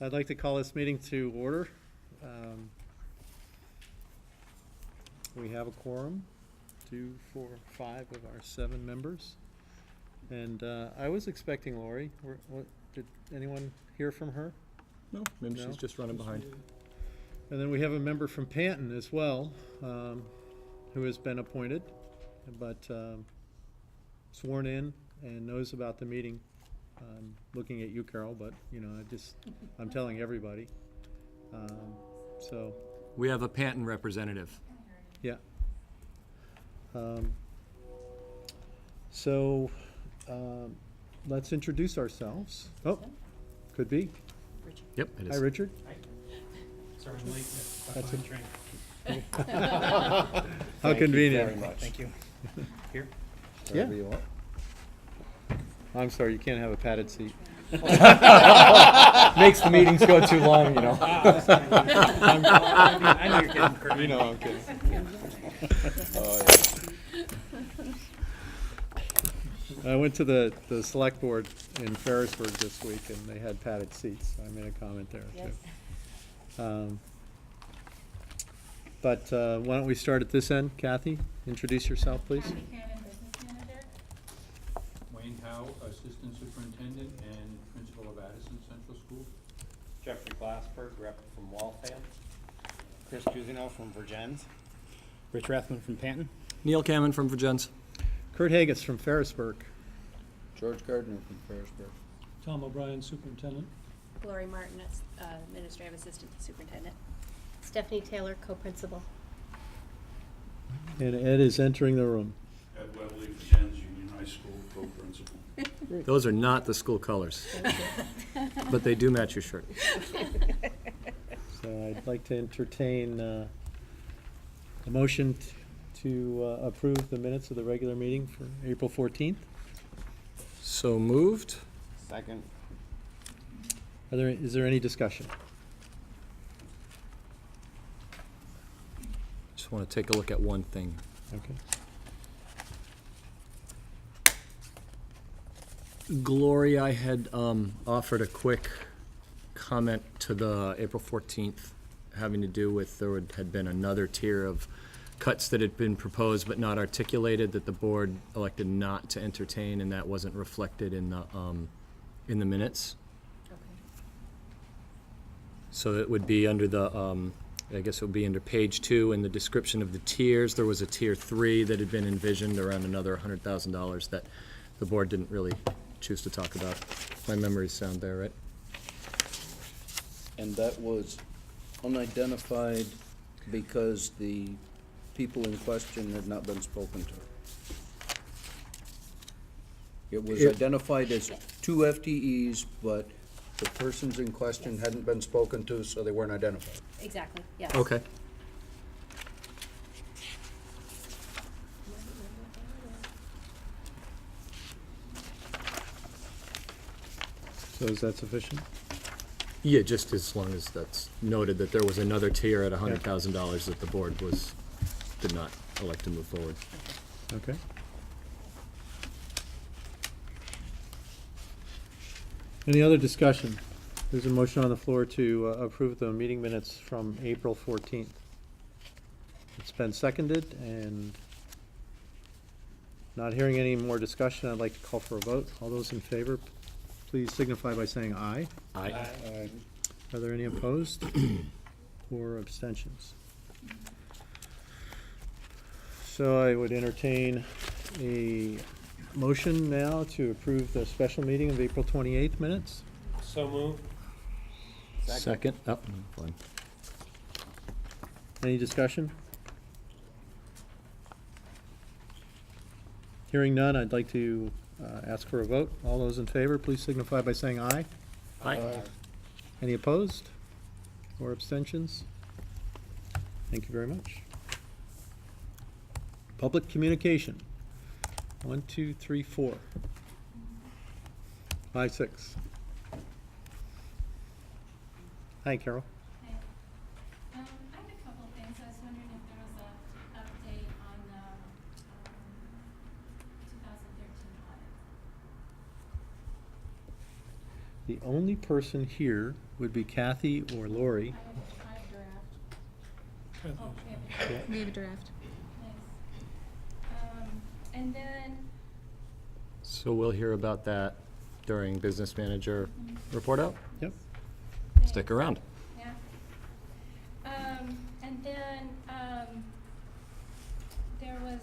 I'd like to call this meeting to order. We have a quorum, 2, 4, 5 of our 7 members. And I was expecting Lori. Did anyone hear from her? No, maybe No? she's just running behind. And then we have a member from Panton as well, who has been appointed, but sworn in and knows about the meeting. Looking at you, Carol, but you know, I'm telling everybody. So We have a Panton representative. yeah. So let's introduce ourselves. Oh, could be. Yep, it Hi, is. Richard. Sorry, I'm late. That's Behind it. train. How Thank you convenient. very much. Thank you. Here? Yeah. Wherever you want. I'm sorry, you can't have a padded seat. Makes the meetings go too long, you know. I know you're kidding, Kurt. You know I'm kidding. I went to the select board in Ferrisburg this week, and they had padded seats. I made a comment there, too. But why don't we start at this end? Kathy, introduce yourself, please. Kathy Cannon, Business Manager. Wayne Howe, Assistant Superintendent and Principal of Addison Central School. Jeffrey Glassberg, rep from Waltham. Chris Cusino from Vergennes. Rich Rathman from Panton. Neil Cameron from Vergennes. Kurt Hagus from Ferrisburg. George Gardner from Ferrisburg. Tom O'Brien, Superintendent. Lori Martin, Administrative Assistant to Superintendent. Stephanie Taylor, co-principal. And Ed is entering the room. Ed Webley, Vergennes Union High School, co-principal. Those are not the school colors, but they do match your shirt. So I'd like to entertain a motion to approve the minutes of the regular meeting for April 14th. So moved. Second. Is there any discussion? Just want to take a look at one thing. Okay. Gloria, I had offered a quick comment to the April 14th having to do with had been another tier of cuts that had been proposed but not articulated that the board elected not to entertain, and that wasn't reflected in the minutes. Okay. So it would be under the, I guess it would be under page 2 in the description of the tiers. There was a tier 3 that had been envisioned around another $100,000 that the board didn't really choose to talk about. My memories sound there, right? And that was unidentified because the people in question had not been spoken to. It was identified as 2 FTEs, but the persons in question hadn't been spoken to, so they weren't identified. Exactly, yes. Okay. So is that sufficient? Yeah, just as long as that's noted that there was another tier at $100,000 that the board did not elect to move forward. Okay. Any other discussion? There's a motion on the floor to approve the meeting minutes from April 14th. It's been seconded, and not hearing any more discussion, I'd like to call for a vote. All those in favor, please signify by saying aye. Aye. Are there any opposed or abstentions? So I would entertain a motion now to approve the special meeting of April 28th minutes. So moved. Second. Oh, fine. Any discussion? Hearing none, I'd like to ask for a vote. All those in favor, please signify by saying aye. Aye. Any opposed or abstentions? Thank you very much. Public communication. 1, 2, 3, 4. 5, 6. Hi, Carol. I have a couple things. I was wondering if there was an update on the 2013 audit. The only person here would be Kathy or Lori. I have draft. Oh, Yeah. We have a draft. nice. And then, So we'll hear about that during business manager report out. Yep. Stick around. yeah. And then, there was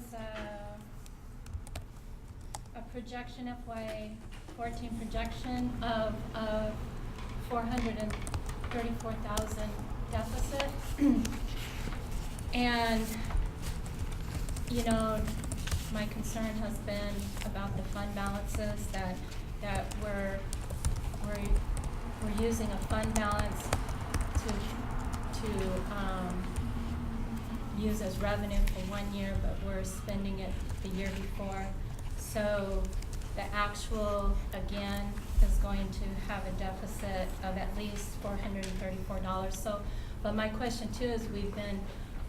a projection, FY14 projection of 434,000 deficit. And, you know, my concern has been about the fund balances, that we're using a fund balance to use as revenue for 1 year, but we're spending it the year before. So the actual, again, is going to have a deficit of at least $434. So, but my question too is, we've been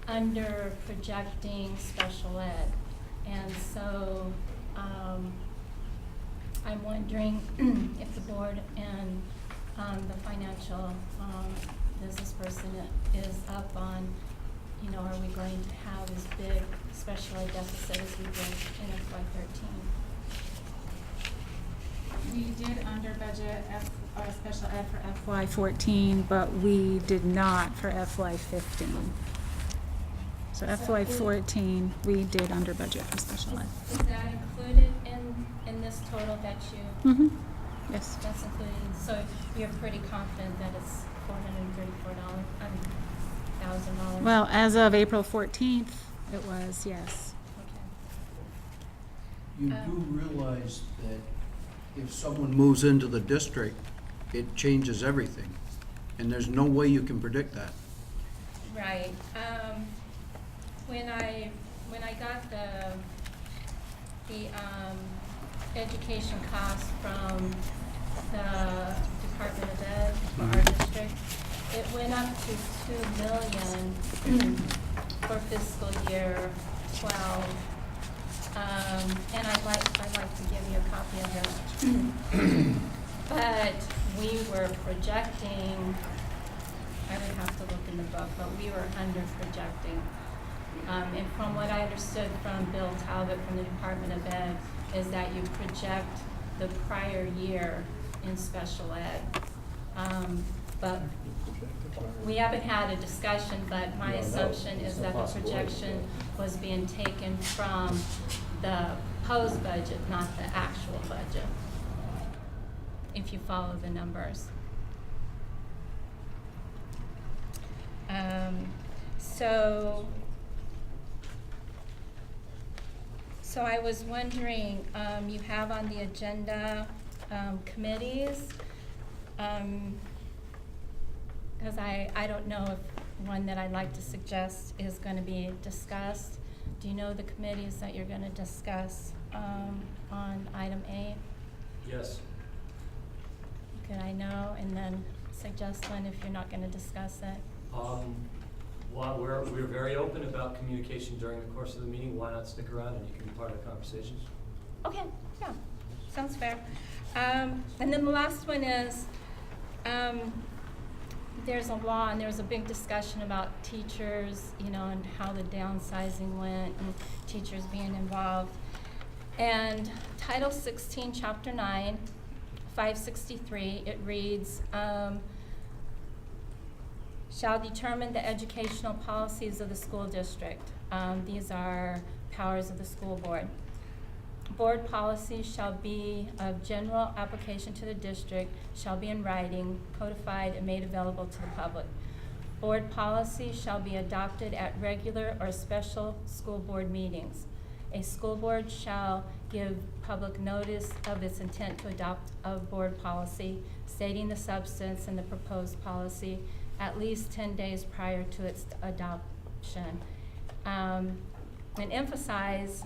under projecting special ed. And so, I'm wondering if the board and, the financial, business person is up on, you know, are we going to have as big special ed deficit as we did in FY13? We did under budget special ed for FY14, but we did not for FY15. So FY14, we did under budget for special ed. Is that included in this total that you? Mm-hmm. Yes. That's included, so you're pretty confident that it's $434,000? Well, as of April 14th, it was, yes. Okay. You do realize that if someone moves into the district, it changes everything. And there's no way you can predict that. Right, when I got the education costs from the Department of Ed for our district, it went up to $2 million for fiscal year 12. And I'd like to give you a copy of it. But we were projecting, I would have to look in the book, but we were under projecting. And from what I understood from Bill Talbot from the Department of Ed, is that you project the prior year in special ed. But we haven't had a discussion, but my assumption is that the projection was being taken from the proposed budget, not the actual budget, if you follow the numbers. So I was wondering, you have on the agenda committees, because I don't know if one that I'd like to suggest is going to be discussed. Do you know the committees that you're going to discuss on item A? Yes. Could I know, and then suggest one if you're not going to discuss it? Well, we're very open about communication during the course of the meeting. Why not stick around and you can be part of the conversations? Okay, yeah, sounds fair. And then the last one is, there's a law, and there was a big discussion about teachers, you know, and how the downsizing went, and teachers being involved. And Title 16, Chapter 9, 563, it reads, shall determine the educational policies of the school district. These are powers of the school board. Board policies shall be of general application to the district, shall be in writing, codified, and made available to the public. Board policies shall be adopted at regular or special school board meetings. A school board shall give public notice of its intent to adopt a board policy, stating the substance and the proposed policy at least 10 days prior to its adoption. And emphasize,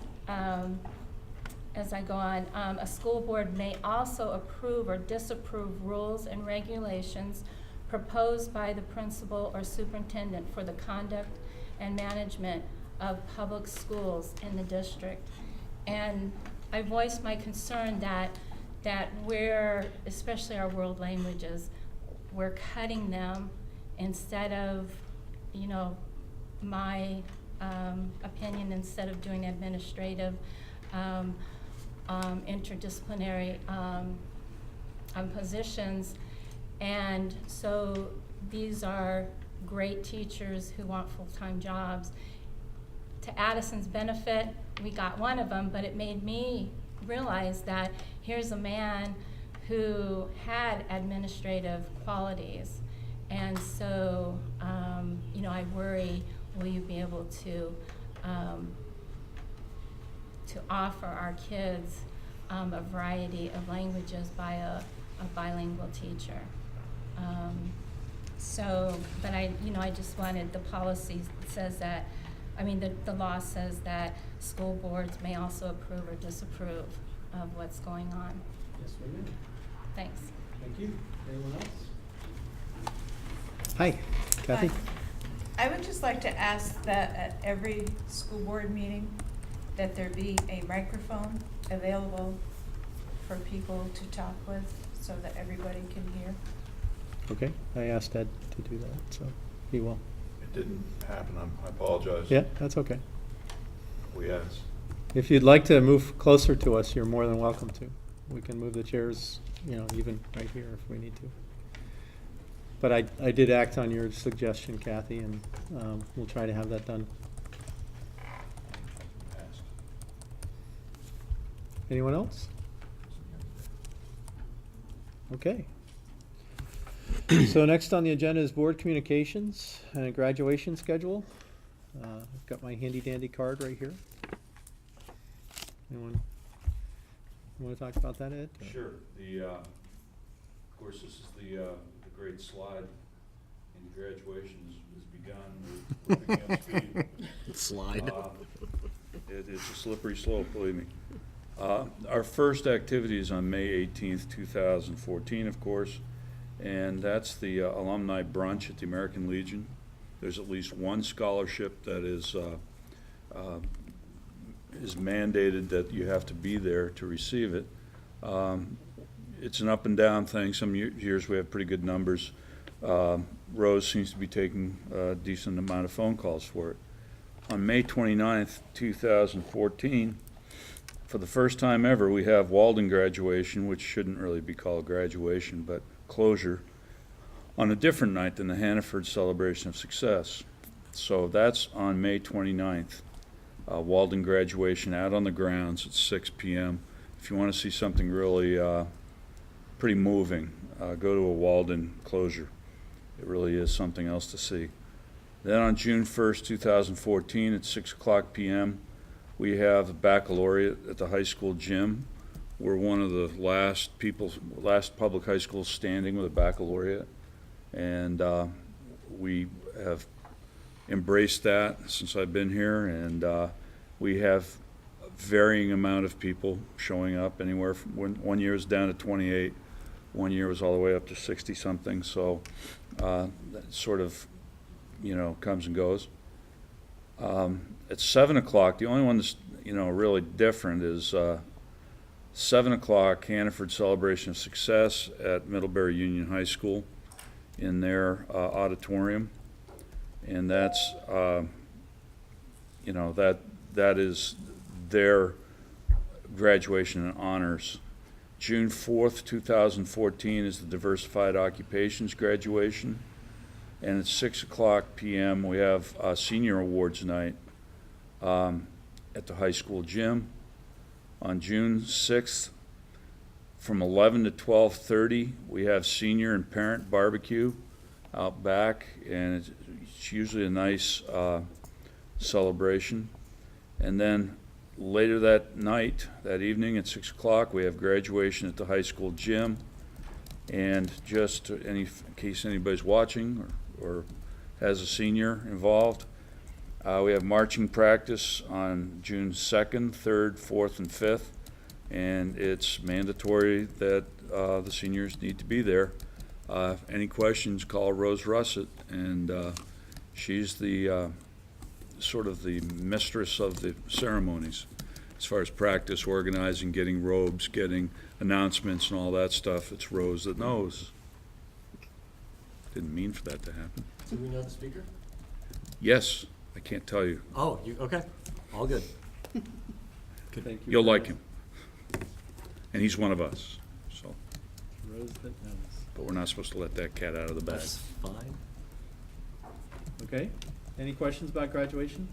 as I go on, a school board may also approve or disapprove rules and regulations proposed by the principal or superintendent for the conduct and management of public schools in the district. And I voiced my concern that we're, especially our world languages, we're cutting them instead of, my opinion, instead of doing administrative, interdisciplinary positions. And so these are great teachers who want full-time jobs. To Addison's benefit, we got one of them, but it made me realize that here's a man who had administrative qualities. And so, I worry, will you be able to offer our kids a variety of languages by a bilingual teacher? But I just wanted, the policy says that, the law says that school boards may also approve or disapprove of what's going on. Yes, we do. Thanks. Thank you. Anyone else? Hi, Kathy. Hi. I would just like to ask that at every school board meeting, that there be a microphone available for people to talk with so that everybody can hear. Okay, I asked Ed to do that, so he will. It didn't happen, I apologize. Yeah, that's okay. We asked. If you'd like to move closer to us, you're more than welcome to. We can move the chairs, even right here if we need to. But I did act on your suggestion, Kathy, and we'll try to have that done. Asked. Anyone else? Okay. So next on the agenda is board communications and graduation schedule. I've got my handy dandy card right here. Anyone want to talk about that, Ed? Sure. Of course, this is the great slide, and graduation has begun. We're picking up speed. Slide. It's a slippery slope, believe me. Our first activity is on May 18th, 2014, of course, and that's the alumni brunch at the American Legion. There's at least one scholarship that is mandated that you have to be there to receive it. It's an up and down thing. Some years we have pretty good numbers. Rose seems to be taking a decent amount of phone calls for it. On May 29th, 2014, for the first time ever, we have Walden graduation, which shouldn't really be called graduation, but closure, on a different night than the Hannaford Celebration of Success. So that's on May 29th. Walden graduation out on the grounds at 6 p.m. If you want to see something really pretty moving, go to a Walden closure. It really is something else to see. Then on June 1st, 2014 at 6 o'clock p.m., we have a baccalaureate at the high school gym. We're one of the last public high schools standing with a baccalaureate, and we have embraced that since I've been here, and we have a varying amount of people showing up, anywhere from one year was down to 28, one year was all the way up to 60 something, so that sort of comes and goes. At 7 o'clock, the only one that's really different is 7 o'clock Hannaford Celebration of Success at Middlebury Union High School in their auditorium, and that's that is their graduation and honors. June 4th, 2014 is the Diversified Occupations graduation, and at 6 o'clock p.m. we have Senior Awards night at the high school gym. On June 6th, from 11 to 12:30, we have senior and parent barbecue out back, and it's usually a nice celebration. And then later that night, that evening at 6 o'clock, we have graduation at the high school gym. And just in case anybody's watching or has a senior involved, we have marching practice on June 2nd, 3rd, 4th, and 5th, and it's mandatory that the seniors need to be there. Any questions, call Rose Russett, and she's the sort of the mistress of the ceremonies as far as practice, organizing, getting robes, getting announcements and all that stuff. It's Rose that knows. Didn't mean for that to happen. Do we know the speaker? Yes, I can't tell you. Oh, okay. All good. Thank you. You'll for like that. him. And he's one of us, so, Rose that knows. but we're not supposed to let that cat out of the bag. That's fine. Okay, any questions about graduation?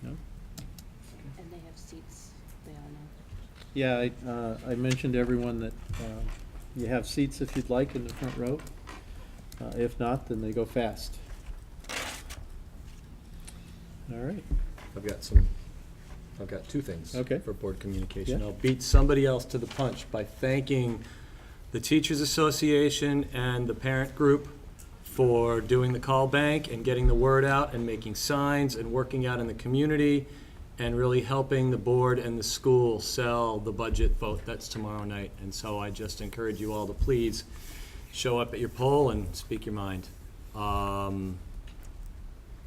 No? And they have seats, they all know. Yeah, I mentioned to everyone that you have seats if you'd like in the front row. If not, then they go fast. All right. I've got two things. Okay. For board communication. Yeah. I'll beat somebody else to the punch by thanking the Teachers Association and the parent group for doing the call bank and getting the word out and making signs and working out in the community and really helping the board and the school sell the budget vote that's tomorrow night. And so I just encourage you all to please show up at your poll and speak your mind.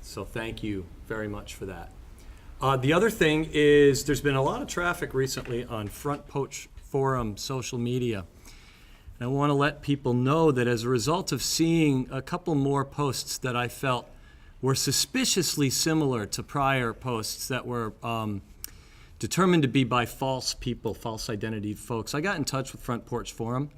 So thank you very much for that. The other thing is there's been a lot of traffic recently on Front Porch Forum social media. And I want to let people know that as a result of seeing a couple more posts that I felt were suspiciously similar to prior posts that were determined to be by false people, false identity folks, I got in touch with Front Porch Forum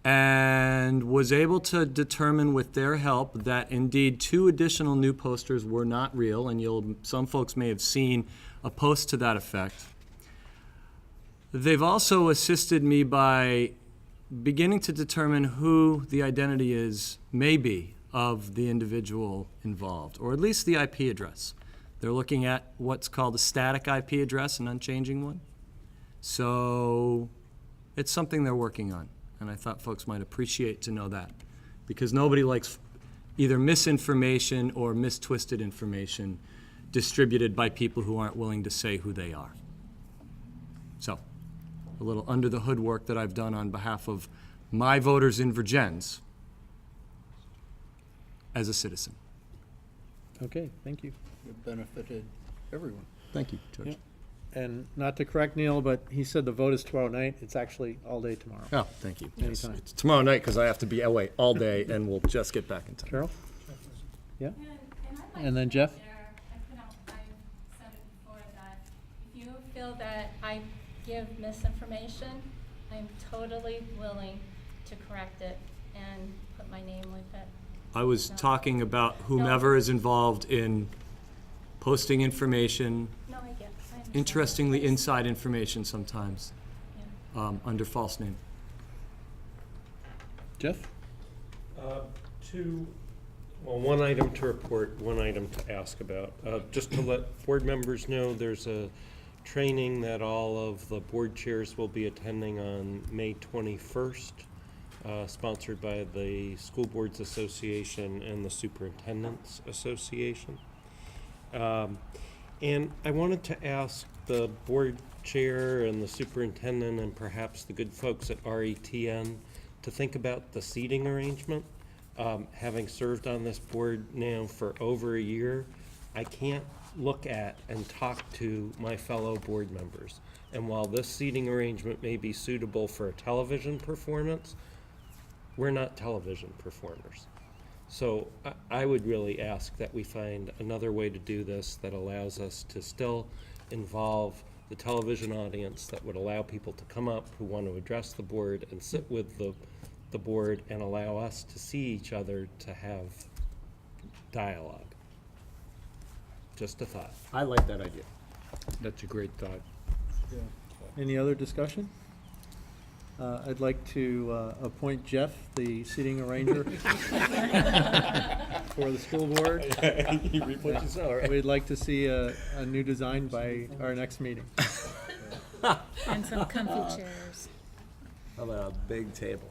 and was able to determine with their help that indeed 2 additional new posters were not real, and some folks may have seen a post to that effect. They've also assisted me by beginning to determine who the identity is, maybe, of the individual involved, or at least the IP address. They're looking at what's called a static IP address, an unchanging one. So it's something they're working on, and I thought folks might appreciate to know that, because nobody likes either misinformation or mistwisted information distributed by people who aren't willing to say who they are. So, a little under-the-hood work that I've done on behalf of my voters in Vergennes as a citizen. Okay, thank you. It benefited everyone. Thank you, George. Yeah. And not to correct Neil, but he said the vote is tomorrow night. It's actually all day tomorrow. Oh, thank you. Yes. Anytime. It's tomorrow night because I have to be away all day and we'll just get back in time. Carol? Yeah? And I'd like And then to Jeff? put there, I've said it before, that if you feel that I give misinformation, I'm totally willing to correct it and put my name with it. I was No. talking about whomever is involved in posting information, No, I get, I understand. interestingly inside information sometimes, Yeah. under false name. Jeff? One item to report, one item to ask about. Just to let board members know, there's a training that all of the board chairs will be attending on May 21st, sponsored by the School Boards Association and the Superintendents Association. And I wanted to ask the board chair and the superintendent and perhaps the good folks at RETN to think about the seating arrangement. Having served on this board now for over a year, I can't look at and talk to my fellow board members. And while this seating arrangement may be suitable for a television performance, we're not television performers. So I would really ask that we find another way to do this that allows us to still involve the television audience, that would allow people to come up who want to address the board and sit with the board and allow us to see each other to have dialogue. Just a thought. I like that idea. That's a great thought. Any other discussion? I'd like to appoint Jeff, the seating arranger for the school board. You reap what you sow, right? We'd like to see a new design by our next meeting. And some comfy chairs. How about a big table?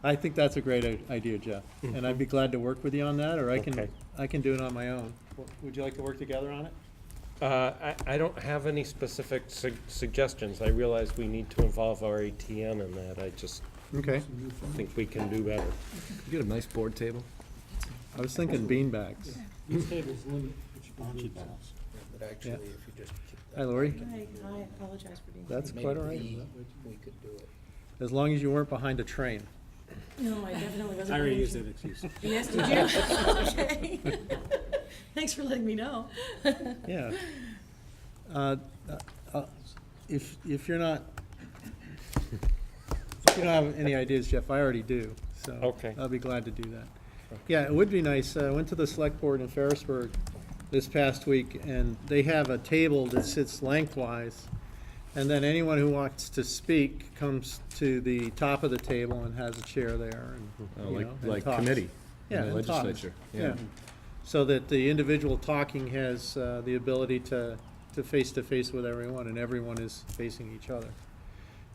I think that's a great idea, Jeff, and I'd be glad to work with you on that, or I Okay. can do it on my own. Would you like to work together on it? I don't have any specific suggestions. I realize we need to involve RETN in that. I just Okay. think we can do better. You get a nice board table? I was thinking beanbags. These tables limit which board you choose. But actually, if you just keep that. Hi, Lori. I apologize for being. That's Make quite all right. B, we could do it. as long as you weren't behind a train. No, I definitely wasn't. I already used that excuse. Yes, did you? Okay. Thanks for letting me know. Yeah. If you're not, if you don't have any ideas, Jeff, I already do, so. Okay. I'll be glad to do that. Yeah, it would be nice. I went to the select board in Ferrisburg this past week, and they have a table that sits lengthwise. And then anyone who wants to speak comes to the top of the table and has a chair there and, you know, and Like talks. committee in Yeah, the and talks. legislature. Yeah. So that the individual talking has the ability to face with everyone, and everyone is facing each other.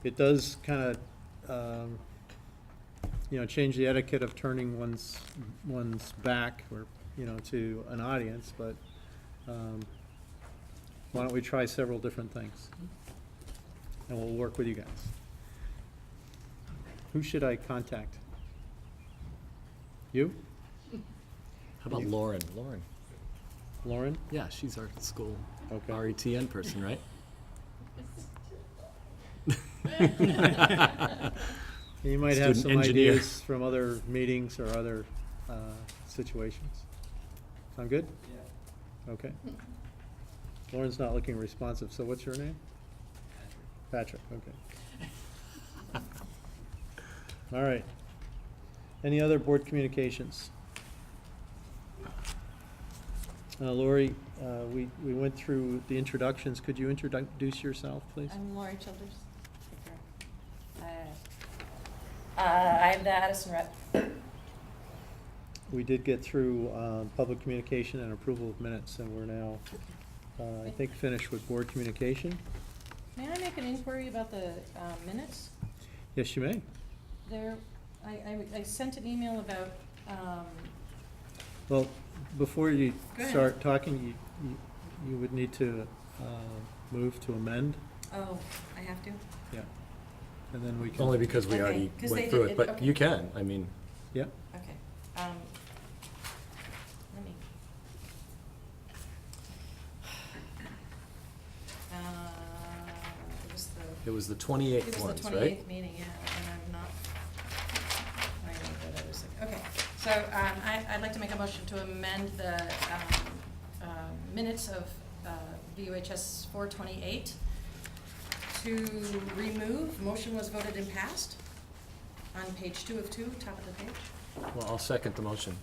It does kind of, you know, change the etiquette of turning one's back or, you know, to an audience, but why don't we try several different things? And we'll work with you guys. Who should I contact? You? How about Lauren? Lauren? Lauren? Yeah, she's our school Okay. RETN person, right? You might have Student some engineer. ideas from other meetings or other situations. Sound good? Yeah. Okay. Lauren's not looking responsive, so what's your name? Patrick, okay. All right. Any other board communications? Lori, we went through the introductions. Could you introduce yourself, please? I'm Lori Childers. I'm the Addison rep. We did get through public communication and approval of minutes, and we're now, I think, finished with board communication. May I make an inquiry about the minutes? Yes, you may. I sent an email about, Well, before you Go ahead. start talking, you would need to move to amend. oh, I have to? Yeah. And then we can. Only because we Okay, already 'cause went they through did it, it- but okay. you can, I mean, Yeah. Okay. Let me. it was the It 28th was the ones, right? 28th meeting, yeah, and I'm not, I know that I was, okay. So, I'd like to make a motion to amend the, minutes of, VUHS 428 to remove, motion was voted and passed on page 2 of 2, top of the page. Well, I'll second the motion.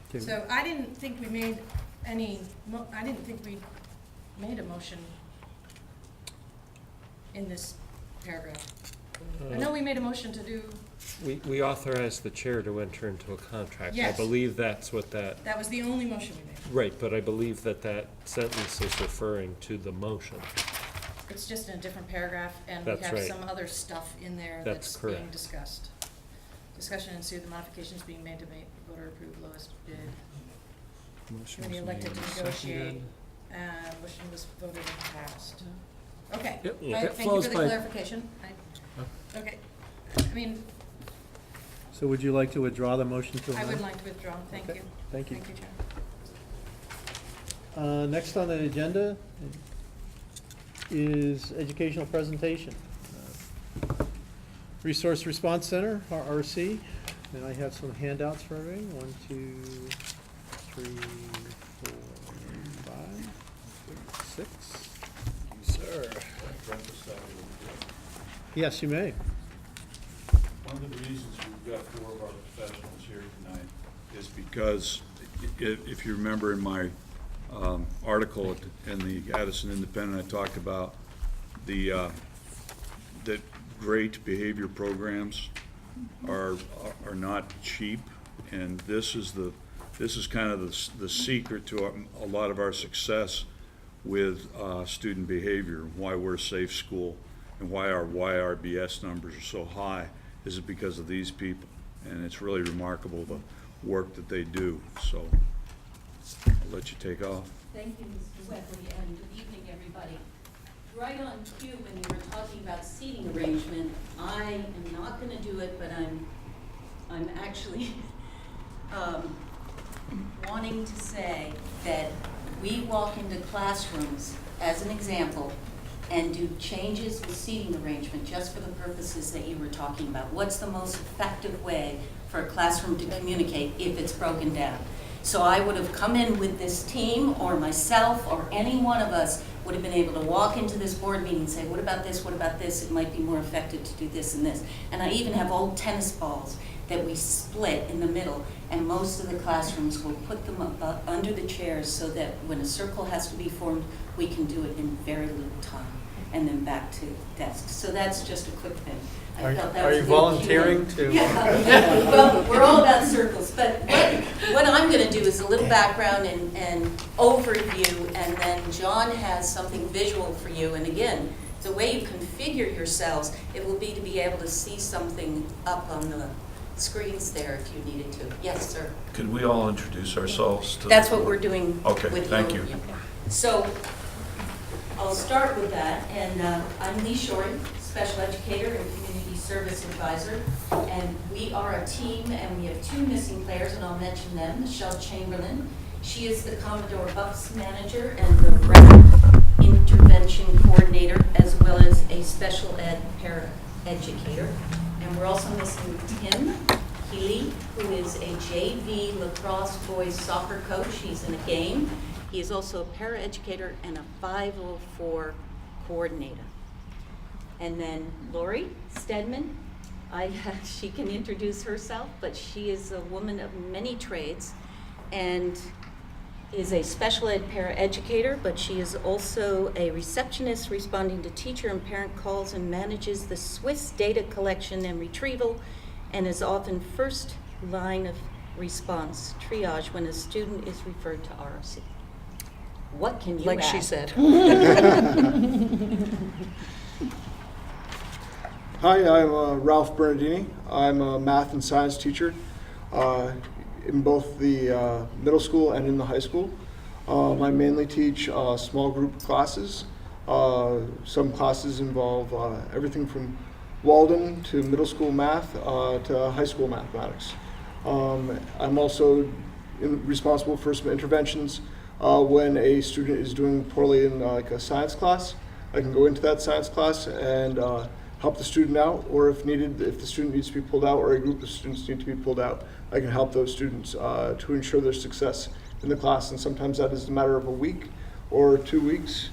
Okay. So I didn't think we made any, I didn't think we made a motion in this paragraph. I know we made a motion to do, We authorized the chair to enter into a contract. I Yes. believe that's what that, that was the only motion we made. right, but I believe that sentence is referring to the motion. It's just in a different paragraph, and we That's have right. some other stuff in there That's that's being correct. discussed. Discussion ensued, the modifications being made to make voter approved lowest bid. Motion Committee was elected made to and negotiate, seconded. and motion was voted and passed. Okay, Yep, Thank it you flows for the by- clarification. Okay, I mean, So would you like to withdraw the motion to I amend? would like to withdraw, thank Okay, you. thank you. Thank you, Chair. Next on the agenda is educational presentation. Resource Response Center, RRC, and I have some handouts for everybody. 1, 2, 3, 4, 5, 6. Sir. Yes, you may. One of the reasons we've got 4 of our professionals here tonight is because, if you remember in my article in the Addison Independent, I talked about that great behavior programs are not cheap, and this is kind of the secret to a lot of our success with student behavior, why we're a safe school, and why our YRBS numbers are so high, is because of these people. And it's really remarkable the work that they do. So I'll let you take off. Thank you, Mr. Webley, and good evening, everybody. Right on cue, when you were talking about seating arrangement, I am not going to do it, but I'm actually wanting to say that we walk into classrooms, as an example, and do changes with seating arrangement just for the purposes that you were talking about. What's the most effective way for a classroom to communicate if it's broken down? So I would have come in with this team, or myself, or any one of us would have been able to walk into this board meeting and say, what about this, what about this? It might be more effective to do this and this. And I even have old tennis balls that we split in the middle, and most of the classrooms will put them up under the chairs so that when a circle has to be formed, we can do it in very little time, and then back to desks. So that's just a quick thing. I felt that Are was you a good volunteering cue. to? Yeah. Well, we're all about circles, but what I'm gonna do is a little background and overview, and then John has something visual for you. And again, the way you configure yourselves, it will be to be able to see something up on the screens there if you needed to. Yes, sir. Could we all introduce ourselves to the That's what board? we're doing Okay, with thank you. So, I'll start with that, and I'm Lee Shorey, special educator and community service advisor, and we are a team, and we have two missing players, and I'll mention them. Michelle Chamberlain, she is the Commodore Bucks manager and the RAP intervention coordinator, as well as a special ed para-educator. And we're also missing Tim Healy, who is a JV lacrosse boys soccer coach. He's in a game. He is also a paraeducator and a 504 coordinator. And then Lori Stedman, she can introduce herself, but she is a woman of many trades and is a special ed paraeducator, but she is also a receptionist responding to teacher and parent calls, and manages the Swiss data collection and retrieval, and is often first line of response, triage, when a student is referred to ROC. What can you Like add? she said. Hi, I'm Ralph Bernardini. I'm a math and science teacher in both the middle school and in the high school. I mainly teach small group classes. Some classes involve everything from Walden to middle school math to high school mathematics. I'm also responsible for some interventions when a student is doing poorly in like a science class. I can go into that science class and help the student out, or if needed, if the student needs to be pulled out or a group of students need to be pulled out, I can help those students to ensure their success in the class. And sometimes that is a matter of a week or 2 weeks,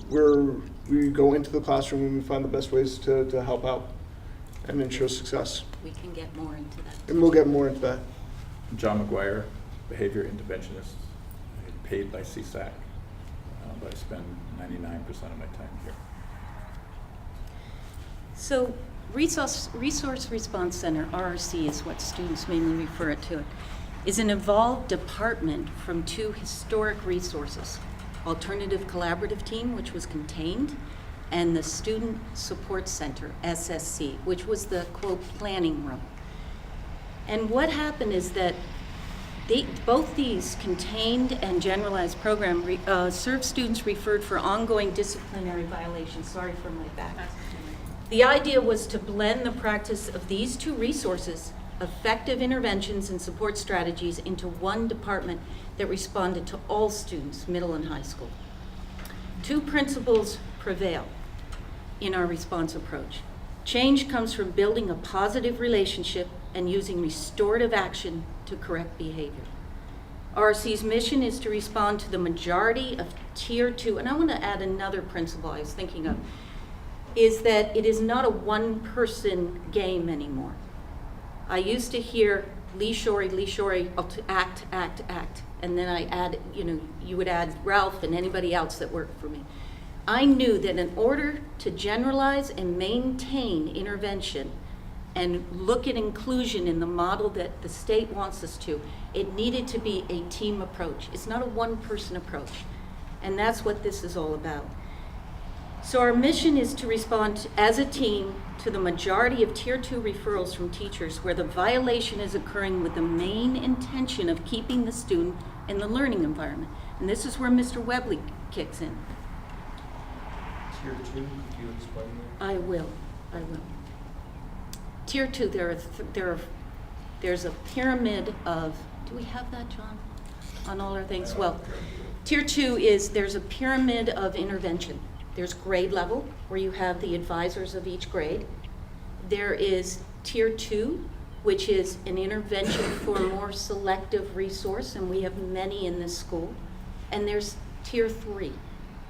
where we go into the classroom and we find the best ways to help out and ensure success. We can get more into that. And we'll get more into that. John McGuire, behavior interventionist, paid by CSAC, but I spend 99% of my time here. So Resource Response Center, RRC is what students mainly refer it to, is an evolved department from two historic resources: Alternative Collaborative Team, which was contained, and the Student Support Center, SSC, which was the, quote, planning room. And what happened is that both these contained and generalized program serve students referred for ongoing disciplinary violations. Sorry for my back. The idea was to blend the practice of these two resources, effective interventions and support strategies, into one department that responded to all students, middle and high school. Two principles prevail in our response approach. Change comes from building a positive relationship and using restorative action to correct behavior. RC's mission is to respond to the majority of Tier 2, and I want to add another principle I was thinking of, is that it is not a one-person game anymore. I used to hear Lee Shorey, act, and then I add, you would add Ralph and anybody else that worked for me. I knew that in order to generalize and maintain intervention and look at inclusion in the model that the state wants us to, it needed to be a team approach. It's not a one-person approach, and that's what this is all about. So our mission is to respond as a team to the majority of Tier 2 referrals from teachers where the violation is occurring with the main intention of keeping the student in the learning environment. And this is where Mr. Webley kicks in. Tier 2, could you explain that? I will. Tier 2, there's a pyramid of, do we have that, John, on all our things? Well, Tier 2 is, there's a pyramid of intervention. There's grade level, where you have the advisors of each grade. There is tier 2, which is an intervention for a more selective resource, and we have many in this school. And there's tier 3,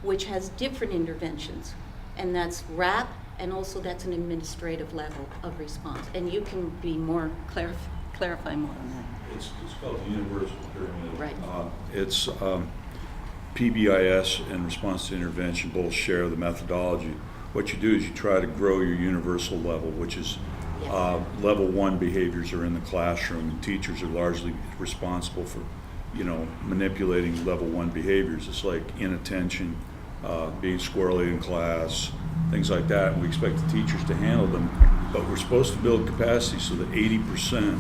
which has different interventions, and that's RAP, and also that's an administrative level of response. And you can be more clarify more on that. It's called the universal pyramid. Right. It's PBIS and response to intervention both share the methodology. What you do is you try to grow your universal level, which is level 1 behaviors are in the classroom, and teachers are largely responsible for, manipulating level 1 behaviors. It's like inattention, being squirrely in class, things like that. And we expect the teachers to handle them, but we're supposed to build capacity so that 80%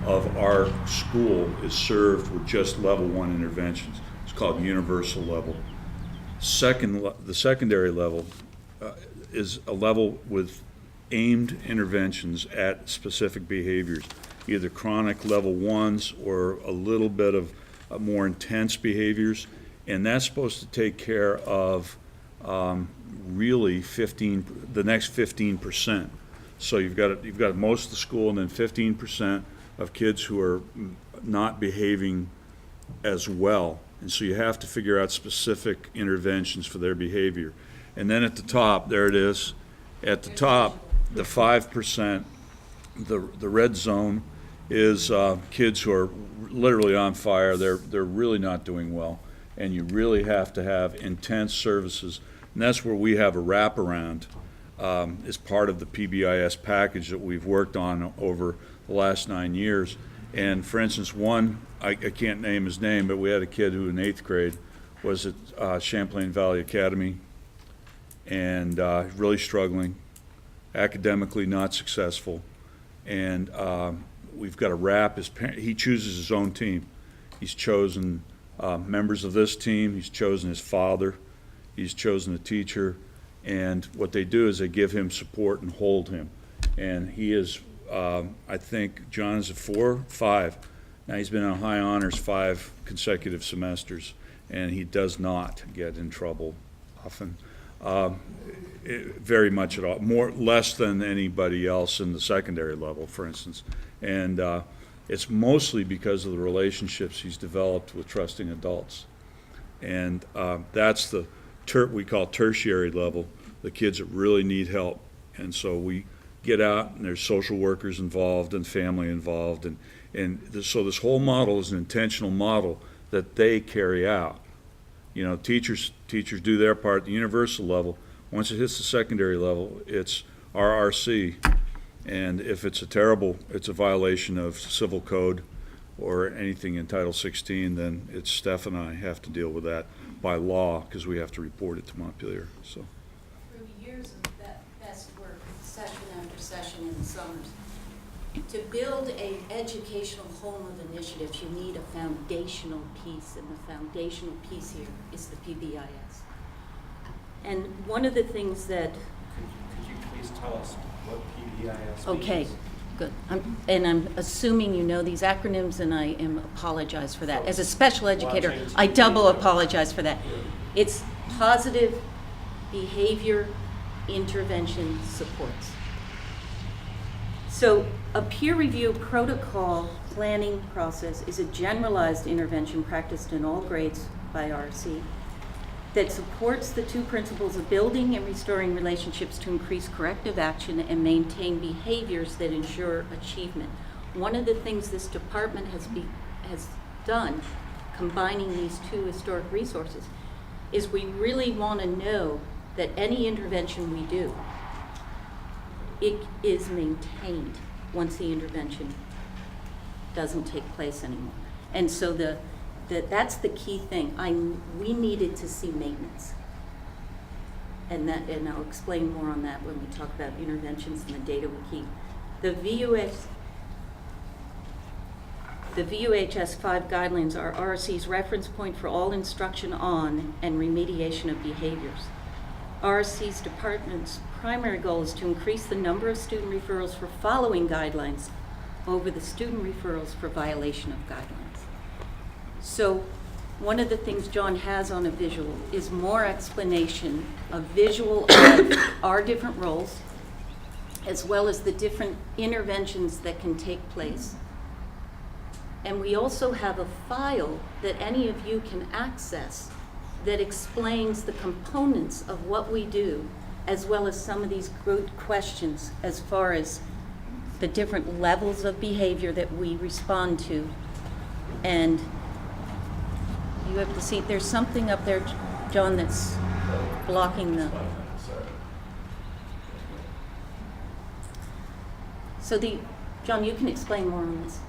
of our school is served with just level 1 interventions. It's called universal level. The secondary level is a level with aimed interventions at specific behaviors, either chronic level 1s or a little bit of more intense behaviors, and that's supposed to take care of really the next 15%. So you've got most of the school, and then 15% of kids who are not behaving as well, and so you have to figure out specific interventions for their behavior. And then at the top, there it is, at the top, the 5%, the red zone is kids who are literally on fire. They're really not doing well, and you really have to have intense services, and that's where we have a wraparound as part of the PBIS package that we've worked on over the last 9 years. And for instance, I can't name his name, but we had a kid who in 8th grade was at Champlain Valley Academy, and really struggling, academically not successful, and we've got to wrap his parent. He chooses his own team. He's chosen members of this team. He's chosen his father. He's chosen a teacher, and what they do is they give him support and hold him. And he is, I think, John is at 4, 5. Now he's been on high honors 5 consecutive semesters, and he does not get in trouble often. Very much at all, less than anybody else in the secondary level, for instance. And it's mostly because of the relationships he's developed with trusting adults. And that's the we call tertiary level, the kids that really need help. And so we get out, and there's social workers involved and family involved. So this whole model is an intentional model that they carry out. Teachers do their part at the universal level. Once it hits the secondary level, it's RRC, and if it's a violation of civil code or anything in Title 16, then it's Steph and I have to deal with that by law, because we have to report it to Montpelier. So. For years of that best work, session after session in the summers, to build an educational home of initiatives, you need a foundational piece, and the foundational piece here is the PBIS. And one of the things that... Could you please tell us what PBIS means? Okay, good. I'm assuming you know these acronyms, and I apologize for that. As a special educator, I double apologize for that. It's positive behavior intervention supports. So a peer review protocol planning process is a generalized intervention practiced in all grades by RC that supports the 2 principles of building and restoring relationships to increase corrective action and maintain behaviors that ensure achievement. One of the things this department has done, combining these 2 historic resources, is we really want to know that any intervention we do, it is maintained once the intervention doesn't take place anymore. And so that's the key thing. We needed to see maintenance. And I'll explain more on that when we talk about interventions and the data we keep. The VUHS 5 guidelines are RC's reference point for all instruction on and remediation of behaviors. RC's department's primary goal is to increase the number of student referrals for following guidelines over the student referrals for violation of guidelines. So one of the things John has on a visual is more explanation, a visual of our different roles, as well as the different interventions that can take place. And we also have a file that any of you can access that explains the components of what we do, as well as some of these good questions as far as the different levels of behavior that we respond to. And you have to see, there's something up there, John, that's blocking the... So John, you can explain more on this.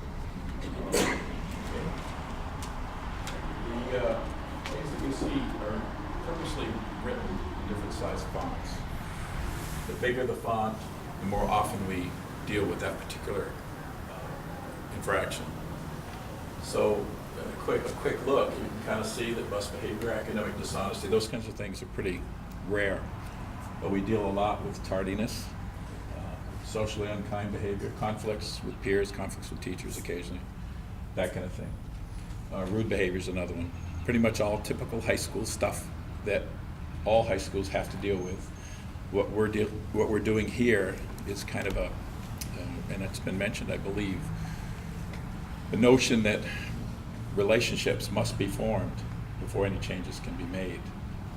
The things that you see are purposely written in different size fonts. The bigger the font, the more often we deal with that particular infraction. So a quick look, you can kind of see that bus behavior, academic dishonesty, those kinds of things are pretty rare. But we deal a lot with tardiness, socially unkind behavior, conflicts with peers, conflicts with teachers occasionally, that kind of thing. Rude behavior is another one. Pretty much all typical high school stuff that all high schools have to deal with. What we're doing here is kind of and it's been mentioned, I believe, the notion that relationships must be formed before any changes can be made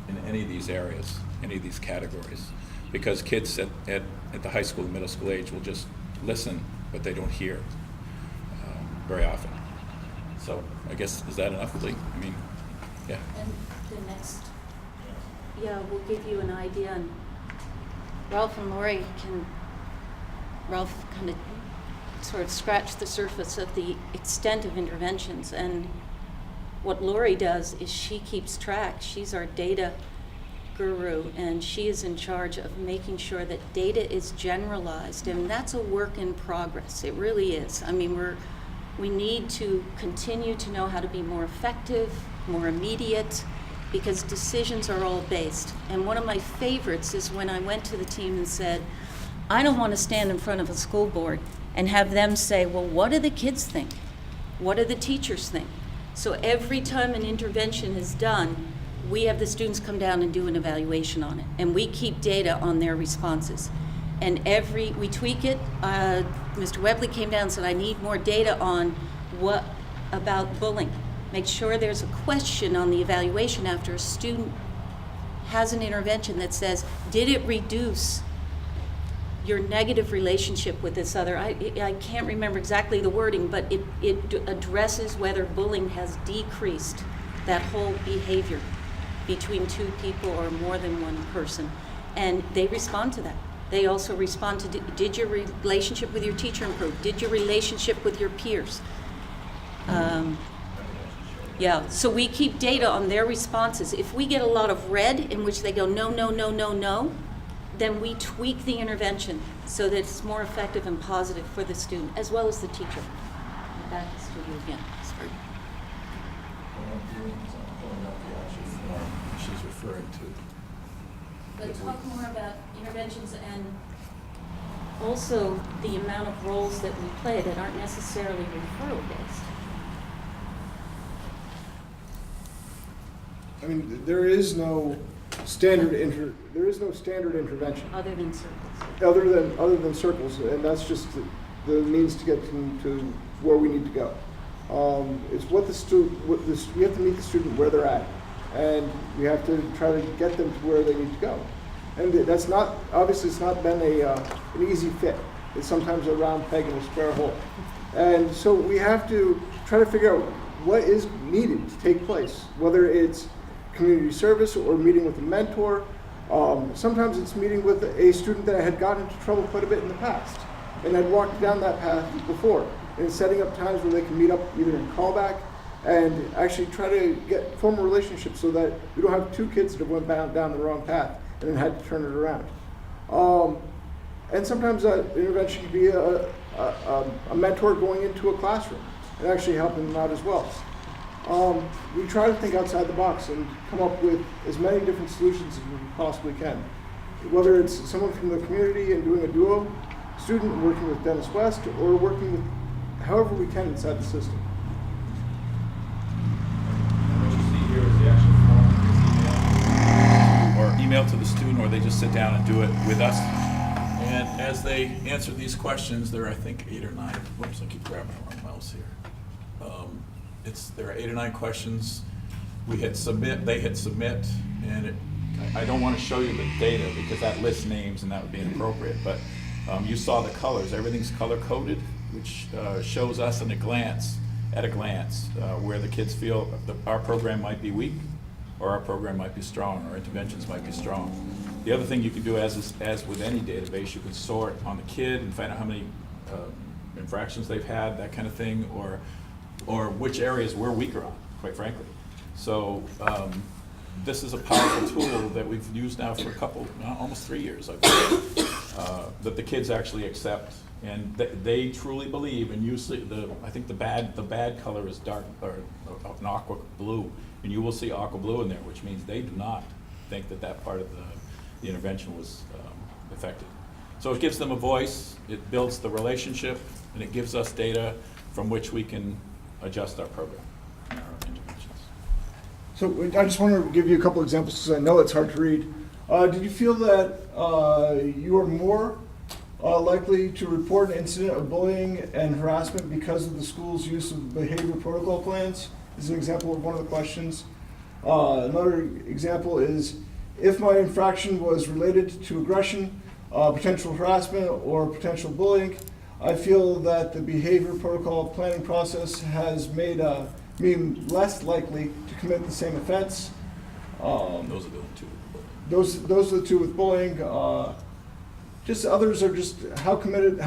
in any of these areas, any of these categories. Because kids at the high school and middle school age will just listen, but they don't hear very often. So I guess, is that enough, Lee? I mean, yeah. And the next, we'll give you an idea. And Ralph and Lori Ralph kind of sort of scratched the surface of the extent of interventions. And what Lori does is she keeps track. She's our data guru, and she is in charge of making sure that data is generalized, and that's a work in progress. It really is. I mean, we need to continue to know how to be more effective, more immediate, because decisions are all based. And one of my favorites is when I went to the team and said, I don't want to stand in front of a school board and have them say, well, what do the kids think? What do the teachers think? So every time an intervention is done, we have the students come down and do an evaluation on it, and we keep data on their responses. And we tweak it. Mr. Webley came down and said, I need more data on what about bullying. Make sure there's a question on the evaluation after a student has an intervention that says, did it reduce your negative relationship with this other? I can't remember exactly the wording, but it addresses whether bullying has decreased that whole behavior between two people or more than one person. And they respond to that. They also respond to, did your relationship with your teacher improve? Did your relationship with your peers? So we keep data on their responses. If we get a lot of red in which they go, no, no, no, no, no, then we tweak the intervention so that it's more effective and positive for the student, as well as the teacher. Back to you again. Sorry. She's referring to. But talk more about interventions and also the amount of roles that we play that aren't necessarily referral based. I mean, there is no standard intervention Other than circles. other than circles, and that's just the means to get to where we need to go. It's we have to meet the student where they're at, and we have to try to get them to where they need to go. And that's not, obviously it's not been an easy fit. It's sometimes a round peg in a square hole. And so we have to try to figure out what is needed to take place, whether it's community service or meeting with a mentor. Sometimes it's meeting with a student that had gotten into trouble quite a bit in the past and had walked down that path before, and setting up times where they can meet up either in callback and actually try to form a relationship so that we don't have two kids that went down the wrong path and then had to turn it around. And sometimes that intervention can be a mentor going into a classroom and actually helping them out as well. We try to think outside the box and come up with as many different solutions as we possibly can. Whether it's someone from the community and doing a duo student working with Dennis West, or working with however we can inside the system. email to the student, or they just sit down and do it with us. And as they answer these questions, there are, I think, 8 or 9, whoops, I keep grabbing the wrong mouse here. There are 8 or 9 questions. We hit submit, they hit submit, and I don't want to show you the data because that lists names and that would be inappropriate, but you saw the colors. Everything's color-coded, which shows us at a glance, where the kids feel our program might be weak or our program might be strong, or interventions might be strong. The other thing you can do, as with any database, you can sort on the kid and find out how many infractions they've had, that kind of thing, or which areas we're weaker on, quite frankly. So this is a powerful tool that we've used now for almost 3 years, I believe, that the kids actually accept, and they truly believe. And usually, I think the bad color is dark, or an aqua blue, and you will see aqua blue in there, which means they do not think that part of the intervention was effective. So it gives them a voice, it builds the relationship, and it gives us data from which we can adjust our program and our interventions. So I just want to give you a couple examples because I know it's hard to read. Did you feel that you are more likely to report an incident of bullying and harassment because of the school's use of behavior protocol plans? Is an example of one of the questions. Another example is, if my infraction was related to aggression, potential harassment, or potential bullying, I feel that the behavior protocol planning process has made me less likely to commit the same offense. Those are the two. Those are the two with bullying. Just others are just how committed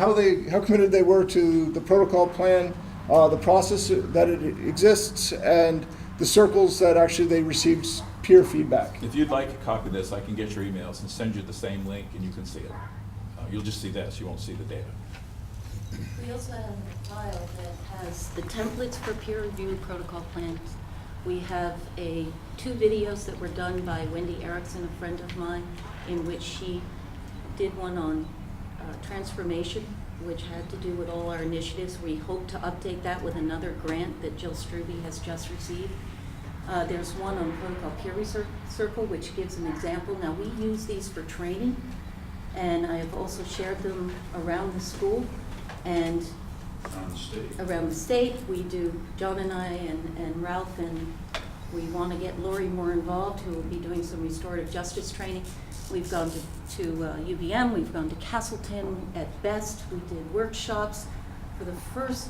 they were to the protocol plan, the process that it exists, and the circles that actually they received peer feedback. If you'd like a copy of this, I can get your emails and send you the same link, and you can see it. You'll just see this, you won't see the data. We also have a file that has the templates for peer review protocol plans. We have 2 videos that were done by Wendy Erickson, a friend of mine, in which she did one on transformation, which had to do with all our initiatives. We hope to update that with another grant that Jill Struby has just received. There's one on protocol peer research circle, which gives an example. Now, we use these for training, and I have also shared them around the school and around the state. We do, John and I and Ralph, and we want to get Lori more involved, who will be doing some restorative justice training. We've gone to UVM, we've gone to Castleton at Best. We did workshops.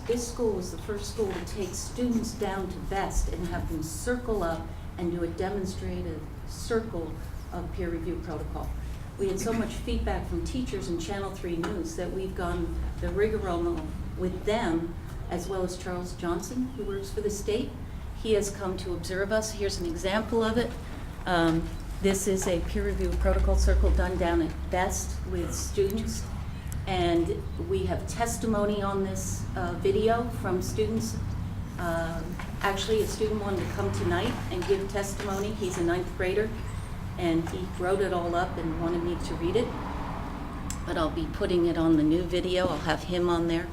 This school was the first school to take students down to Best and have them circle up and do a demonstrative circle of peer review protocol. We had so much feedback from teachers in Channel 3 News that we've gone the rigmarole with them, as well as Charles Johnson, who works for the state. He has come to observe us. Here's an example of it. This is a peer review protocol circle done down at Best with students. And we have testimony on this video from students. Actually, a student wanted to come tonight and give testimony. He's a 9th grader, and he wrote it all up and wanted me to read it. But I'll be putting it on the new video. I'll have him on there.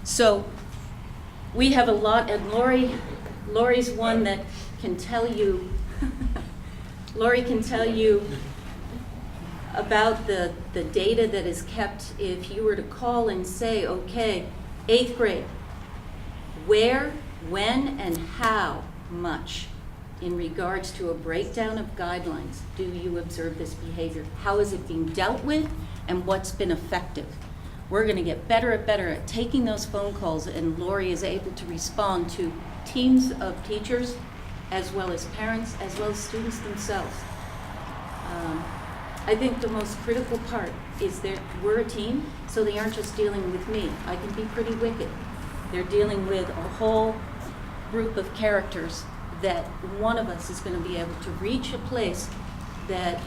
So we have a lot, and Lori's one that can tell you, Lori can tell you about the data that is kept. If you were to call and say, okay, 8th grade, where, when, and how much in regards to a breakdown of guidelines do you observe this behavior? How is it being dealt with, and what's been effective? We're going to get better and better at taking those phone calls, and Lori is able to respond to teams of teachers, as well as parents, as well as students themselves. I think the most critical part is that we're a team, so they aren't just dealing with me. I can be pretty wicked. They're dealing with a whole group of characters that one of us is going to be able to reach a place that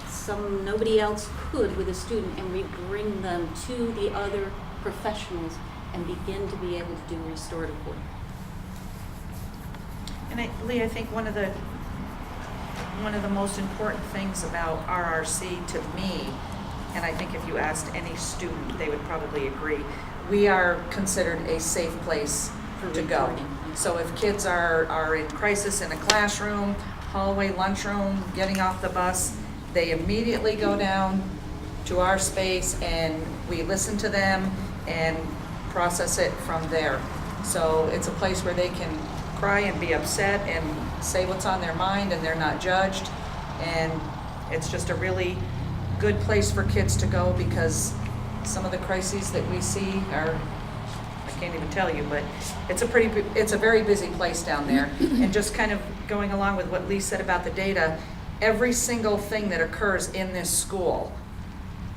nobody else could with a student, and we bring them to the other professionals and begin to be able to do restorative work. And Lee, I think one of the most important things about RRC to me, and I think if you asked any student, they would probably agree, we are considered a safe place to go. So if kids are in crisis in a classroom, hallway, lunchroom, getting off the bus, they immediately go down to our space and we listen to them and process it from there. So it's a place where they can cry and be upset and say what's on their mind, and they're not judged. And it's just a really good place for kids to go, because some of the crises that we see are, I can't even tell you, but it's a very busy place down there. And just kind of going along with what Lee said about the data, every single thing that occurs in this school,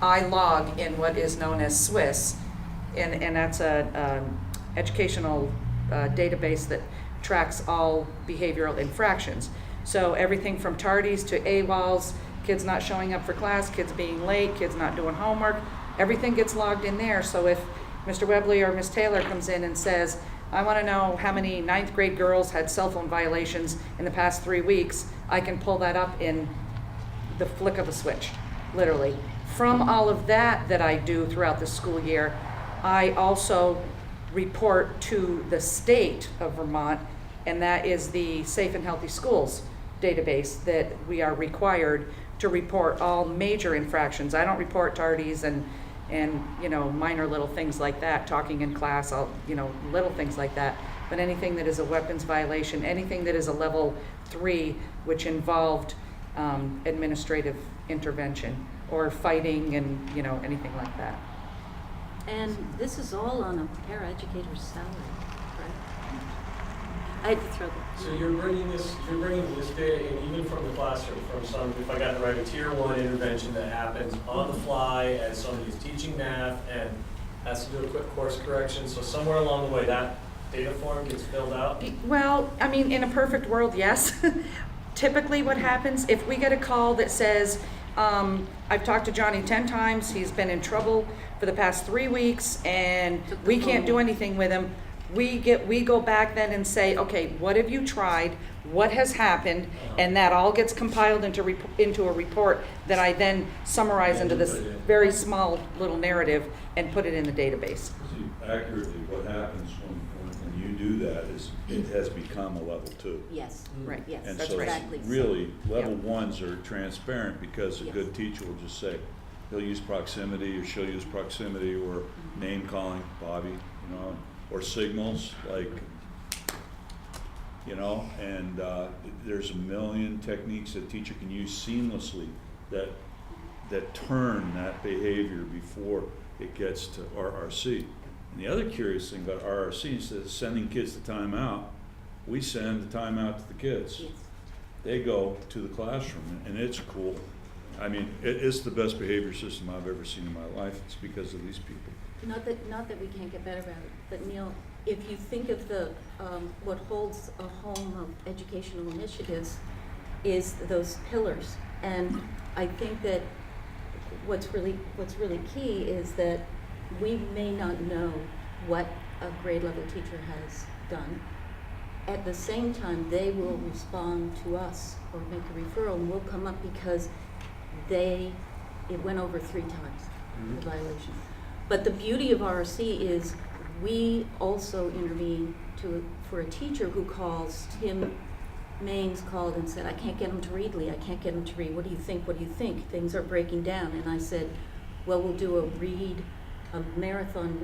I log in what is known as SWIS, and that's a educational database that tracks all behavioral infractions. So everything from tardies to AWOLs, kids not showing up for class, kids being late, kids not doing homework, everything gets logged in there. So if Mr. Webley or Ms. Taylor comes in and says, I want to know how many 9th grade girls had cell phone violations in the past 3 weeks, I can pull that up in the flick of a switch, literally. From all of that I do throughout the school year, I also report to the state of Vermont, and that is the Safe and Healthy Schools database that we are required to report all major infractions. I don't report tardies and you know, minor little things like that, talking in class, you know, little things like that. But anything that is a weapons violation, anything that is a level 3, which involved administrative intervention or fighting and, you know, anything like that. And this is all on a paraeducator's salary, right? I had to throw that. So you're bringing this data in even from the classroom, from some, if I got it right, a tier 1 intervention that happens on the fly as somebody's teaching math and has to do a quick course correction. So somewhere along the way, that data form gets filled out? Well, I mean, in a perfect world, yes. Typically what happens, if we get a call that says, I've talked to Johnny 10 times, he's been in trouble for the past 3 weeks, and we can't do anything with him, we go back then and say, okay, what have you tried? What has happened? And that all gets compiled into a report that I then summarize into this very small little narrative and put it in the database. See, accurately, what happens when you do that is it has become a level 2. Yes, right, yes, And that's so exactly. really, level 1s are transparent, because a good teacher will just say, he'll use proximity, or she'll use proximity, or name calling, Bobby, you know, or signals, like, you know, and there's a million techniques that a teacher can use seamlessly that turn that behavior before it gets to RRC. And the other curious thing about RRC, instead of sending kids to timeout, we send the timeout to the kids. Yes. They go to the classroom, and it's cool. I mean, it's the best behavior system I've ever seen in my life. It's because of these people. Not that we can't get better about it, but Neil, if you think of the what holds a home of educational initiatives is those pillars, and I think that what's really key is that we may not know what a grade level teacher has done. At the same time, they will respond to us or make a referral, and we'll come up because it went over 3 times, the violation. But the beauty of RRC is we also intervene for a teacher who calls. Tim Maines called and said, I can't get him to read, Lee. I can't get him to read. What do you think? What do you think? Things are breaking down. And I said, well, we'll do a marathon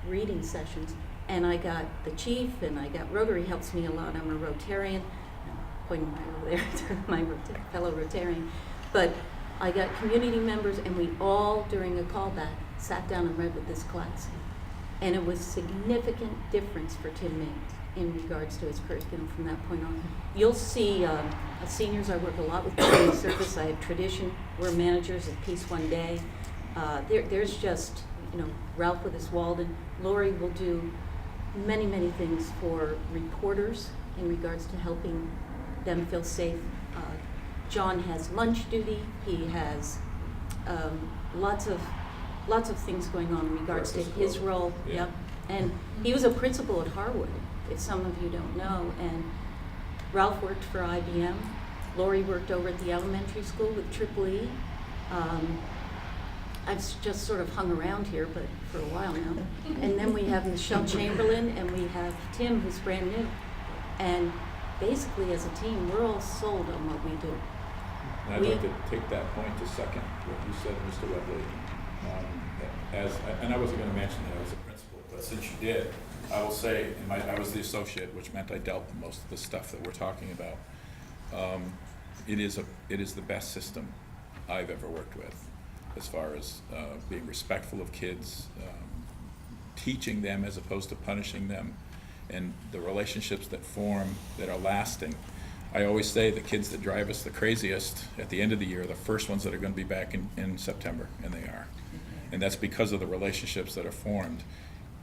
reading sessions. And I got the chief, and I got Rotary helps me a lot. I'm a Rotarian. I'm pointing right over there to my fellow Rotarian. But I got community members, and we all, during a callback, sat down and read with this class. And it was significant difference for Tim Maines in regards to his curriculum from that point on. You'll see seniors, I work a lot with community service. I have tradition. We're managers of Peace One Day. There's just, you know, Ralph with his Walden. Lori will do many, many things for reporters in regards to helping them feel safe. John has lunch duty. He has lots of things going on in regards to his role. Yeah. Yep. And he was a principal at Harwood, if some of you don't know. And Ralph worked for IBM. Lori worked over at the elementary school with Triple E. I've just sort of hung around here, but for a while now. And then we have Michelle Chamberlain, and we have Tim, who's brand new. And basically, as a team, we're all sold on what we do. And I'd like to take that point to second what you said, Mr. Webley. And I wasn't gonna mention that I was a principal, but since you did, I will say, I was the associate, which meant I dealt with most of the stuff that we're talking about. It is the best system I've ever worked with, as far as being respectful of kids, teaching them as opposed to punishing them, and the relationships that form that are lasting. I always say the kids that drive us the craziest at the end of the year are the first ones that are gonna be back in September, and they are. And that's because of the relationships that are formed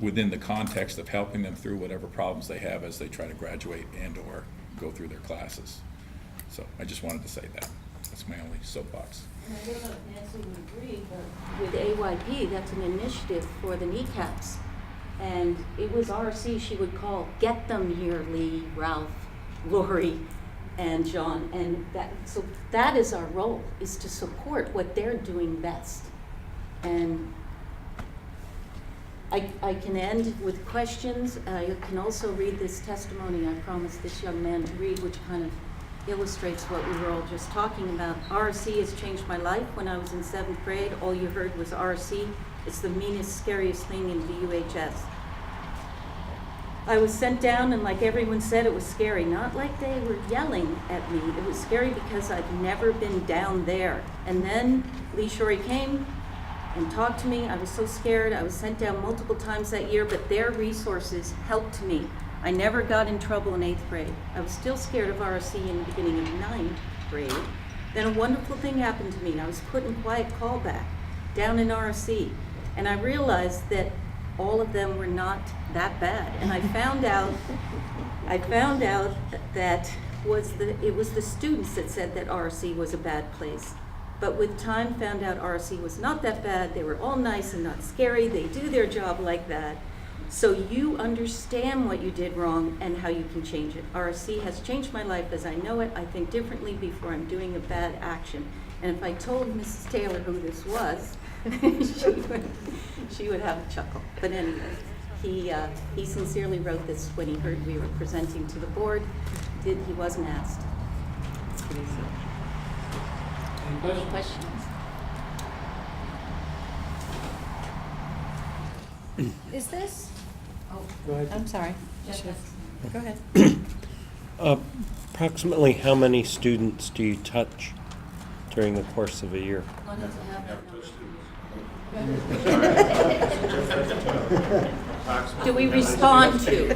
within the context of helping them through whatever problems they have as they try to graduate and or go through their classes. So I just wanted to say that. That's my only soapbox. And I don't know if Nancy would agree, but with AYP, that's an initiative for the kneecaps. And it was RC she would call, get them here, Lee, Ralph, Lori, and John. And so that is our role, is to support what they're doing best. And I can end with questions. I can also read this testimony I promised this young man to read, which kind of illustrates what we were all just talking about. RC has changed my life. When I was in 7th grade, all you heard was RC. It's the meanest, scariest thing in VUHS. I was sent down, and like everyone said, it was scary. Not like they were yelling at me. It was scary because I've never been down there. And then Lee Shorey came and talked to me. I was so scared. I was sent down multiple times that year, but their resources helped me. I never got in trouble in 8th grade. I was still scared of RC in the beginning of 9th grade. Then a wonderful thing happened to me. I was put in quiet callback down in RC, and I realized that all of them were not that bad. And I found out that it was the students that said that RC was a bad place. But with time, found out RC was not that bad. They were all nice and not scary. They do their job like that. So you understand what you did wrong and how you can change it. RC has changed my life as I know it. I think differently before I'm doing a bad action. And if I told Mrs. Taylor who this was, she would have a chuckle. But anyway, he sincerely wrote this when he heard we were presenting to the board. He wasn't asked. That's what he said. Any questions? Is this? Oh, Go ahead. I'm sorry. Go ahead. Approximately how many students do you touch during the course of a year? Do we respond to?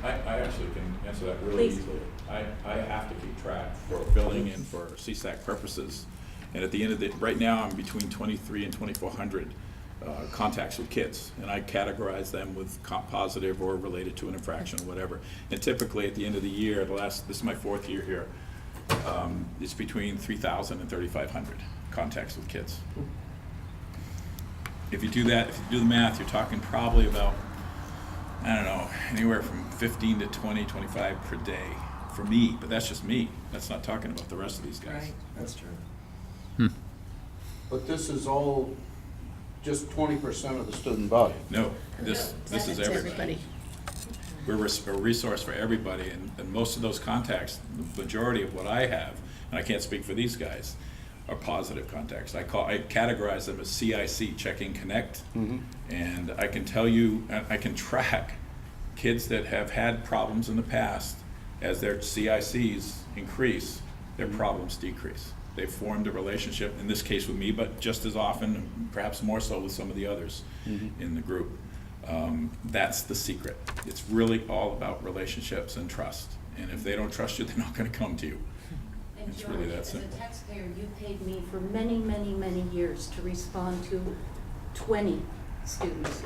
I actually can answer that really Please. easily. I have to keep track for billing and for CSAC purposes. And at the end of the, right now, I'm between 23 and 2,400 contacts with kids. And I categorize them with positive or related to an infraction or whatever. And typically at the end of the year, this is my 4th year here, it's between 3,000 and 3,500 contacts with kids. If you do that, if you do the math, you're talking probably about, I don't know, anywhere from 15 to 20, 25 per day for me, but that's just me. That's not talking about the rest of these guys. Right, that's true. But this is all just 20% of the student body. No, this is everybody. We're a resource for everybody, and most of those contacts, the majority of what I have, and I can't speak for these guys, are positive contacts. I categorize them as CIC, checking connect, and I can tell you, I can track kids that have had problems in the past. As their CICs increase, their problems decrease. They've formed a relationship, in this case with me, but just as often, perhaps more so with some of the others in the group. That's the secret. It's really all about relationships and trust. And if they don't trust you, they're not going to come to you. And It's George, really that as simple. a taxpayer, you paid me for many, many, many years to respond to 20 students.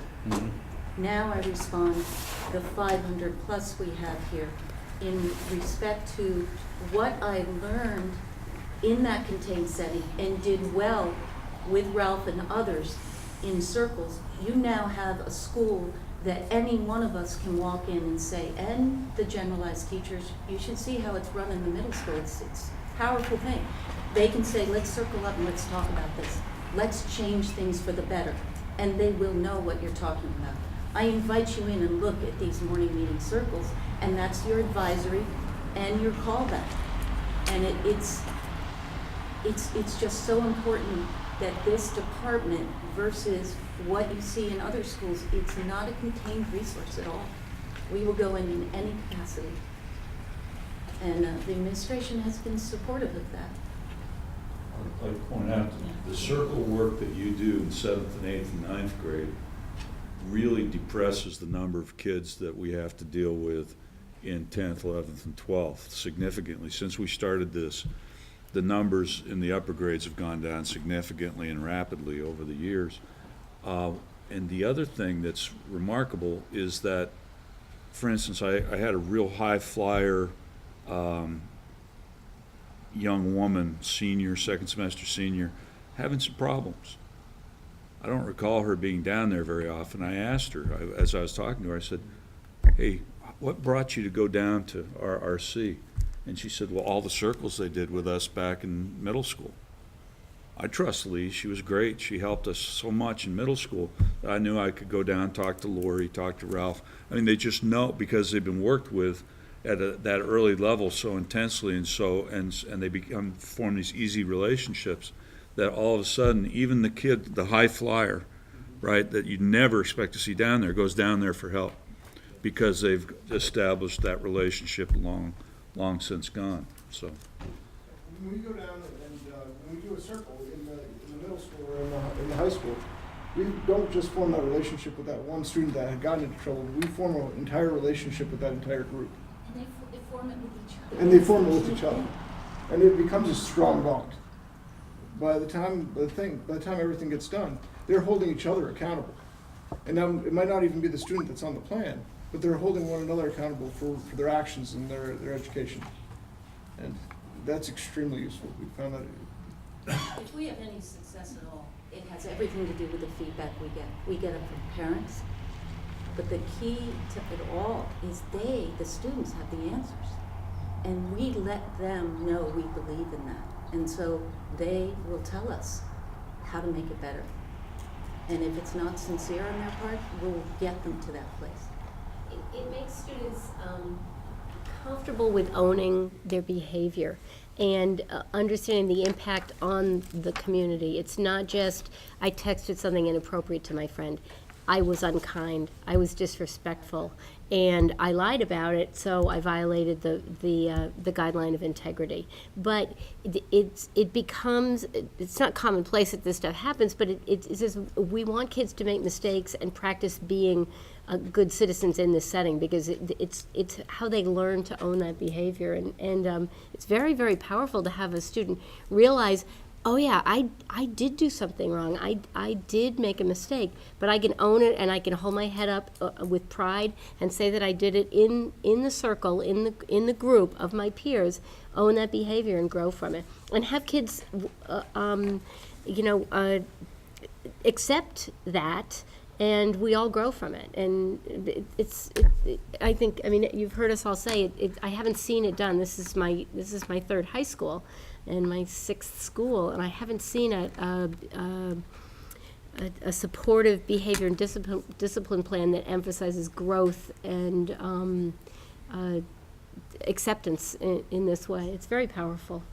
Now I respond the 500 plus we have here in respect to what I learned in that contained setting and did well with Ralph and others in circles. You now have a school that any one of us can walk in and say, and the generalized teachers, you should see how it's run in the middle school. It's a powerful thing. They can say, let's circle up and let's talk about this. Let's change things for the better. And they will know what you're talking about. I invite you in and look at these morning meeting circles, and that's your advisory and your callback. And it's just so important that this department versus what you see in other schools, it's not a contained resource at all. We will go in any capacity. And the administration has been supportive of that. I'd like to point out, the circle work that you do in 7th and 8th and 9th grade really depresses the number of kids that we have to deal with in 10th, 11th, and 12th significantly. Since we started this, the numbers in the upper grades have gone down significantly and rapidly over the years. And the other thing that's remarkable is that, for instance, I had a real high flyer young woman, senior, second semester senior, having some problems. I don't recall her being down there very often. I asked her, as I was talking to her, I said, hey, what brought you to go down to RRC? And she said, well, all the circles they did with us back in middle school. I trust Lee. She was great. She helped us so much in middle school that I knew I could go down, talk to Lori, talk to Ralph. I mean, they just know because they've been worked with at that early level so intensely, and they form these easy relationships that all of a sudden, even the kid, the high flyer, right, that you'd never expect to see down there, goes down there for help because they've established that relationship long since gone. So when we go down and when we do a circle in the middle school or in the high school, we don't just form that relationship with that one student that had gotten into trouble. We form an entire relationship with that entire group. And they form it with each other. And they form it with each other, and it becomes a strong bond. By the time everything gets done, they're holding each other accountable. And now it might not even be the student that's on the plan, but they're holding one another accountable for their actions and their education. And that's extremely useful. We found that. If we have any success at all, it has everything to do with the feedback we get. We get it from parents, but the key to it all is the students have the answers. And we let them know we believe in that. And so they will tell us how to make it better. And if it's not sincere on their part, we'll get them to that place. It makes students comfortable with owning their behavior and understanding the impact on the community. It's not just, I texted something inappropriate to my friend. I was unkind, I was disrespectful, and I lied about it, so I violated the guideline of integrity. But it becomes, it's not commonplace that this stuff happens, but it says we want kids to make mistakes and practice being good citizens in this setting, because it's how they learn to own that behavior. And it's very, very powerful to have a student realize, oh yeah, I did do something wrong. I did make a mistake, but I can own it and I can hold my head up with pride and say that I did it in the circle, in the group of my peers, own that behavior and grow from it. And have kids, accept that, and we all grow from it. And I think, I mean, you've heard us all say it. I haven't seen it done. This is my third high school and my sixth school, and I haven't seen a supportive behavior and discipline plan that emphasizes growth and acceptance in this way. It's very powerful.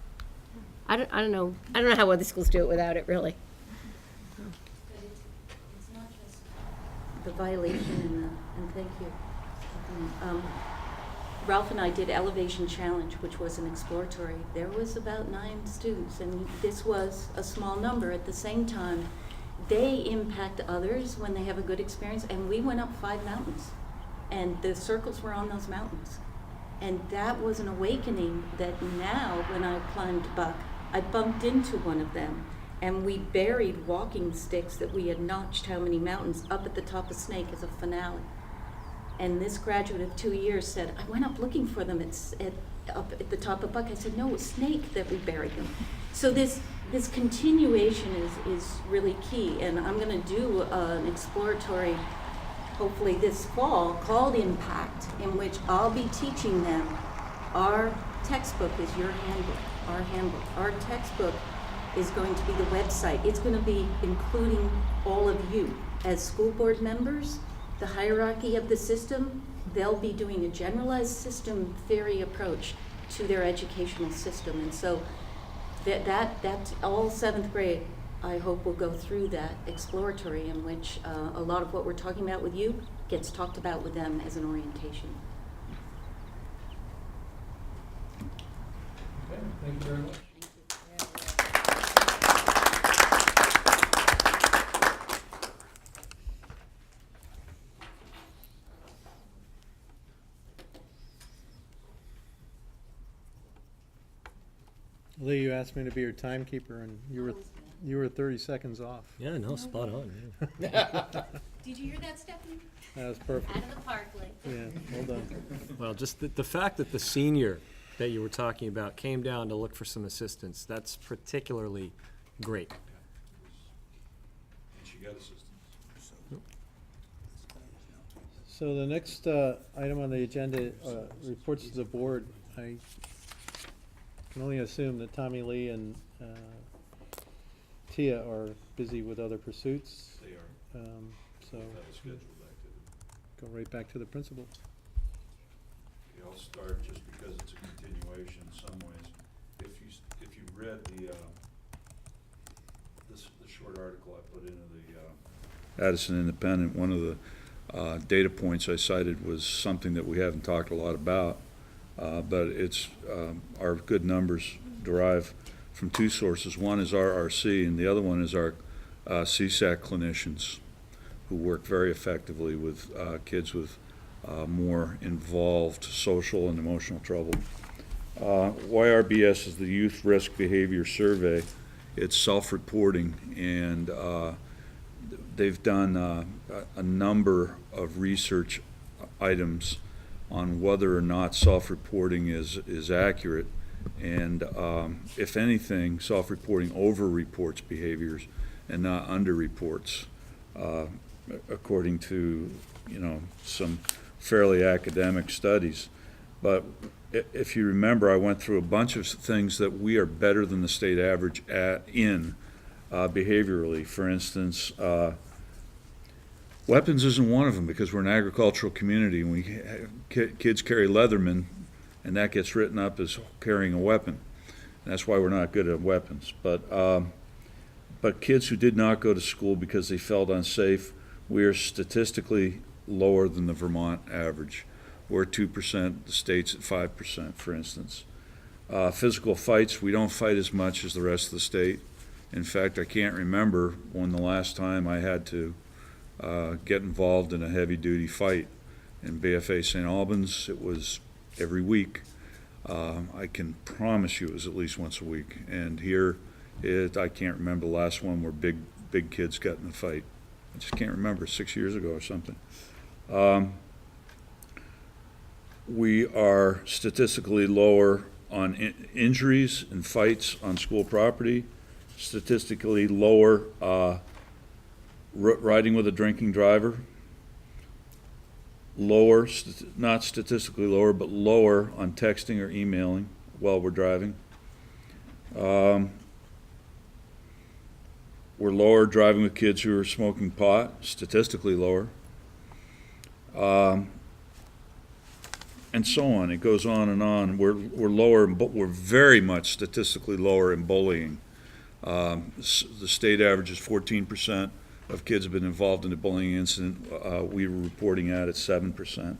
I don't know how other schools do it without it, really. It's not just the violation and thank you. Ralph and I did Elevation Challenge, which was an exploratory. There was about 9 students, and this was a small number. At the same time, they impact others when they have a good experience, and we went up 5 mountains, and the circles were on those mountains. And that was an awakening that now, when I climbed Buck, I bumped into one of them, and we buried walking sticks that we had notched how many mountains up at the top of Snake as a finale. And this graduate of 2 years said, I went up looking for them up at the top of Buck. I said, no, it was Snake that we buried them. So this continuation is really key. And I'm going to do an exploratory, hopefully this fall, called Impact, in which I'll be teaching them. Our textbook is your handbook, our handbook. Our textbook is going to be the website. It's going to be including all of you as school board members. The hierarchy of the system, they'll be doing a generalized system theory approach to their educational system. And so that all seventh grade, I hope, will go through that exploratory in which a lot of what we're talking about with you gets talked about with them as an orientation. Okay, thank you very much. Lee, you asked me to be your timekeeper, and you were 30 seconds off. Yeah, no, spot on. Did you hear that, Stephanie? That was perfect. Out of the park, Lee. Yeah, well done. Well, just the fact that the senior that you were talking about came down to look for some assistance, that's particularly great. And she got assistance. So the next item on the agenda, reports to the board. I can only assume that Tommy Lee and Tia are busy with other pursuits. They are. So That was scheduled activity. go right back to the principal. Okay, I'll start just because it's a continuation in some ways. If you read the short article I put into the Addison Independent, one of the data points I cited was something that we haven't talked a lot about, but it's our good numbers derive from two sources. One is RRC, and the other one is our CSAC clinicians, who work very effectively with kids with more involved social and emotional trouble. YRBS is the Youth Risk Behavior Survey. It's self-reporting, and they've done a number of research items on whether or not self-reporting is accurate. And if anything, self-reporting over-reports behaviors and not under-reports, according to, some fairly academic studies. But if you remember, I went through a bunch of things that we are better than the state average in behaviorally. For instance, weapons isn't one of them, because we're an agricultural community, and kids carry Leatherman, and that gets written up as carrying a weapon. And that's why we're not good at weapons. But kids who did not go to school because they felt unsafe, we are statistically lower than the Vermont average. We're 2%, the state's at 5%, for instance. Physical fights, we don't fight as much as the rest of the state. In fact, I can't remember when the last time I had to get involved in a heavy-duty fight. In BFA St. Albans, it was every week. I can promise you it was at least once a week. And here, I can't remember the last one where big kids got in a fight. I just can't remember, 6 years ago or something. We are statistically lower on injuries and fights on school property, statistically lower riding with a drinking driver, lower, not statistically lower, but lower on texting or emailing while we're driving. We're lower driving with kids who are smoking pot, statistically lower. And so on. It goes on and on. We're lower, but we're very much statistically lower in bullying. The state average is 14% of kids have been involved in a bullying incident. We were reporting at 7%.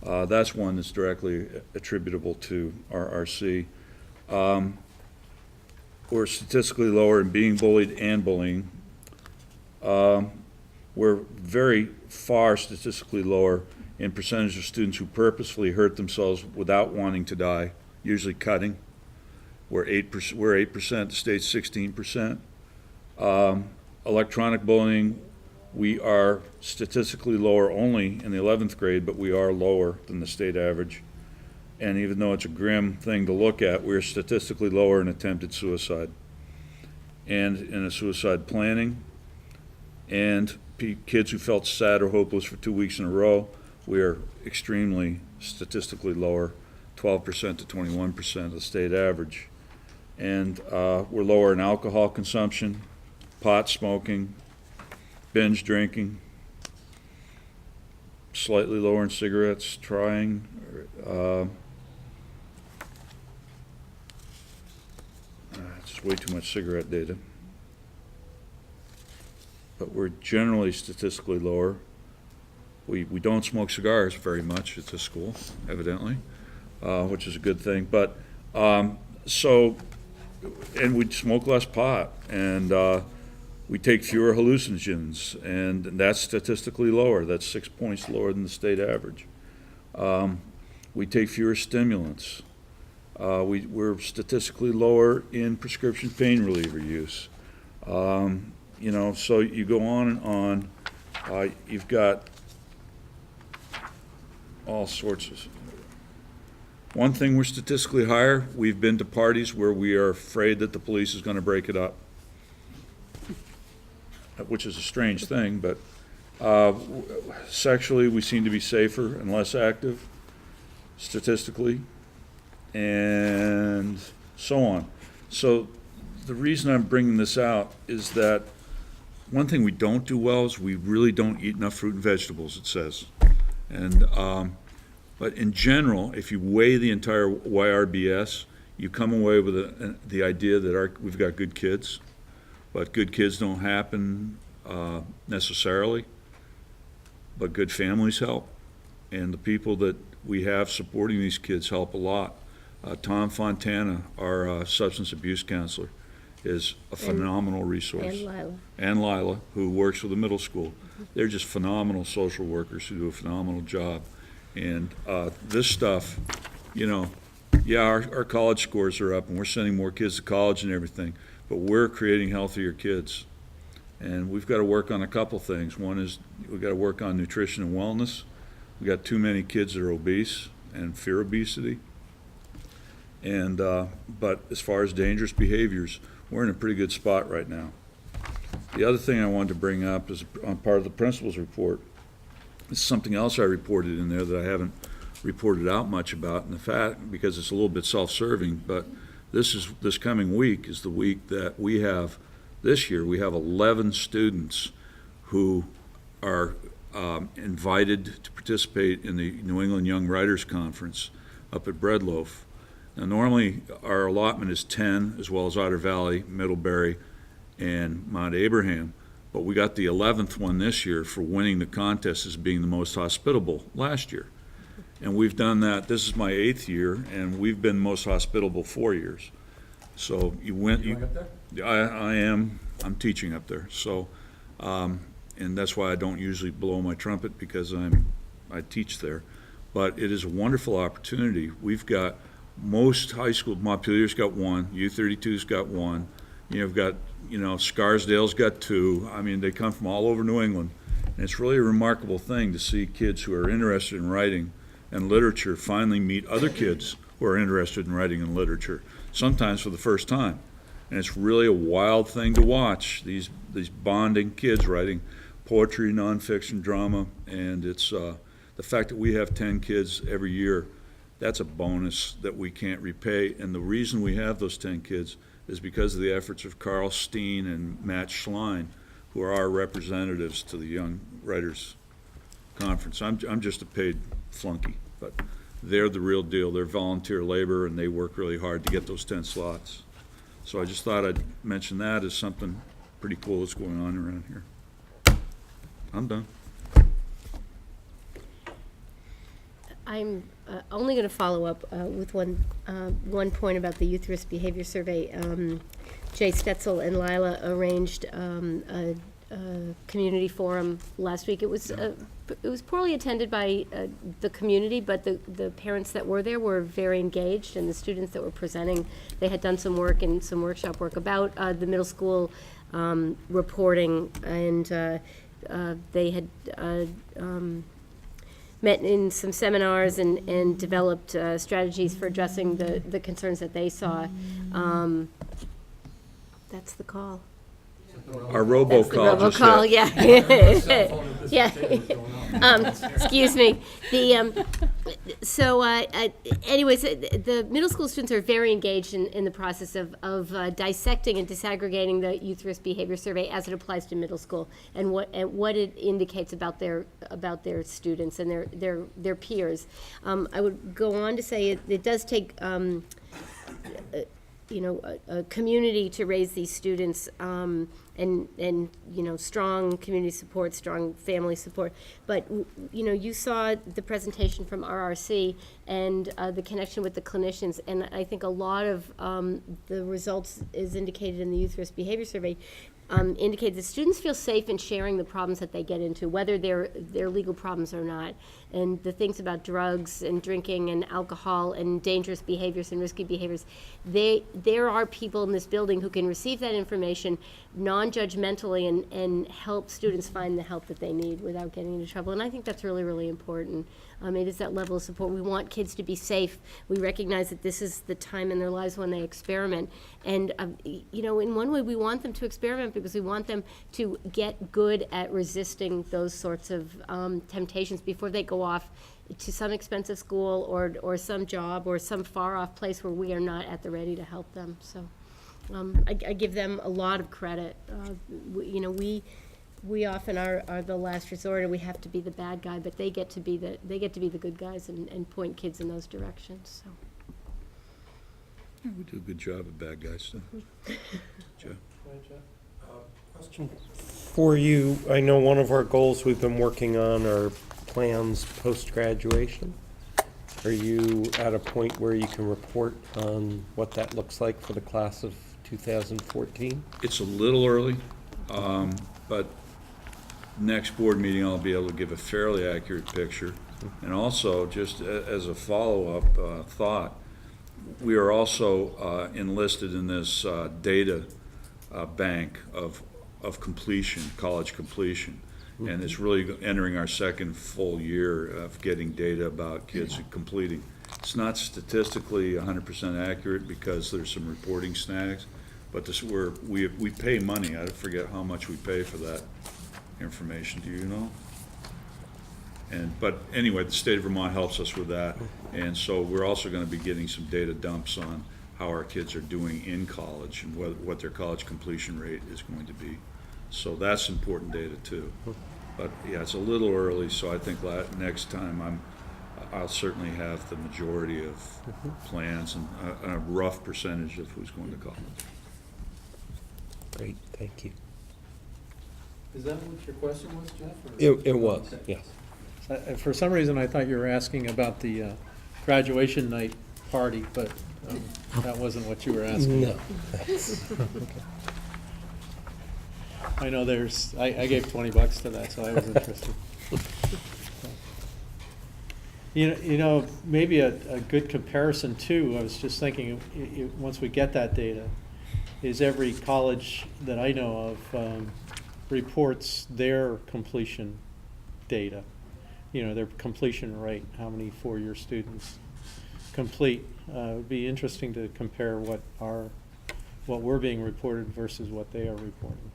That's one that's directly attributable to RRC. We're statistically lower in being bullied and bullying. We're very far statistically lower in percentage of students who purposefully hurt themselves without wanting to die, usually cutting. We're 8%, the state's 16%. Electronic bullying, we are statistically lower only in the 11th grade, but we are lower than the state average. And even though it's a grim thing to look at, we're statistically lower in attempted suicide and in a suicide planning. And kids who felt sad or hopeless for 2 weeks in a row, we are extremely statistically lower, 12% to 21% of the state average. And we're lower in alcohol consumption, pot smoking, binge drinking, slightly lower in cigarettes, trying. It's way too much cigarette data. But we're generally statistically lower. We don't smoke cigars very much at this school, evidently, which is a good thing. But, and we smoke less pot, and we take fewer hallucinogens, and that's statistically lower. That's 6 points lower than the state average. We take fewer stimulants. We're statistically lower in prescription pain reliever use. You know, so you go on and on. You've got all sorts of. One thing, we're statistically higher. We've been to parties where we are afraid that the police is going to break it up, which is a strange thing, but sexually we seem to be safer and less active statistically, and so on. So the reason I'm bringing this out is that one thing we don't do well is we really don't eat enough fruit and vegetables, it says. And but in general, if you weigh the entire YRBS, you come away with the idea that we've got good kids, but good kids don't happen necessarily, but good families help, and the people that we have supporting these kids help a lot. Tom Fontana, our substance abuse counselor, is a phenomenal resource. And Lila, who works with the middle school. They're just phenomenal social workers who do a phenomenal job. And this stuff, you know, yeah, our college scores are up and we're sending more kids to college and everything, but we're creating healthier kids. And we've got to work on a couple things. One is we've got to work on nutrition and wellness. We've got too many kids that are obese and fear obesity. And but as far as dangerous behaviors, we're in a pretty good spot right now. The other thing I wanted to bring up is on part of the principal's report. It's something else I reported in there that I haven't reported out much about, and the fact, because it's a little bit self-serving, but this coming week is the week that we have, this year, we have 11 students who are invited to participate in the New England Young Writers Conference up at Breadloaf. Now, normally our allotment is 10, as well as Otter Valley, Middlebury, and Mount Abraham. But we got the 11th one this year for winning the contest as being the most hospitable last year. And we've done that. This is my 8th year, and we've been most hospitable 4 years. So you went. You up there? I am. I'm teaching up there. So, and that's why I don't usually blow my trumpet, because I teach there. But it is a wonderful opportunity. We've got most high school. Montpelier's got one. U32's got one. You've got, Scarsdale's got 2. I mean, they come from all over New England. And it's really a remarkable thing to see kids who are interested in writing and literature finally meet other kids who are interested in writing and literature, sometimes for the first time. And it's really a wild thing to watch, these bonding kids writing poetry, nonfiction, drama, and it's the fact that we have 10 kids every year, that's a bonus that we can't repay. And the reason we have those 10 kids is because of the efforts of Carl Steen and Matt Schlein, who are our representatives to the Young Writers Conference. I'm just a paid flunky, but they're the real deal. They're volunteer labor, and they work really hard to get those 10 slots. So I just thought I'd mention that as something pretty cool that's going on around here. I'm done. I'm only going to follow up with one point about the Youth Risk Behavior Survey. Jay Stetzel and Lila arranged a community forum last week. It was poorly attended by the community, but the parents that were there were very engaged, and the students that were presenting, they had done some work and some workshop work about the middle school reporting, and they had met in some seminars and developed strategies for addressing the concerns that they saw. That's the call. Our robocall. That's the robocall, yeah. Yeah. Excuse me. Anyways, the middle school students are very engaged in the process of dissecting and disaggregating the Youth Risk Behavior Survey as it applies to middle school, and what it indicates about their students and their peers. I would go on to say it does take a community to raise these students, and strong community support, strong family support. But, you saw the presentation from RRC and the connection with the clinicians, and I think a lot of the results is indicated in the Youth Risk Behavior Survey, indicates that students feel safe in sharing the problems that they get into, whether they're legal problems or not. And the things about drugs and drinking and alcohol and dangerous behaviors and risky behaviors, there are people in this building who can receive that information non-judgmentally and help students find the help that they need without getting into trouble. And I think that's really, really important. It is that level of support. We want kids to be safe. We recognize that this is the time in their lives when they experiment. And, in one way, we want them to experiment because we want them to get good at resisting those sorts of temptations before they go off to some expensive school or some job or some far-off place where we are not at the ready to help them. So I give them a lot of credit. We often are the last resort, and we have to be the bad guy, but they get to be the good guys and point kids in those directions. So. We do a good job of bad guys stuff. Joe? Question for you. I know one of our goals we've been working on are plans post-graduation. Are you at a point where you can report on what that looks like for the class of 2014? It's a little early, but next board meeting I'll be able to give a fairly accurate picture. And also, just as a follow-up thought, we are also enlisted in this data bank of completion, college completion. And it's really entering our second full year of getting data about kids completing. It's not statistically 100% accurate because there's some reporting snags, but we pay money. I forget how much we pay for that information. Do you know? But anyway, the state of Vermont helps us with that, and so we're also going to be getting some data dumps on how our kids are doing in college and what their college completion rate is going to be. So that's important data too. But yeah, it's a little early, so I think next time I'll certainly have the majority of plans and a rough percentage of who's going to college. Great, thank you. Is that what your question was, Jeff? It was, yes. For some reason, I thought you were asking about the graduation night party, but that wasn't what you were asking. No. I know I gave $20 to that, so I was interested. Maybe a good comparison too, I was just thinking, once we get that data, is every college that I know of reports their completion data. Their completion rate, how many four-year students complete. It would be interesting to compare what we're being reported versus what they are reporting.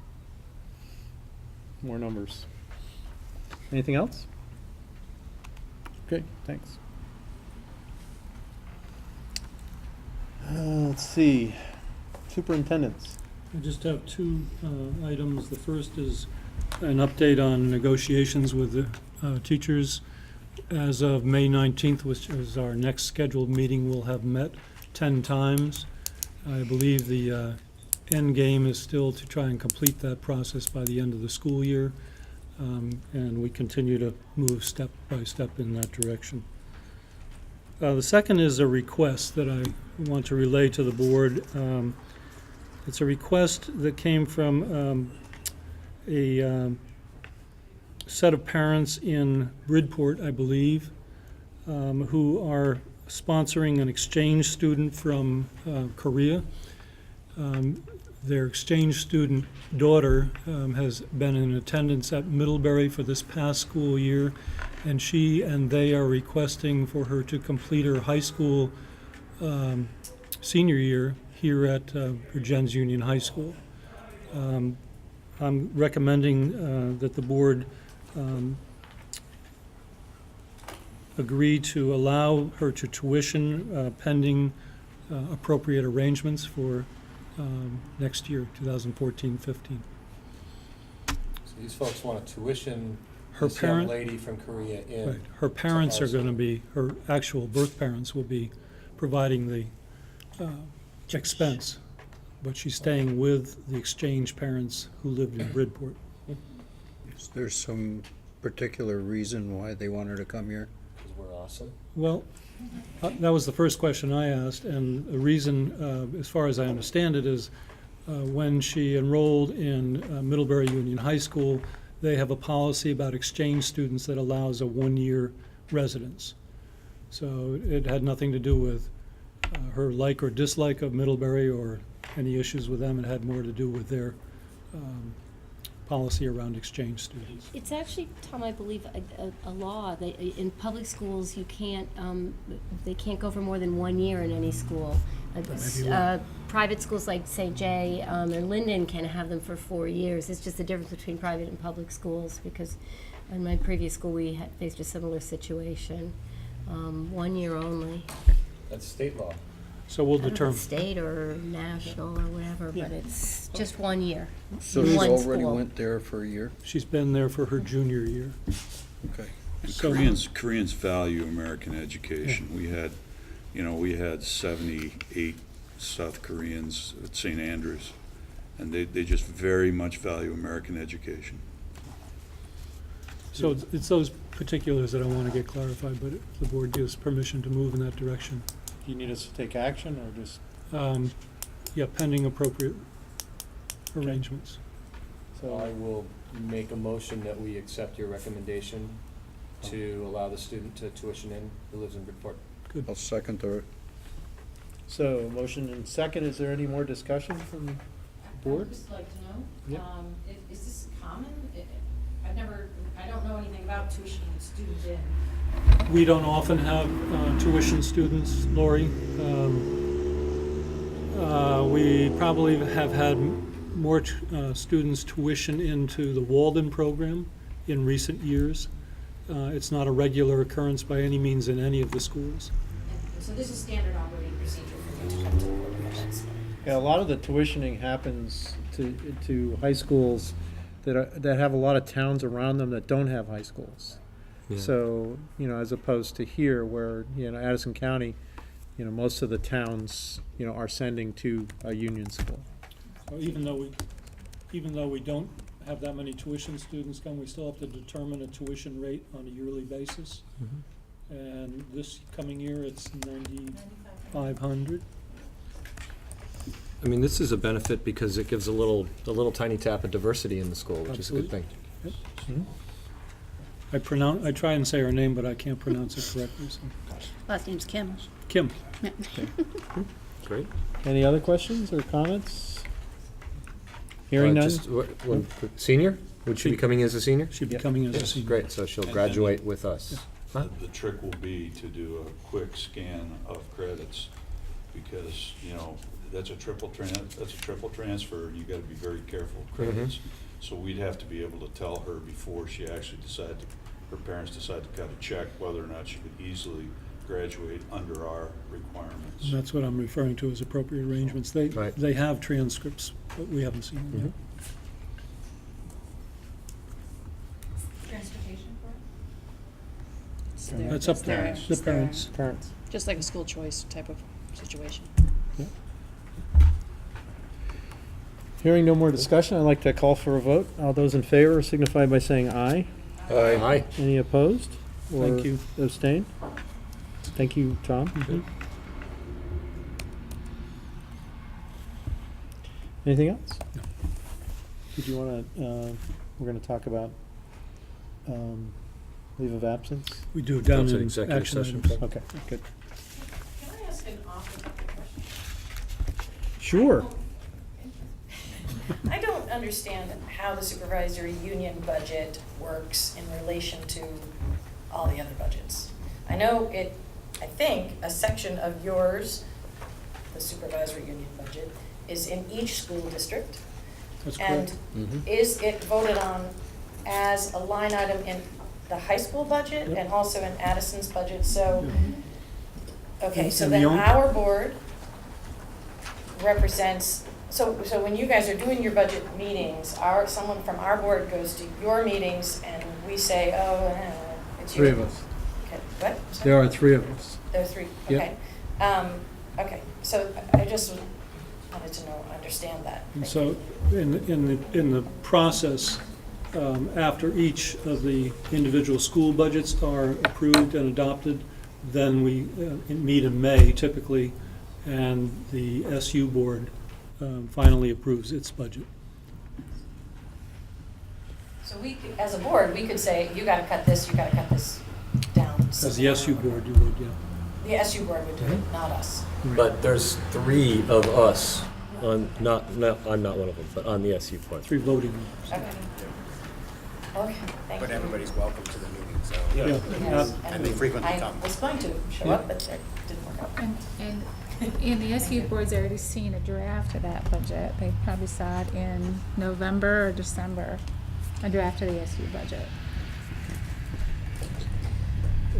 More numbers. Anything else? Okay, thanks. Let's see. Superintendents. I just have two items. The first is an update on negotiations with the teachers. As of May 19th, which is our next scheduled meeting, we'll have met 10 times. I believe the end game is still to try and complete that process by the end of the school year, and we continue to move step by step in that direction. The second is a request that I want to relay to the board. It's a request that came from a set of parents in Bridport, I believe, who are sponsoring an exchange student from Korea. Their exchange student daughter has been in attendance at Middlebury for this past school year, and she and they are requesting for her to complete her high school senior year here at Vergennes Union High School. I'm recommending that the board agree to allow her to tuition pending appropriate arrangements for next year, 2014-15. So these folks want to tuition Her this young parent- lady from Korea in. Right. Her parents are going to be, her actual birth parents will be providing the expense, but she's staying with the exchange parents who lived in Bridport. Is there some particular reason why they want her to come here? Because we're awesome. Well, that was the first question I asked, and the reason, as far as I understand it, is when she enrolled in Middlebury Union High School, they have a policy about exchange students that allows a one-year residence. So it had nothing to do with her like or dislike of Middlebury or any issues with them. It had more to do with their policy around exchange students. It's actually, Tom, I believe, a law that in public schools, you can't, they can't go for more than 1 year in any school. Private schools like St. J. Or Linden can have them for 4 years. It's just the difference between private and public schools, because in my previous school, we had faced a similar situation. 1 year only. That's state law. So we'll I don't know if determine. it's state or national or whatever, but it's just 1 year. So in she one already school. went there for a year? She's been there for her junior year. Okay. And So- Koreans value American education. We had 78 South Koreans at St. Andrews, and they just very much value American education. So it's those particulars that I want to get clarified, but if the board gives permission to move in that direction. Do you need us to take action or just? Yeah, pending appropriate arrangements. So I will make a motion that we accept your recommendation to allow the student to tuition in who lives in Bridport. Good. I'll second the, So, motion and second, is there any more discussion from the board? I'd just like to know, Yep. is this common? I don't know anything about tuition students in. We don't often have tuition students, Lori. We probably have had more students tuition into the Walden program in recent years. It's not a regular occurrence by any means in any of the schools. So this is standard operating procedure for you to come to the board of Commissioners. Yeah, a lot of the tuitioning happens to high schools that have a lot of towns around them that don't have high schools. Yeah. So, as opposed to here where, Addison County, most of the towns, are sending to a union school. So even though we don't have that many tuition students come, we still have to determine a tuition rate on a yearly basis. And this coming year, it's 9,500. I mean, this is a benefit because it gives a little tiny tap of diversity in the school, which is a good thing. Yep. I try and say her name, but I can't pronounce it correctly, so. Last name's Kim. Kim. Great. Any other questions or comments? Hearing none? Just, senior? Would she be coming as a senior? She'd be coming as a Yes, senior. great, so she'll graduate with us. The trick will be to do a quick scan of credits, because, that's a triple transfer, and you gotta be very careful of credits. So we'd have to be able to tell her before she actually her parents decide to cut a check, whether or not she could easily graduate under our requirements. And that's what I'm referring to as appropriate arrangements. They Right. they have transcripts, but we haven't seen them Transportation for it? yet. That's up to the parents. Parents. Just like a school choice type of situation. Hearing no more discussion, I'd like to call for a vote. All those in favor signify by saying aye. Aye. Any opposed? Thank or you. Abstain? Thank you, Tom. Anything else? Did you want to, we're going to talk about leave of absence? We do down That's an in executive action session. items. Okay, good. Can I ask an off-the-topic question? Sure. I don't understand how the supervisory union budget works in relation to all the other budgets. I know I think a section of yours, the supervisory union budget, is in each school district. That's And correct. is it voted on as a line item in the high school budget Yep. and also in Addison's budget? So, okay, so And then the only- our board represents, so when you guys are doing your budget meetings, someone from our board goes to your meetings and we say, oh, it's you. Three of us. Okay, what? There are three of us. There are three, Yep. okay. Okay, so I just wanted to understand that. And so, in the process, after each of the individual school budgets are approved and adopted, then we meet in May typically, and the SU board finally approves its budget. So we, as a board, we could say, you gotta cut this down. As the SU board, you would, yeah. The SU board would do it, not us. But there's 3 of us on, I'm not one of them, but on the SU board. 3 voting members. Okay. Okay, thank you. But everybody's welcome to the meeting, so. Yeah. Yes, And they frequently I come. was going to show up, but it didn't work out. And the SU board's already seen a draft of that budget. They probably saw it in November or December, a draft of the SU budget.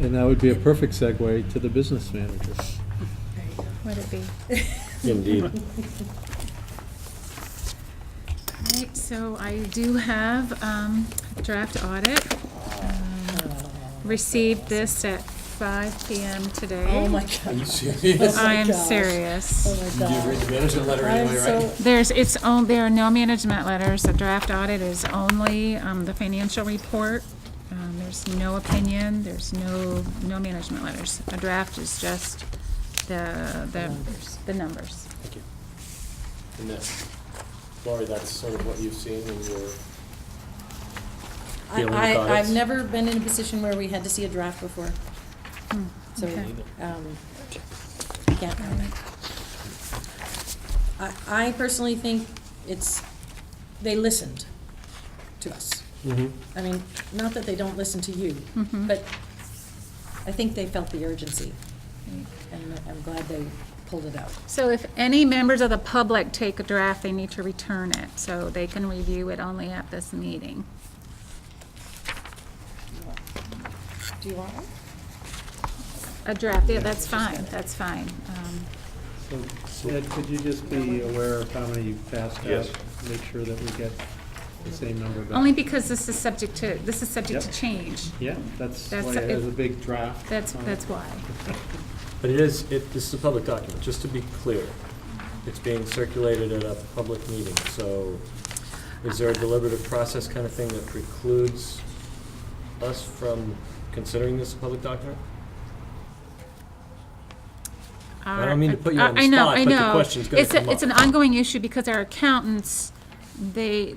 And that would be a perfect segue to the business manager. Would it be? Indeed. Right, so I do have a draft audit. Received this at 5 p.m. today. Oh my God. Are you serious? I am serious. Oh my You read the management letter anyway, right? There are no management letters. The draft audit is only the financial report. There's no opinion, there's no management letters. A draft is just the numbers. Thank you. And that, Lori, that's sort of what you've seen in your feeling about it? I've never been in a position where we had to see a draft before. So, Okay. I can't comment. I personally think they listened to us. Mm-hmm. I mean, not that they don't listen to you, but I think they felt the urgency. And I'm glad they pulled it out. So if any members of the public take a draft, they need to return it, so they can review it only at this meeting. Do you want one? A draft, yeah, that's fine, that's fine. So, Ed, could you just be aware of how many you passed out? Yes. Make sure that we get the same number back. Only because this is subject to Yep. change. Yeah, that's why That's- it has a big draft. That's on it. that's why. But this is a public document, just to be clear. It's being circulated at a public meeting, so is there a deliberative process kind of thing that precludes us from considering this a public document? I don't mean to put you on the I know, spot, I but the know. question's gonna come up. It's an ongoing issue because our accountants, they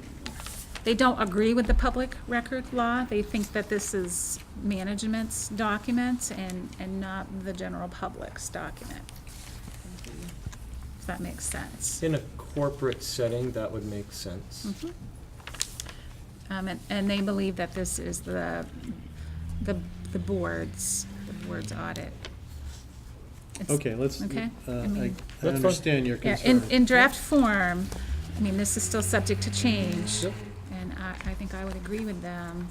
don't agree with the public record law. They think that this is management's documents and not the general public's document. If that makes sense. In a corporate setting, that would make sense. And they believe that this is the board's audit. It's- Okay, let's, Okay, I mean- understand your Yeah, concern. in draft form, I mean, this is still subject to change. Yep. And I think I would agree with them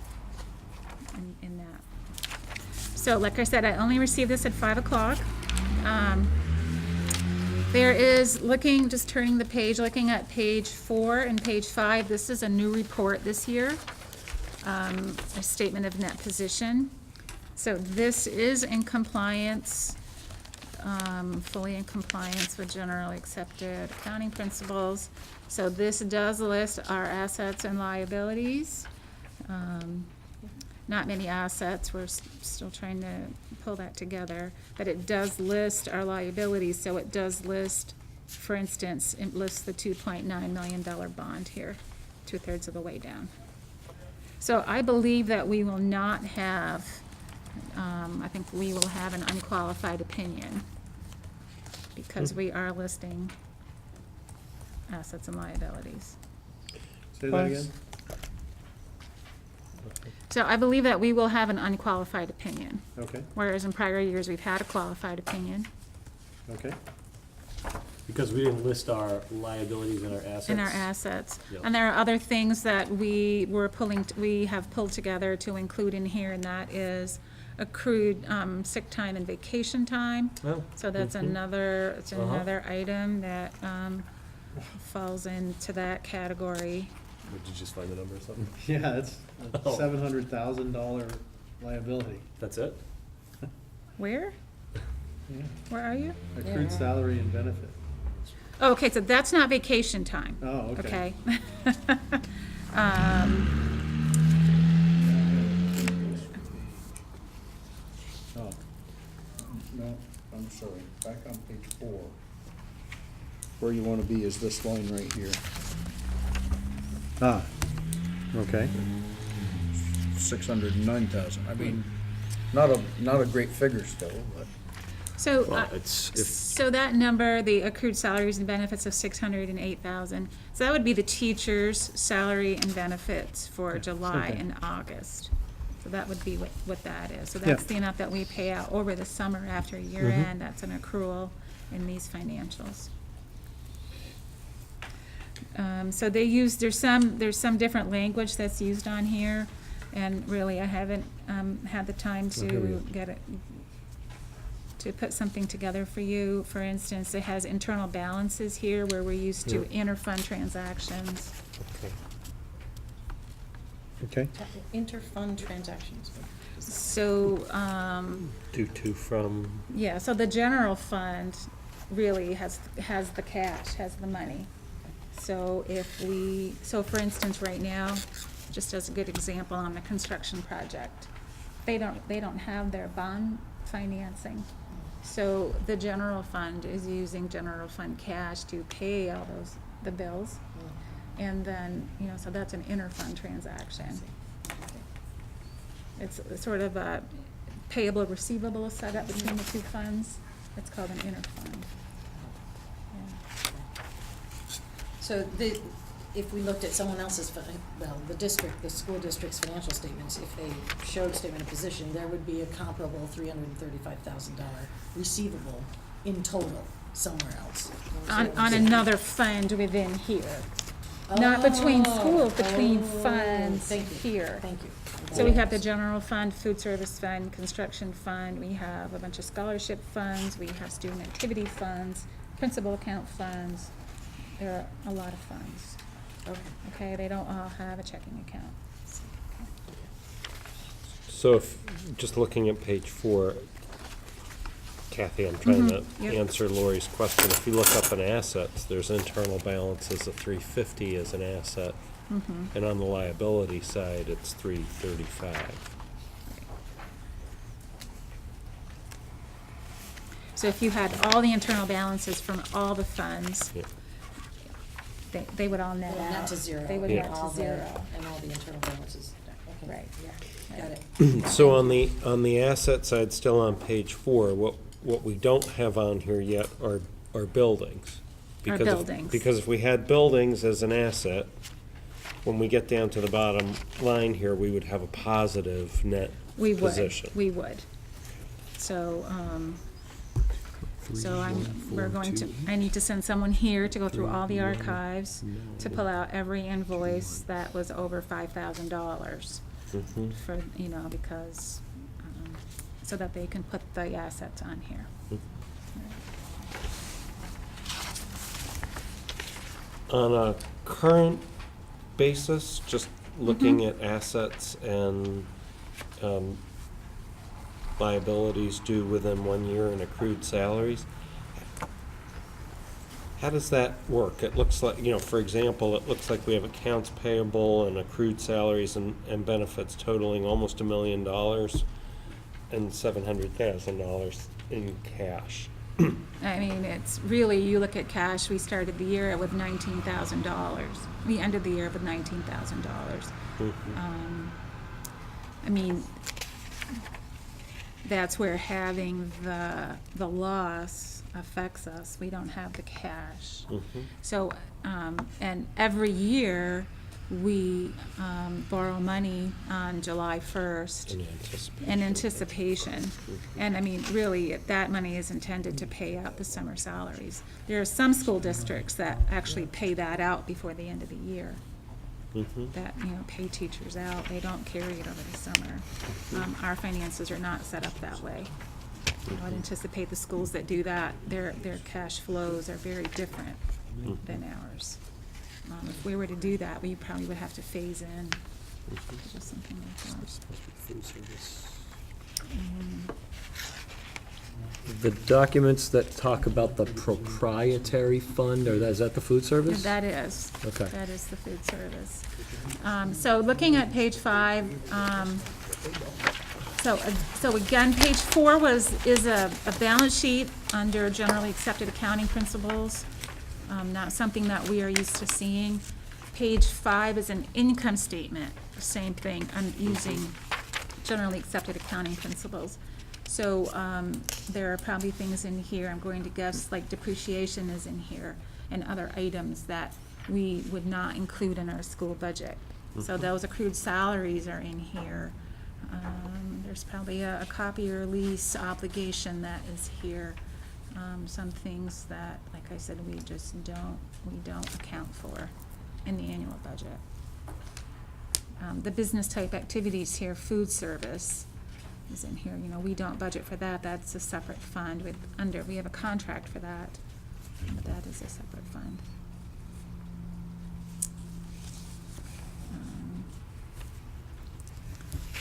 in that. So, like I said, I only received this at 5 o'clock. There is, just turning the page, looking at page 4 and page 5, this is a new report this year, a statement of net position. So this is in compliance, fully in compliance with generally accepted accounting principles. So this does list our assets and liabilities. Not many assets, we're still trying to pull that together, but it does list our liabilities, so it does list, for instance, it lists the $2.9 million bond here, 2/3 of the way down. So I believe that we will not have, I think we will have an unqualified opinion, because we are listing assets and liabilities. Say that again? So I believe that we will have an unqualified opinion. Okay, Whereas in prior years, we've had a qualified opinion okay. Because we didn't list our liabilities and our assets. in our assets. Yep. And there are other things that we have pulled together to include in here, and that is accrued sick time and vacation time. Oh, So that's mhm. another Uh-huh. item that falls into that category. Would you just find the number or something? Yeah, it's a Oh. $700,000 liability. That's it? Where? Yeah. Where are you? Accrued salary and benefit. Oh, okay, so that's not vacation time. Oh, okay. Oh, no, I'm sorry, back on page 4. Where you wanna be is this line right here. Ah, okay. 609,000. I mean, not a great figure still, but. So, Well, it's, if, so that number, the accrued salaries and benefits of 608,000, so that would be the teacher's salary and benefits for July okay. and August. So that would be what that is. So Yeah. that's the amount that we pay out over the summer after year end. That's an accrual in these financials. So they use, there's some different language that's used on here, and really I haven't had the time to get it, to put something together for you. For instance, it has internal balances here where we're used to interfund transactions. Okay. Interfund transactions. So, Due to from, yeah, so the general fund really has the cash, has the money. So so for instance, right now, just as a good example on the construction project, they don't have their bond financing. So the general fund is using general fund cash to pay all the bills. And then, so that's an interfund transaction. It's sort of a payable receivable setup between the two funds. It's called an interfund. So if we looked at someone else's, the school district's financial statements, if they showed statement of position, there would be a comparable $335,000 receivable in total somewhere else. On another fund within here. Not between schools, between funds here. Thank you. So we have the general fund, food service fund, construction fund, we have a bunch of scholarship funds, we have student activity funds, principal account funds. There are a lot of funds. Okay, they don't all have a checking account. so if, just looking at page 4, Kathy, I'm trying to Yep. answer Lori's question. If you look up in assets, there's internal balances of 350 as an asset. And on the liability side, it's 335. So if you had all the internal balances from all the funds, Yeah. they would all net Well, out. net to zero. They would Yeah. net All to the- zero. And all the internal balances. Okay. Right, yeah. Got it. So on the asset side, still on page 4, what we don't have on here yet are buildings. Are Because if- buildings. Because if we had buildings as an asset, when we get down to the bottom line here, we would have a positive net We would, position. we would. So, I need to send someone here to go through all the archives to pull out every invoice that was over $5,000 for, because, so that they can put the assets on here. On a current basis, just looking at assets and liabilities due within 1 year and accrued salaries, how does that work? It looks like, for example, it looks like we have accounts payable and accrued salaries and benefits totaling almost $1 million and $700,000 in cash. I mean, it's really, you look at cash, we started the year with $19,000. We ended the year with $19,000. I mean, that's where having the loss affects us. We don't have the cash. So, and every year, we borrow money on July 1st in anticipation. And I mean, really, that money is intended to pay out the summer salaries. There are some school districts that actually pay that out before the end of the year. That, pay teachers out. They don't carry it over the summer. Our finances are not set up that way. I would anticipate the schools that do that, their cash flows are very different than ours. If we were to do that, we probably would have to phase in just something like that. the documents that talk about the proprietary fund, is that the food service? That is. Okay. That is the food service. So looking at page 5, so again, page 4 is a balance sheet under generally accepted accounting principles, not something that we are used to seeing. Page 5 is an income statement, same thing, I'm using generally accepted accounting principles. So there are probably things in here, I'm going to guess, like depreciation is in here, and other items that we would not include in our school budget. So those accrued salaries are in here. There's probably a copier lease obligation that is here. Some things that, like I said, we don't account for in the annual budget. The business type activities here, food service is in here. You know, we don't budget for that. That's a separate fund we have a contract for that, but that is a separate fund.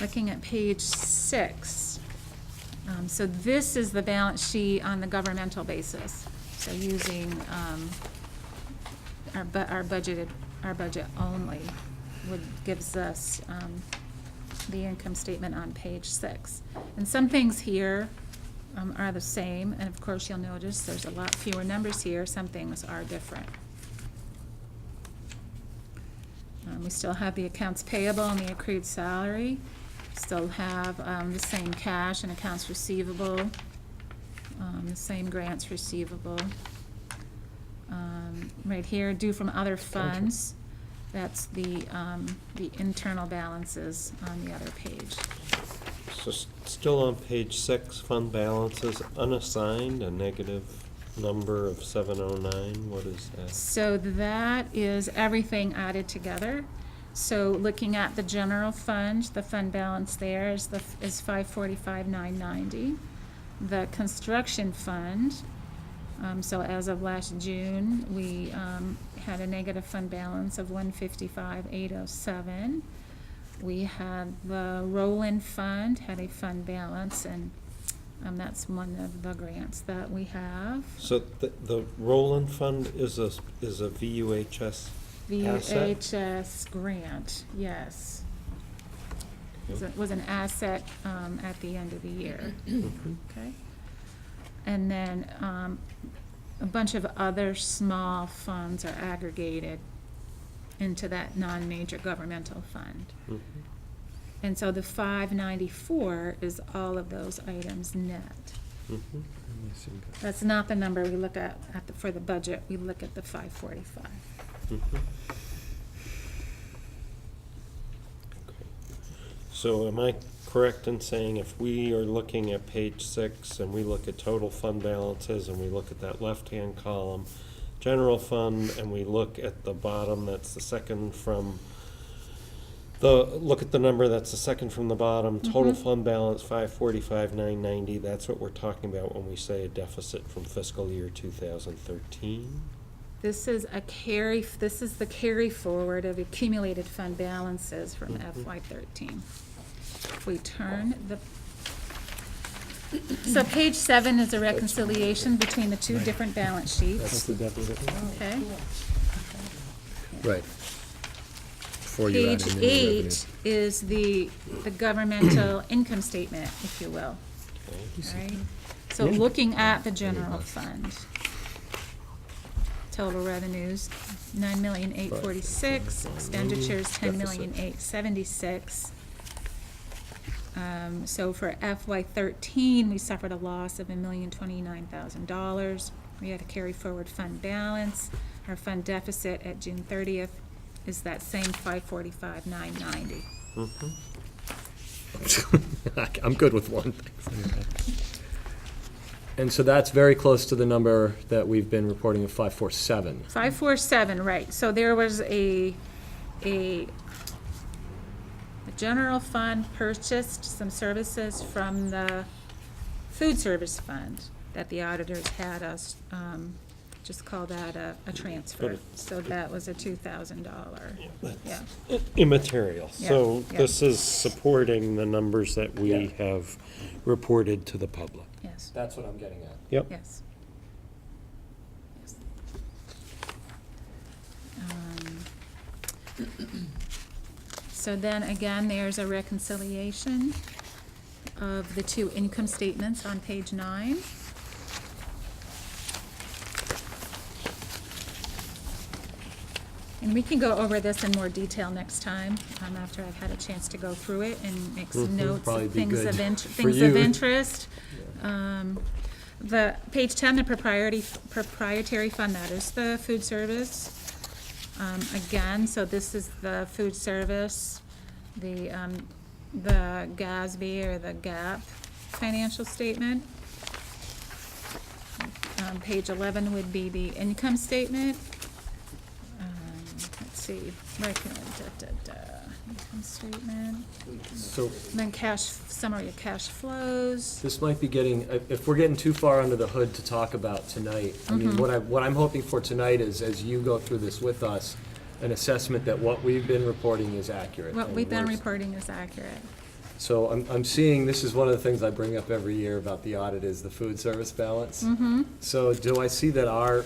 Looking at page 6, so this is the balance sheet on the governmental basis. So using our budget only gives us the income statement on page 6. And some things here are the same, and of course you'll notice there's a lot fewer numbers here. Some things are different. We still have the accounts payable and the accrued salary. Still have the same cash and accounts receivable, the same grants receivable. Right here, due from other funds. That's the internal balances on the other page. So still on page 6, fund balances unassigned, a negative number of 709, what is that? So that is everything added together. So looking at the general fund, the fund balance there is 545,990. The construction fund, so as of last June, we had a negative fund balance of 155,807. We had the roll-in fund had a fund balance, and that's one of the grants that we have. So the roll-in fund is a VUHS asset? VUHS grant, yes. It was an asset at the end of the year. Okay. And then a bunch of other small funds are aggregated into that non-major governmental fund. And so the 594 is all of those items net. That's not the number we look at for the budget. We look at the 545. So am I correct in saying if we are looking at page 6 and we look at total fund balances and we look at that left-hand column, general fund, and we look at the bottom, that's the second from look at the number that's the second from the bottom, total fund balance 545,990, that's what we're talking about when we say a deficit from fiscal year 2013? This is the carry forward of accumulated fund balances from FY13. If we turn so page 7 is a reconciliation between the two different balance sheets. That's the deficit. Okay. Right. Before you add Page in the revenue. 8 is the governmental income statement, if you will. All right. So Yeah. looking at the general fund. Total revenues, 9,846,000, expenditures, 10,876,000. So for FY13, we suffered a loss of $1,029,000. We had a carry forward fund balance. Our fund deficit at June 30th is that same 545,990. I'm good with one thing. And so that's very close to the number that we've been reporting of 547. 547, right. So there was the general fund purchased some services from the food service fund that the auditors had us just call that a transfer. So that was a $2,000. Yeah. Immaterial. Yeah, So yeah. this is supporting the numbers that we have reported to the public. Yes. That's what I'm getting at. Yep. Yes. Yes. So then again, there's a reconciliation of the two income statements on page 9. And we can go over this in more detail next time, after I've had a chance to go through it and make some notes Probably of be things good of for things of you. interest. The page 10, the proprietary fund, that is the food service. Again, so this is the food service, the GASB or the GAP financial statement. Page 11 would be the income statement. Let's see, income statement. So Then summary of cash flows. this might be getting, if we're getting too far under the hood to talk about tonight, I mean, what I'm hoping for tonight is, as you go through this with us, an assessment that what we've been reporting is accurate. What and we've been we're- reporting is accurate. So I'm seeing, this is one of the things I bring up every year about the audit, is the food service balance. Mm-hmm. So do I see that our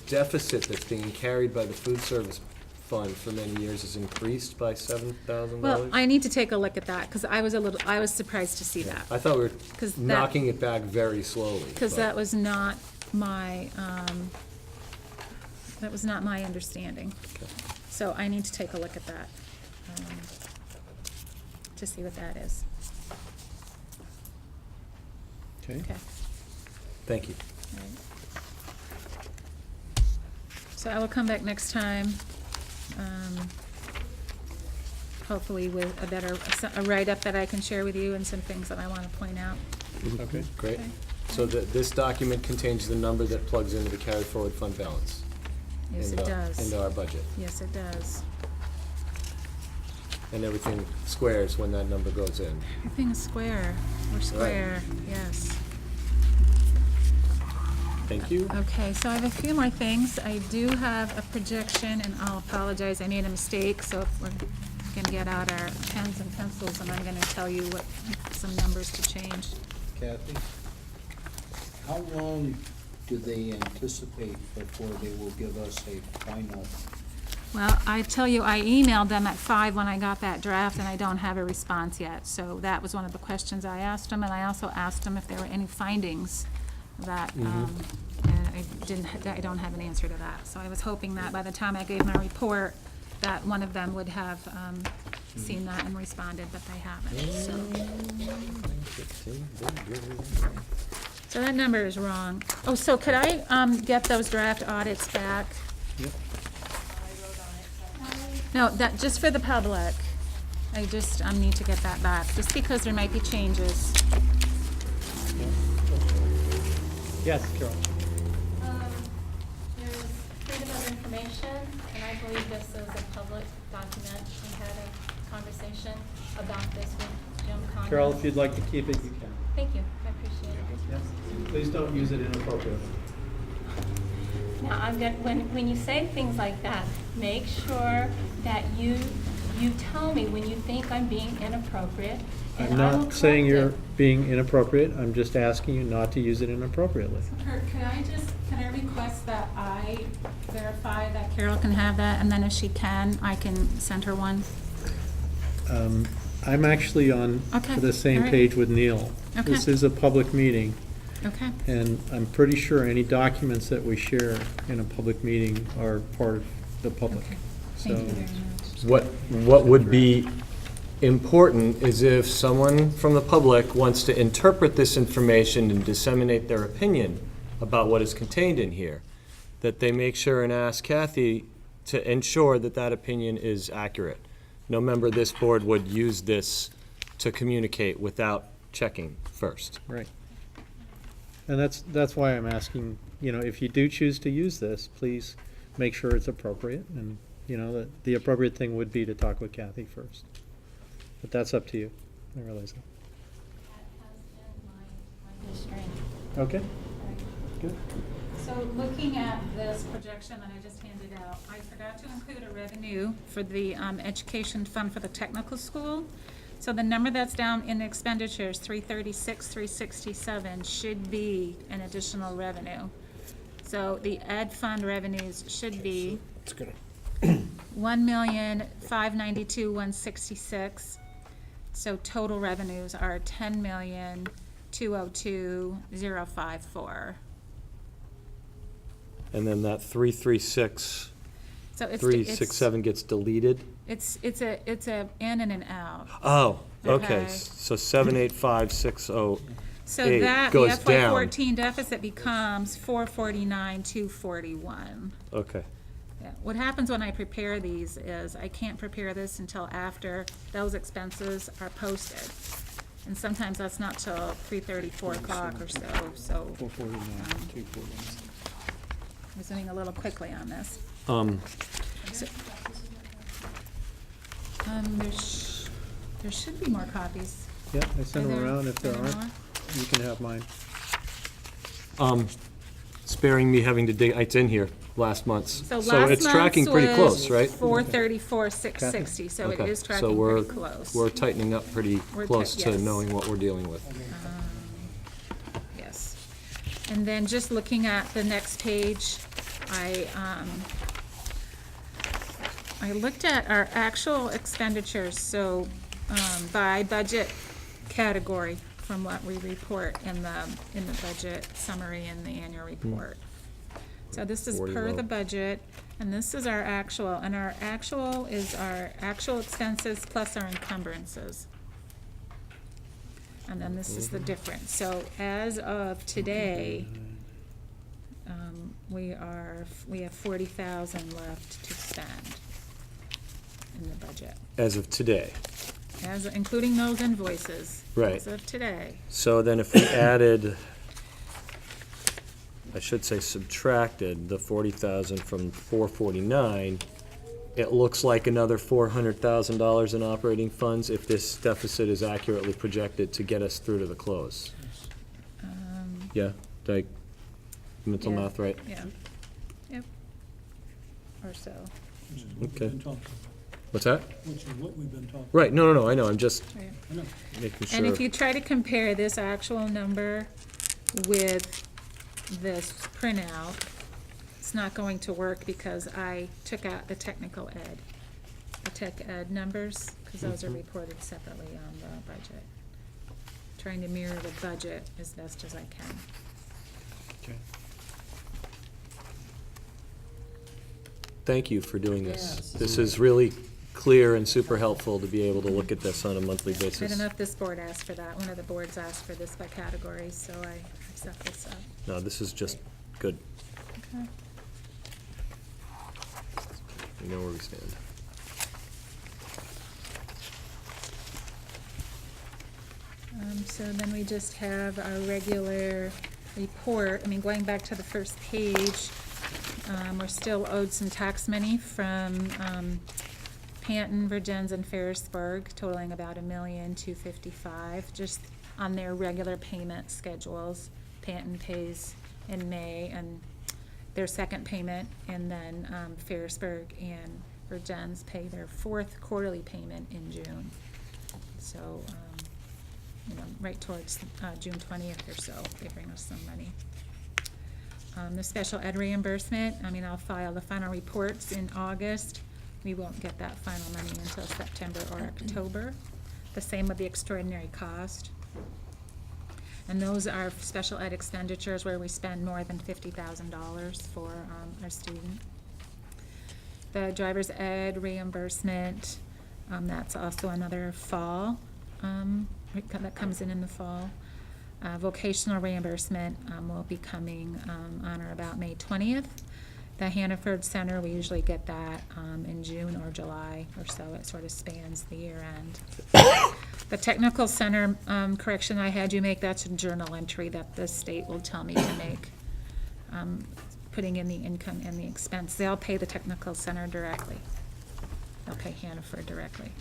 deficit that's being carried by the food service fund for many years has increased by $7,000? Well, I need to take a look at that, because I was surprised to see that. I thought we were 'Cause that- knocking it back very slowly. Because but- that was not my understanding. So I need to take a look at that, to see what that is. Okay. Okay. Thank you. All right. So I will come back next time, hopefully with a write-up that I can share with you and some things that I want to point out. Okay. Great. Okay. So this document contains the number that plugs into the carry forward fund balance? Yes, it does. Into our budget? Yes, it does. And everything squares when that number goes in? Everything is square. We're square, yes. Thank you. Okay, so I have a few more things. I do have a projection, and I'll apologize, I made a mistake, so if we're gonna get out our pens and pencils, and I'm gonna tell you what, some numbers to change. Kathy, how long do they anticipate before they will give us a final? Well, I tell you, I emailed them at 5 when I got that draft, and I don't have a response yet. So that was one of the questions I asked them, and I also asked them if there were any findings that, and I don't have an answer to that. So I was hoping that by the time I gave my report, that one of them would have seen that and responded, but they haven't, so that number is wrong. Oh, so could I get those draft audits back? Yep. No, that, just for the public. I just need to get that back, just because there might be changes. Yes, Carol. There's freedom of information, and I believe this is a public document. We had a conversation about this with Jim Conlon. Carol, if you'd like to keep it, you can. Thank you, I appreciate it. Yes. Please don't use it inappropriately. Now, when you say things like that, make sure that you tell me when you think I'm being inappropriate, I'm and I will not saying correct you're it. being inappropriate, I'm just asking you not to use it inappropriately. Kurt, can I request that I verify that Carol can have that, and then if she can, I can send her one? I'm actually on Okay, the same all right. page with Neil. Okay. This is a public meeting, Okay, and I'm pretty sure any documents that we share in a public meeting are part of the public. So, thank you very much. What would be important is if someone from the public wants to interpret this information and disseminate their opinion about what is contained in here, that they make sure and ask Kathy to ensure that that opinion is accurate. No member of this board would use this to communicate without checking first. right. And that's why I'm asking, if you do choose to use this, please make sure it's appropriate, and, the appropriate thing would be to talk with Kathy first. But that's up to you, I realize that. That has been my history. Okay, good. So looking at this projection that I just handed out, I forgot to include a revenue for the education fund for the technical school. So the number that's down in the expenditures, 336, 367, should be an additional revenue. So the ed fund revenues should be It's gonna, 1,592,166. So total revenues are 10,202,054. and then that 336, So it's 367 gets deleted? It's a in and an out. Oh, okay, Okay. so 785,608 So that, the goes FY down. fourteen deficit becomes 449,241. Okay, Yeah. What happens when I prepare these is I can't prepare this until after those expenses are posted. And sometimes that's not till 3:30, 4 o'clock or so, 449, 241. I was moving a little quickly on this. So, there should be more copies. Yeah, I sent Are them there- around. If there are there aren't, more? you can have mine. sparing me having to dig, it's in here, last month's. So So last it's tracking month's pretty close, was right? 434,660, so it Okay, is so tracking we're- pretty close. We're tightening up pretty We're close to yes. knowing what we're dealing with. Yes. And then just looking at the next page, I looked at our actual expenditures, so, by budget category from what we report in the budget summary in the annual report. So this is 40 per low. the budget, and this is our actual, and our actual is our actual expenses plus our encumbrances. And then this is the difference. So as of today, we have 40,000 left to spend in the budget, As of today. including those invoices. Right. As of today. So then if we added, I should say subtracted the 40,000 from 449, it looks like another $400,000 in operating funds if this deficit is accurately projected to get us through to the close. Yeah, like, mental Yeah. math, right? Yeah. Yep. Or so. Which is what we've Okay. been talking. What's that? Which is what we've been talking. Right, no, I know, I'm just Right. I know. making sure. And if you try to compare this actual number with this printout, it's not going to work because I took out the technical ed, the tech ed numbers, because those are reported separately on the budget. Trying to mirror the budget as best as I can. Okay. Thank you for doing this. Yes. This is really clear and super helpful to be able to look at this on a monthly I basis. don't know if this board asked for that. One of the boards asked for this by category, so I set this up. No, this is just good. Okay. We know where we stand. So then we just have our regular report. I mean, going back to the first page, we're still owed some tax money from Panton, Vergennes, and Ferrisburg, totaling about $1,255,000, just on their regular payment schedules. Panton pays in May and their second payment, and then Ferrisburg and Vergennes pay their fourth quarterly payment in June. So, right towards June 20th or so, they bring us some money. The special ed reimbursement, I'll file the final reports in August. We won't get that final money until September or October. The same with the extraordinary cost. And those are special ed expenditures where we spend more than $50,000 for our student. The driver's ed reimbursement, that's also another fall, that comes in the fall. Vocational reimbursement will be coming on or about May 20th. The Hannaford Center, we usually get that in June or July or so. It sort of spans the year end. The Technical Center correction I had you make, that's a journal entry that the state will tell me to make, putting in the income and the expense. They'll pay the Technical Center directly. They'll pay Hannaford directly.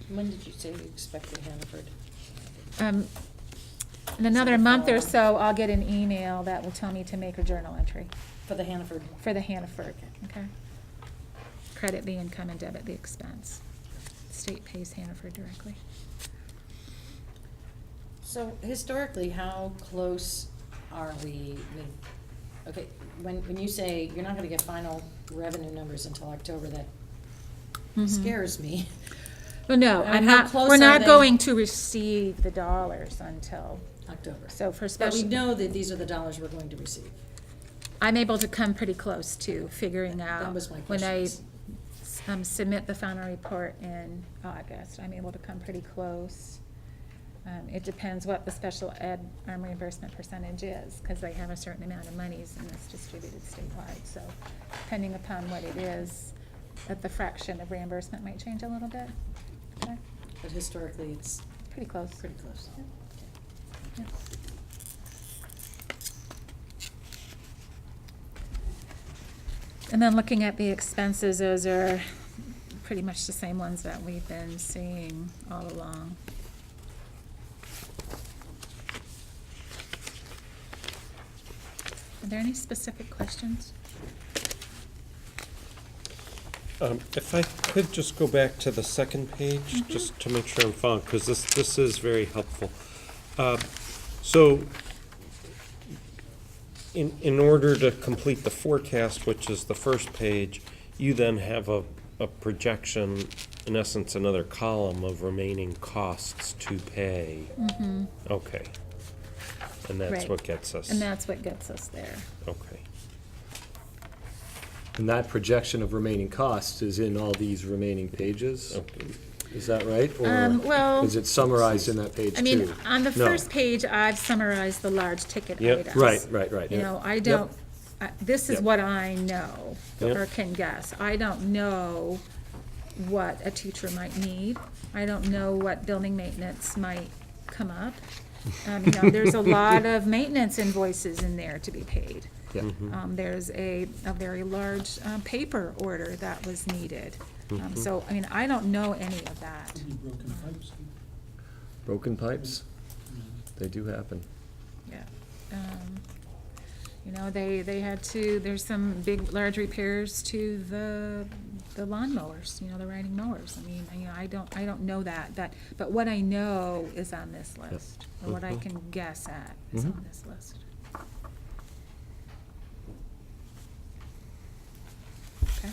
When did you say you expected Hannaford? In another month or so, I'll get an email that will tell me to make a journal entry. For the Hannaford? For the Hannaford, okay? Credit the income and debit the expense. state pays Hannaford directly. So historically, how close are we with, okay, when you say you're not gonna get final revenue numbers until October, that scares me. Well, no, I mean, how close we're are not they? going to receive the dollars until, October. so for But we special, know that these are the dollars we're going to receive. I'm able to come pretty close to figuring out. That was my When I question. submit the final report in August, I'm able to come pretty close. It depends what the special ed reimbursement percentage is, because they have a certain amount of monies and it's distributed statewide. So depending upon what it is, the fraction of reimbursement might change a little bit. Okay. But historically, it's Pretty close. pretty close. Yeah. And then looking at the expenses, those are pretty much the same ones that we've been seeing all along. Are there any specific questions? If I could just go back to the second page, just to make sure I'm following, because this is very helpful. So, in order to complete the forecast, which is the first page, you then have a projection, in essence, another column of remaining costs to pay. Okay. And that's Right. what gets us. And that's what gets us there. Okay. And that projection of remaining costs is in all these remaining pages? Is that right? Well- Or is it summarized in that page too? I mean, on the No. first page, I've summarized the large ticket Yep. items. Right. You know, I Yep. don't, this is Yep. what I know, Yep. or can guess. I don't know what a teacher might need. I don't know what building maintenance might come up. You know, there's a lot of maintenance invoices in there to be paid. Yeah. There's a very large paper order that was needed. So, I mean, I don't know any of that. Broken pipes. Broken pipes? They do happen. Yeah. You know, they had to, there's some big, large repairs to the lawn mowers, you know, the riding mowers. I mean, you know, I don't know that, but what I know is on this list, or what I can guess at is on this list. Okay.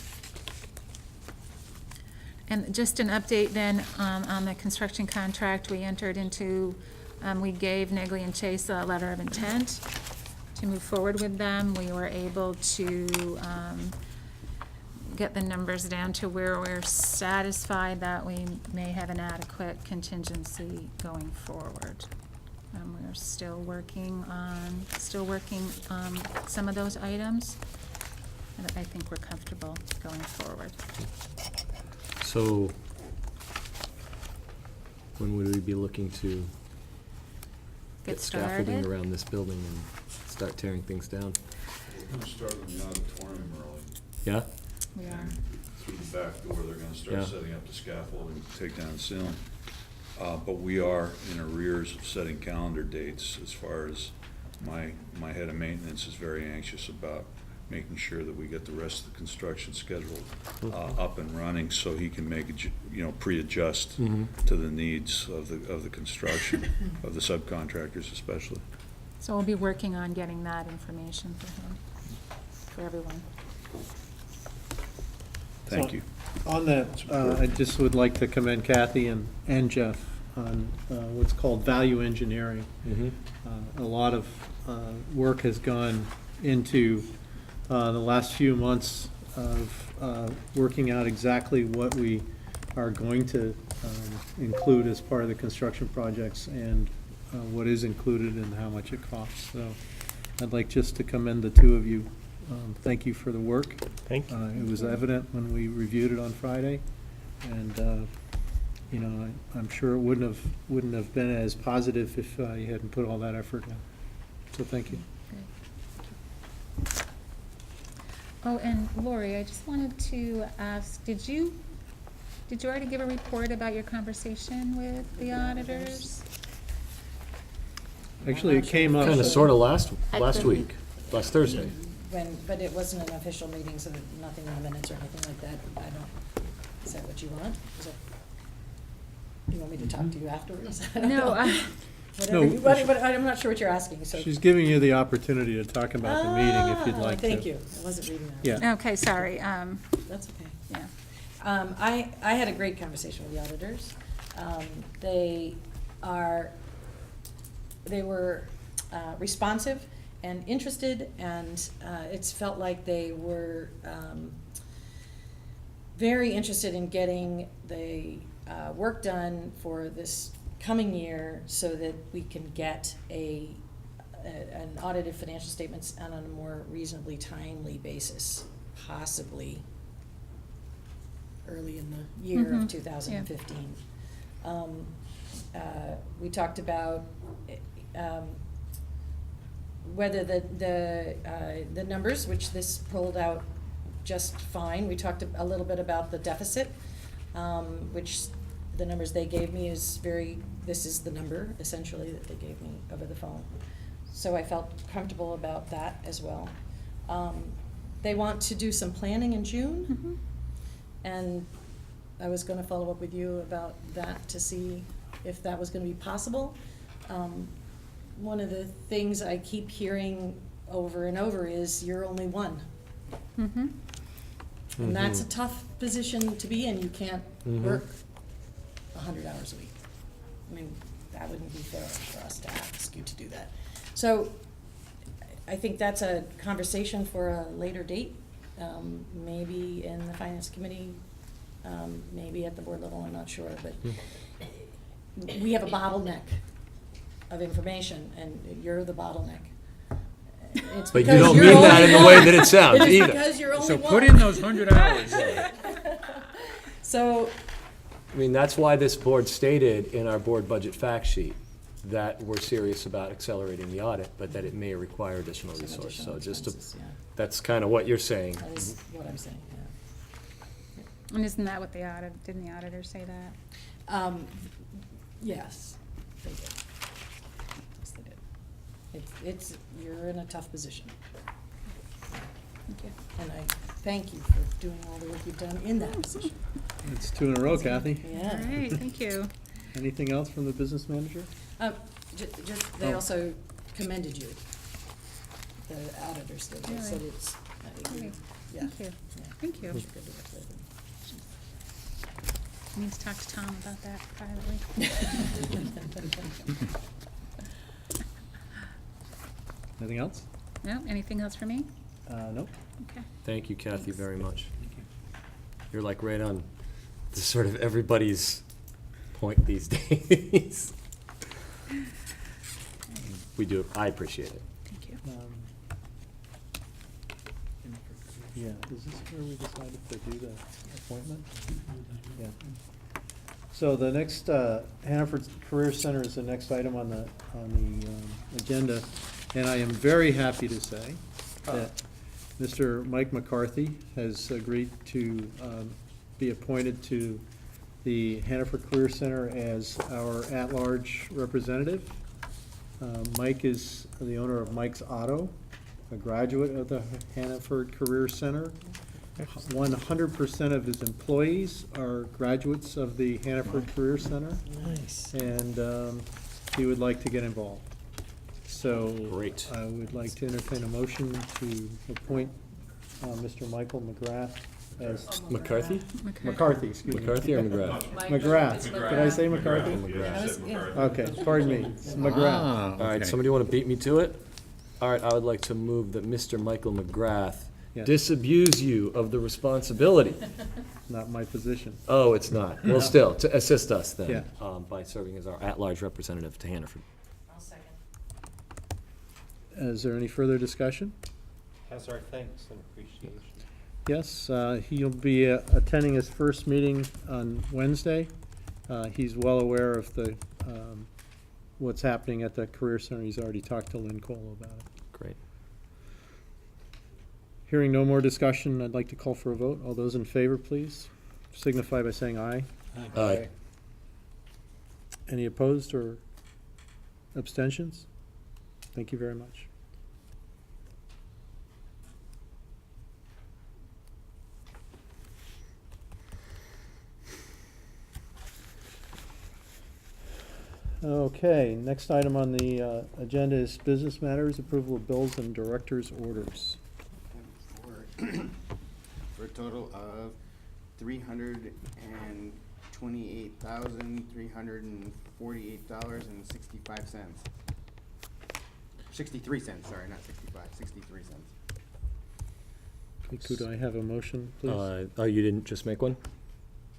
And just an update then, on the construction contract, we entered into, we gave Negley and Chase a letter of intent to move forward with them. We were able to, get the numbers down to where we're satisfied that we may have an adequate contingency going forward. We're still working on some of those items, and I think we're comfortable going forward. So, when would we be looking to Get scaffolding started. around this building and start tearing things down? We're gonna start in the auditorium early. Yeah? We are. Through the back door, they're gonna start Yeah. setting up the scaffolding, take down the ceiling. But we are in arrears of setting calendar dates as far as my head of maintenance is very anxious about making sure that we get the rest of the construction schedule up and running so he can make, pre-adjust to the needs of the construction, of the subcontractors especially. So we'll be working on getting that information for him, for everyone. Thank So, you. On that, I just would like to commend Kathy and Jeff on what's called value engineering. A lot of work has gone into the last few months of working out exactly what we are going to include as part of the construction projects and what is included and how much it costs. So I'd like just to commend the two of you. Thank you for the work. Thank you. It was evident when we reviewed it on Friday, and, I'm sure it wouldn't have been as positive if you hadn't put all that effort in. So thank you. Oh, and Lori, I just wanted to ask, did you already give a report about your conversation with the auditors? Actually, it came up. Kinda sorta last couldn't- week, last Thursday. But it wasn't an official meeting, so that nothing in the minutes or anything like that. Is that what you want? Is it? You want me to talk to you afterwards? I don't No, know. I- Whatever, No, you- what, I'm not sure what you're asking, so. She's giving you the opportunity to talk about the meeting if you'd Ah, like to. Thank you, I wasn't reading that. Yeah. Okay, sorry. That's okay. Yeah. I had a great conversation with the auditors. They were responsive and interested, and it's felt like they were very interested in getting the work done for this coming year so that we can get an audited financial statements on a more reasonably timely basis, possibly early in the year Mhm. of 2015. We talked about whether the numbers, which this pulled out just fine. We talked a little bit about the deficit, which the numbers they gave me this is the number essentially that they gave me over the phone. So I felt comfortable about that as well. They want to do some planning in June. Mhm. And I was gonna follow up with you about that to see if that was gonna be possible. One of the things I keep hearing over and over is you're only one. Mm-hmm. And that's a tough position to be in. You can't work 100 hours a week. I mean, that wouldn't be fair for us to ask you to do that. So I think that's a conversation for a later date, maybe in the finance committee, maybe at the board level, I'm not sure, but we have a bottleneck of information, and you're the bottleneck. It's But you because don't you're mean that only in the way that it one. sounds It is either. because you're only So one. put in those 100 hours. So, I mean, that's why this board stated in our board budget fact sheet that we're serious about accelerating the audit, but that it may require additional some resource. additional So just to, expenses, yeah. that's kind of what you're saying. That is what I'm saying, yeah. And isn't that what didn't the auditor say that? Yes, they did. Yes, they did. It's, you're in a tough position. Thank you. And I thank you for doing all the work you've done in that position. It's 2 in a row, Kathy. All Yeah. right, thank you. Anything else from the business manager? Just, they Oh. also commended you, the auditors did. They said Really? it's, Great. yeah. Thank you. Yeah. Thank you. You're good to work with. I need to talk to Tom about that privately. Anything else? No, anything else for me? Nope. Okay. Thank you, Kathy, very much. You're like right on the sort of everybody's point these days. We do, I appreciate it. Thank you. Yeah, is this where we decided to do the appointment? Yeah. So the next, Hannaford Career Center is the next item on the agenda, and I am very happy to say that Mr. Mike McCarthy has agreed to be appointed to the Hannaford Career Center as our at-large representative. Mike is the owner of Mike's Auto, a graduate of the Hannaford Career Center. 100% of his employees are graduates of the Hannaford Career Center. Nice. And he would like to get involved. So Great. I would like to entertain a motion to appoint Mr. Michael McGrath as McCarthy? McCarthy, excuse me. McCarthy or McGrath? McGrath. Did I say McCarthy? McGrath. Okay, pardon me. It's McGrath. All right, somebody want to beat me to it? All right, I would like to move that Mr. Michael McGrath Yes. disabuse you of the responsibility. Not my position. Oh, it's not. Well, still, to assist us then, Yeah. by serving as our at-large representative to Hannaford. I'll second. Is there any further discussion? Has our thanks and appreciation. Yes, he'll be attending his first meeting on Wednesday. He's well aware of the, what's happening at the Career Center. He's already talked to Lynn Cole about it. Great. Hearing no more discussion, I'd like to call for a vote. All those in favor, please signify by saying aye. Aye. Any opposed or abstentions? Thank you very much. Okay, next item on the agenda is business matters, approval of bills and director's orders. For a total of $328,348.65. 63 cents, sorry, not 65, 63 cents. Okay, could I have a motion, please? Oh, you didn't just make one?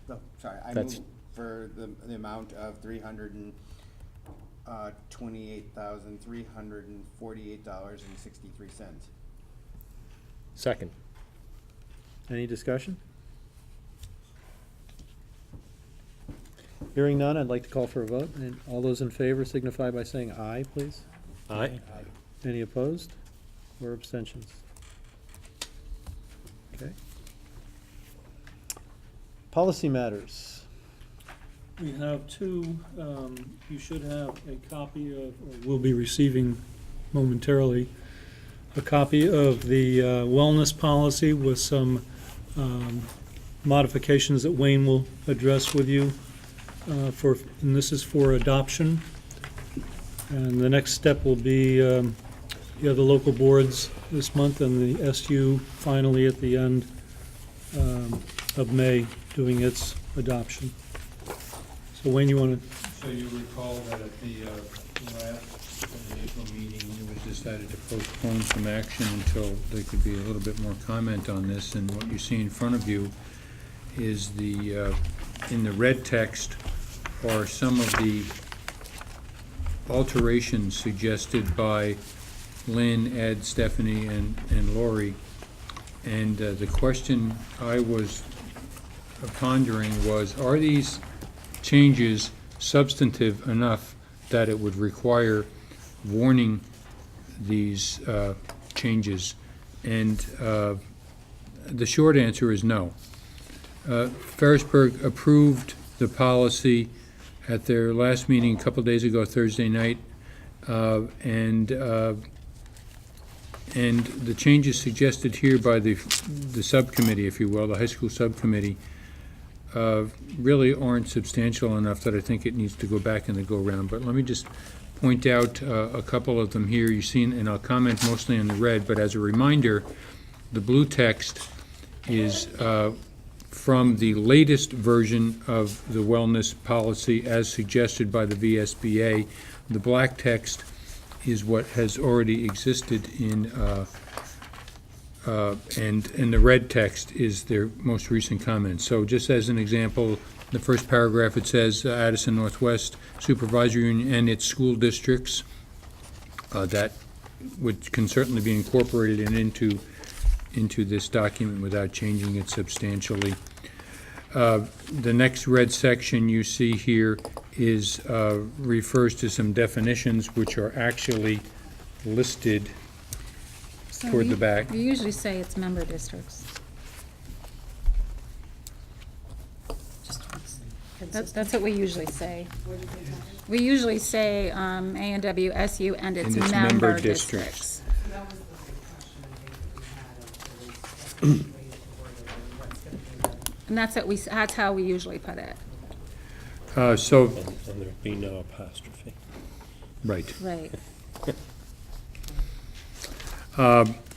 No, sorry, I That's- moved for the amount of $328,348.63. Second. Any discussion? Hearing none, I'd like to call for a vote, and all those in favor signify by saying aye, please. Aye. Any opposed or abstentions? Okay. Policy matters. We have two, you should have a copy of, or will be receiving momentarily, a copy of the wellness policy with some modifications that Wayne will address with you and this is for adoption. And the next step will be, you have the local boards this month and the SU finally at the end of May doing its adoption. So Wayne, you want to? So you recall that at the April meeting, it was decided to postpone some action until there could be a little bit more comment on this, and what you see in front of you is the, in the red text are some of the alterations suggested by Lynn, Ed, Stephanie, and Lori. And the question I was pondering was, are these changes substantive enough that it would require warning these changes? And the short answer is no. Ferrisburg approved the policy at their last meeting a couple days ago, Thursday night, and the changes suggested here by the subcommittee, if you will, the high school subcommittee, really aren't substantial enough that I think it needs to go back in the go-round. But let me just point out a couple of them here. You've seen, and I'll comment mostly on the red, but as a reminder, the blue text is from the latest version of the wellness policy as suggested by the VSBA. The black text is what has already existed in, and the red text is their most recent comments. So just as an example, the first paragraph, it says Addison Northwest Supervisory Union and its school districts. That can certainly be incorporated into this document without changing it substantially. The next red section you see here is refers to some definitions which are actually listed toward the back. We usually say it's member districts. That's what we usually say. We usually say A&W, SU, and its member districts. And that's how we usually put it. So. And there'd be no apostrophe. Right. Right.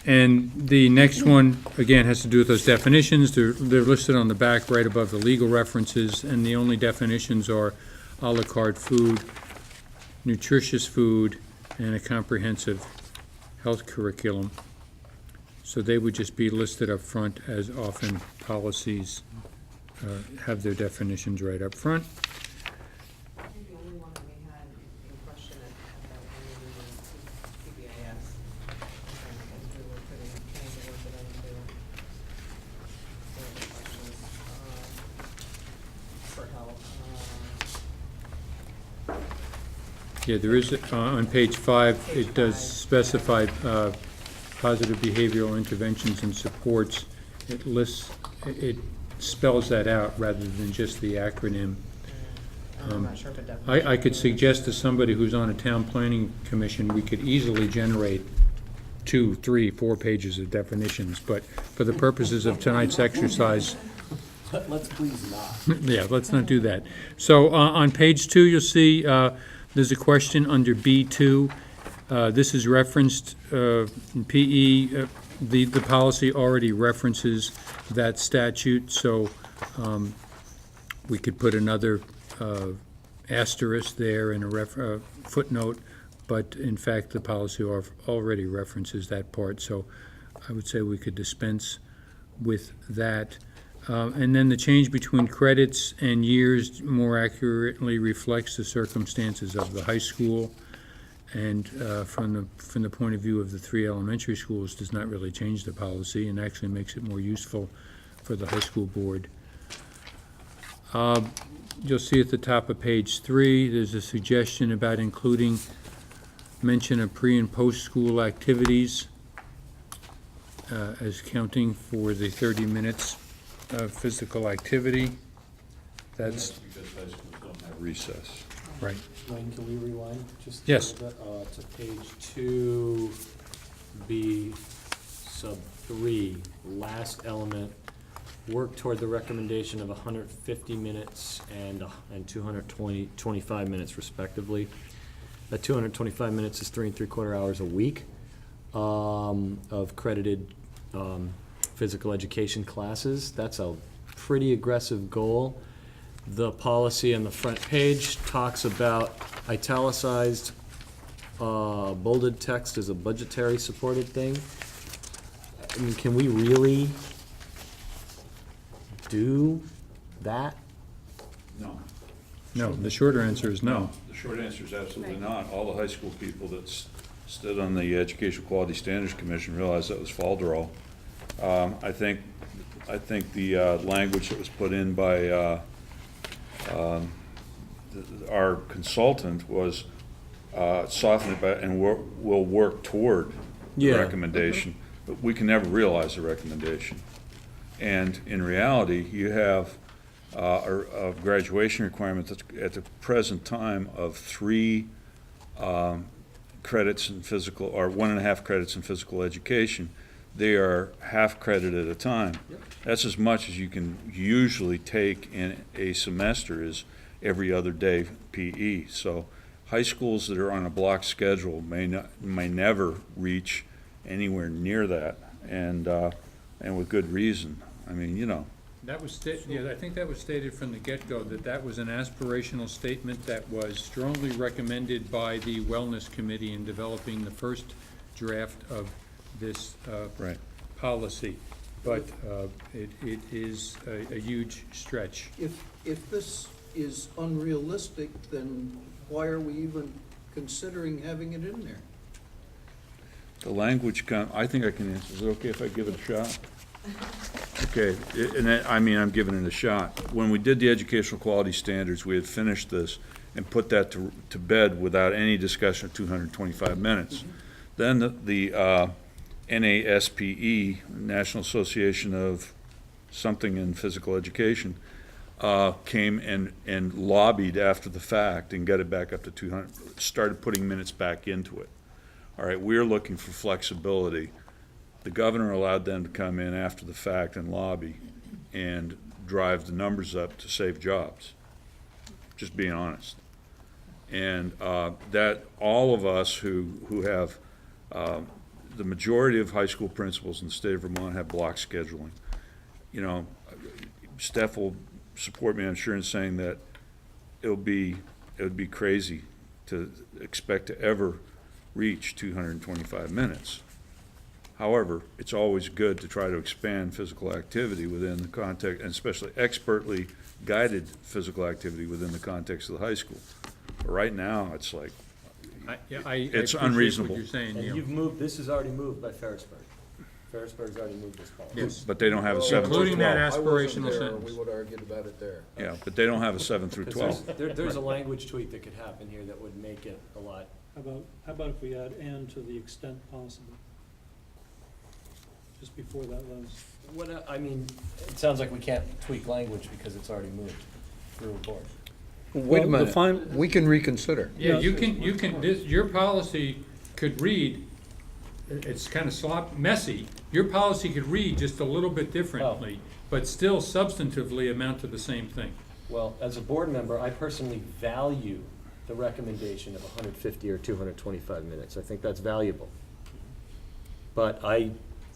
And the next one, again, has to do with those definitions. They're listed on the back right above the legal references, and the only definitions are a la carte food, nutritious food, and a comprehensive health curriculum. So they would just be listed up front, as often policies have their definitions right up front. The only one that we had in question at that one meeting was PBIS. Because we were putting, trying to work it into the questions for help. Yeah, there is, on page 5, it does specify positive behavioral interventions and supports. It lists, it spells that out rather than just the acronym. I'm not sure if it definitely. I could suggest to somebody who's on a town planning commission, we could easily generate 2, 3, 4 pages of definitions, but for the purposes of tonight's exercise, Let's please not. yeah, let's not do that. So on page 2, you'll see There's a question under B2. This is referenced in PE. The policy already references that statute, so we could put another asterisk there and a footnote, but in fact, the policy already references that part, so I would say we could dispense with that. And then the change between credits and years more accurately reflects the circumstances of the high school, and from the point of view of the 3 elementary schools, does not really change the policy and actually makes it more useful for the high school board. You'll see at the top of page 3, there's a suggestion about including mention of pre- and post-school activities as counting for the 30 minutes of physical activity. That's because high schools don't have recess. right. Wayne, can we rewind just a Yes. little bit, to page 2B sub 3, last element, work toward the recommendation of 150 minutes and 25 minutes respectively. That 225 minutes is 3 3/4 hours a week of credited physical education classes. That's a pretty aggressive goal. The policy on the front page talks about italicized, bolded text as a budgetary supported thing. I mean, can we really do that? No. No, the shorter answer is no. The short answer is absolutely not. All the high school people that stood on the Educational Quality Standards Commission realized that was falderall. I think the language that was put in by our consultant was softened by, and will work toward the Yeah. recommendation, but we can never realize the recommendation. And in reality, you have a graduation requirement that's at the present time of 3 credits in physical, or 1.5 credits in physical education. They are half credit at a time. That's as much as you can usually take in a semester, is every other day PE. So high schools that are on a block schedule may never reach anywhere near that, and with good reason. I mean, you know. That was yeah, I think that was stated from the get-go, that was an aspirational statement that was strongly recommended by the Wellness Committee in developing the first draft of this policy. But it is a huge stretch. If this is unrealistic, then why are we even considering having it in there? The language, I think I can answer. Is it okay if I give it a shot? Okay, I'm giving it a shot. When we did the educational quality standards, we had finished this and put that to bed without any discussion of 225 minutes. Mm-hmm. Then the NASPE, National Association of Something in Physical Education, came and lobbied after the fact and got it back up to 200, started putting minutes back into it. All right, we're looking for flexibility. The governor allowed them to come in after the fact and lobby and drive the numbers up to save jobs, just being honest. And that all of us who have, the majority of high school principals in the state of Vermont have block scheduling. You know, Steph will support me, I'm sure, in saying that it would be crazy to expect to ever reach 225 minutes. However, it's always good to try to expand physical activity within the context, and especially expertly guided physical activity within the context of the high school. But right now, it's like, it's unreasonable. What you're saying, And Neil. you've moved, this is already moved by Ferrisburg. Ferrisburg's already moved this policy. Yes. But they don't have a 7 through 12. Including that I wasn't aspirational there, sentence. we would have argued about it there. Yeah, but they don't have a 7 through 12. There's a language tweak that could happen here that would make it a lot. How about if we add "and to the extent possible"? Just before that last. I mean, it sounds like we can't tweak language because it's already moved through a board. Wait a Well, minute, we can reconsider. Yeah, you can, your policy could read, it's kind of messy, your policy could read just a little bit differently, but still substantively amount to the same thing. Well, as a board member, I personally value the recommendation of 150 or 225 minutes. I think that's valuable. But I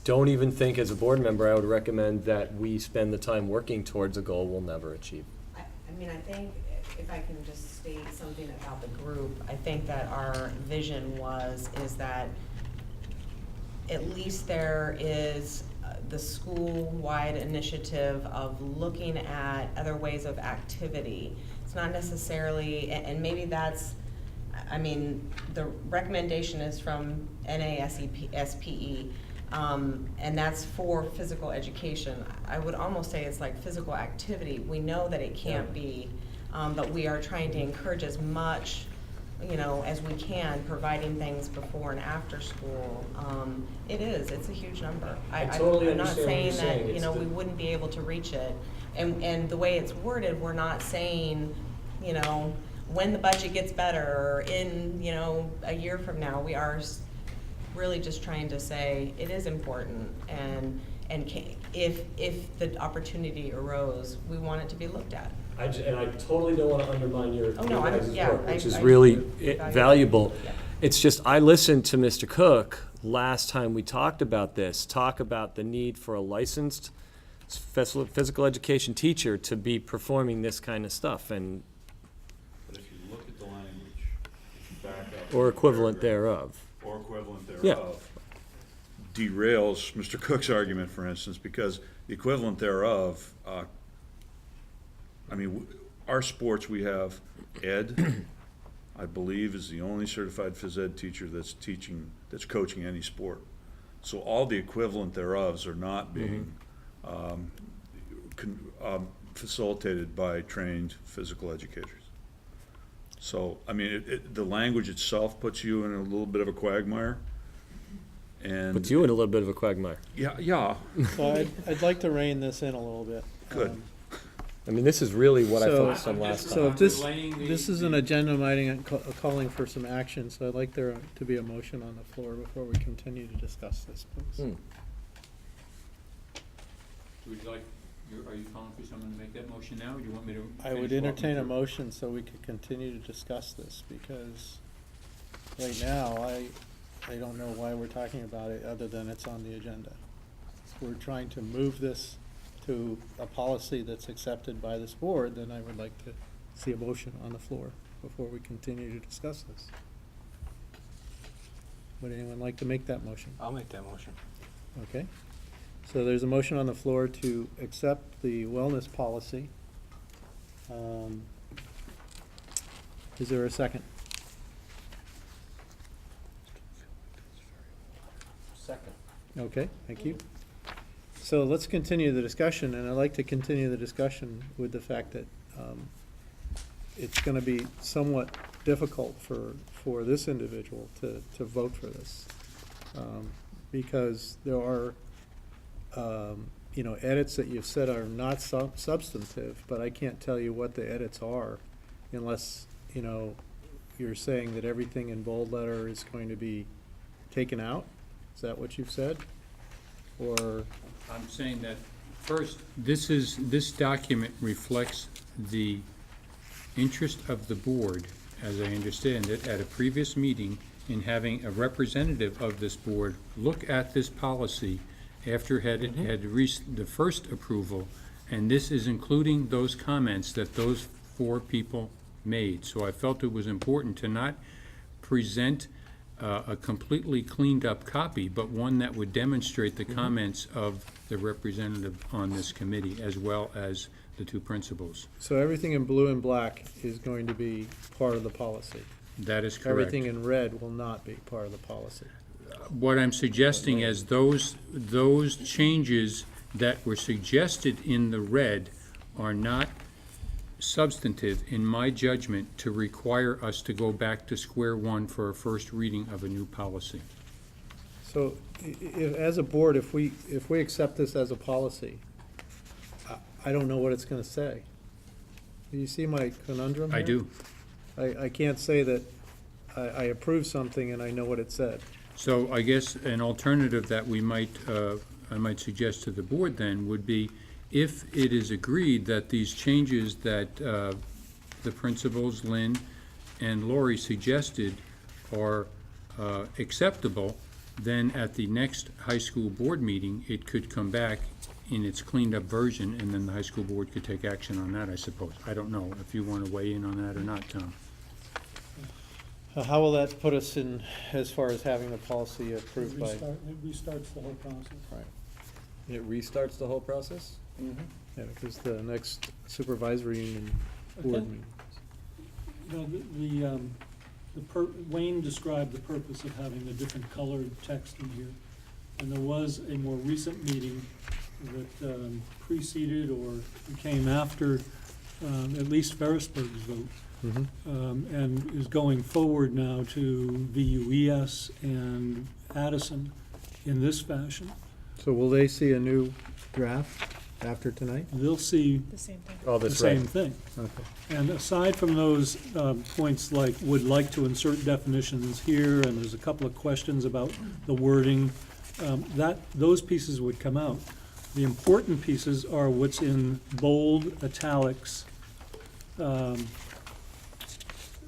don't even think as a board member I would recommend that we spend the time working towards a goal we'll never achieve. I mean, I think if I can just state something about the group, I think that our vision is that at least there is the school-wide initiative of looking at other ways of activity. It's not necessarily, and maybe that's, I mean, the recommendation is from NASPE, and that's for physical education. I would almost say it's like physical activity. We know that it can't be, but we are trying to encourage as much, as we can, providing things before and after school. It's a huge number. I'm not saying that, we wouldn't be able to reach it. And the way it's worded, we're not saying, when the budget gets better or in, a year from now. We are really just trying to say it is important, and if the opportunity arose, we want it to be looked at. And I totally don't want to undermine your guys' work, which is I really value valuable. Yeah. It's just, I listened to Mr. Cook last time we talked about this, talk about the need for a licensed physical education teacher to be performing this kind of stuff, and But if you look at the language, if you back up. or the equivalent paragraph, thereof. Or equivalent Yeah. thereof, derails Mr. Cook's argument, for instance, because the equivalent thereof, our sports, we have Ed, I believe, is the only certified phys ed teacher that's coaching any sport. So all the equivalent thereofs are not being facilitated by trained physical educators. So, the language itself puts you in a little bit of a quagmire. And Puts you in a little bit of a quagmire. Yeah. So I'd like to rein this in a little bit. Good. This is really what I So- focused on last time. So if this is an agenda item calling for some action, so I'd like there to be a motion on the floor before we continue to discuss this, please. Would you like, are you calling for someone to make that motion now, or do you want me to? I would finish walking entertain a through? motion so we could continue to discuss this, because right now, I don't know why we're talking about it other than it's on the agenda. If we're trying to move this to a policy that's accepted by this board, then I would like to see a motion on the floor before we continue to discuss this. Would anyone like to make that motion? I'll make that motion. Okay. So there's a motion on the floor to accept the wellness policy. Is there a second? Second. Okay, thank you. So let's continue the discussion, and I'd like to continue the discussion with the fact that it's going to be somewhat difficult for this individual to vote for this, because there are edits that you've said are not substantive, but I can't tell you what the edits are unless you're saying that everything in bold letter is going to be taken out. Is that what you've said? Or I'm saying that, first, this document reflects the interest of the board, as I understand it, at a previous meeting, in having a representative of this board look at this policy after it had reached the first approval, and this is including those comments that those 4 people made. So I felt it was important to not present a completely cleaned up copy, but one that would demonstrate the comments of the representative on this committee, as well as the 2 principals. so everything in blue and black is going to be part of the policy? That is correct. Everything in red will not be part of the policy? What I'm suggesting is those changes that were suggested in the red are not substantive, in my judgment, to require us to go back to square one for a first reading of a new policy. So, as a board, if we accept this as a policy, I don't know what it's gonna say. Do you see my conundrum I here? do. I can't say that I approve something and I know what it said. So I guess an alternative that I might suggest to the board then would be, if it is agreed that these changes that the principals, Lynn, and Lori suggested are acceptable, then at the next high school board meeting, it could come back in its cleaned-up version, and then the high school board could take action on that, I suppose. I don't know if you want to weigh in on that or not, Tom. How will that put us in, as far as having the policy approved by? It restarts the whole process. Right. It restarts the whole process? Yeah, because the next supervisory union board Okay. meeting. No, Wayne described the purpose of having the different colored text in here. And there was a more recent meeting that preceded or came after at least Ferrisburg's vote. And is going forward now to VUES and Addison in this fashion. So will they see a new draft after tonight? They'll see The same thing. Oh, the that's same right. thing. Okay. And aside from those points like would like to insert definitions here, and there's a couple of questions about the wording, those pieces would come out. The important pieces are what's in bold italics.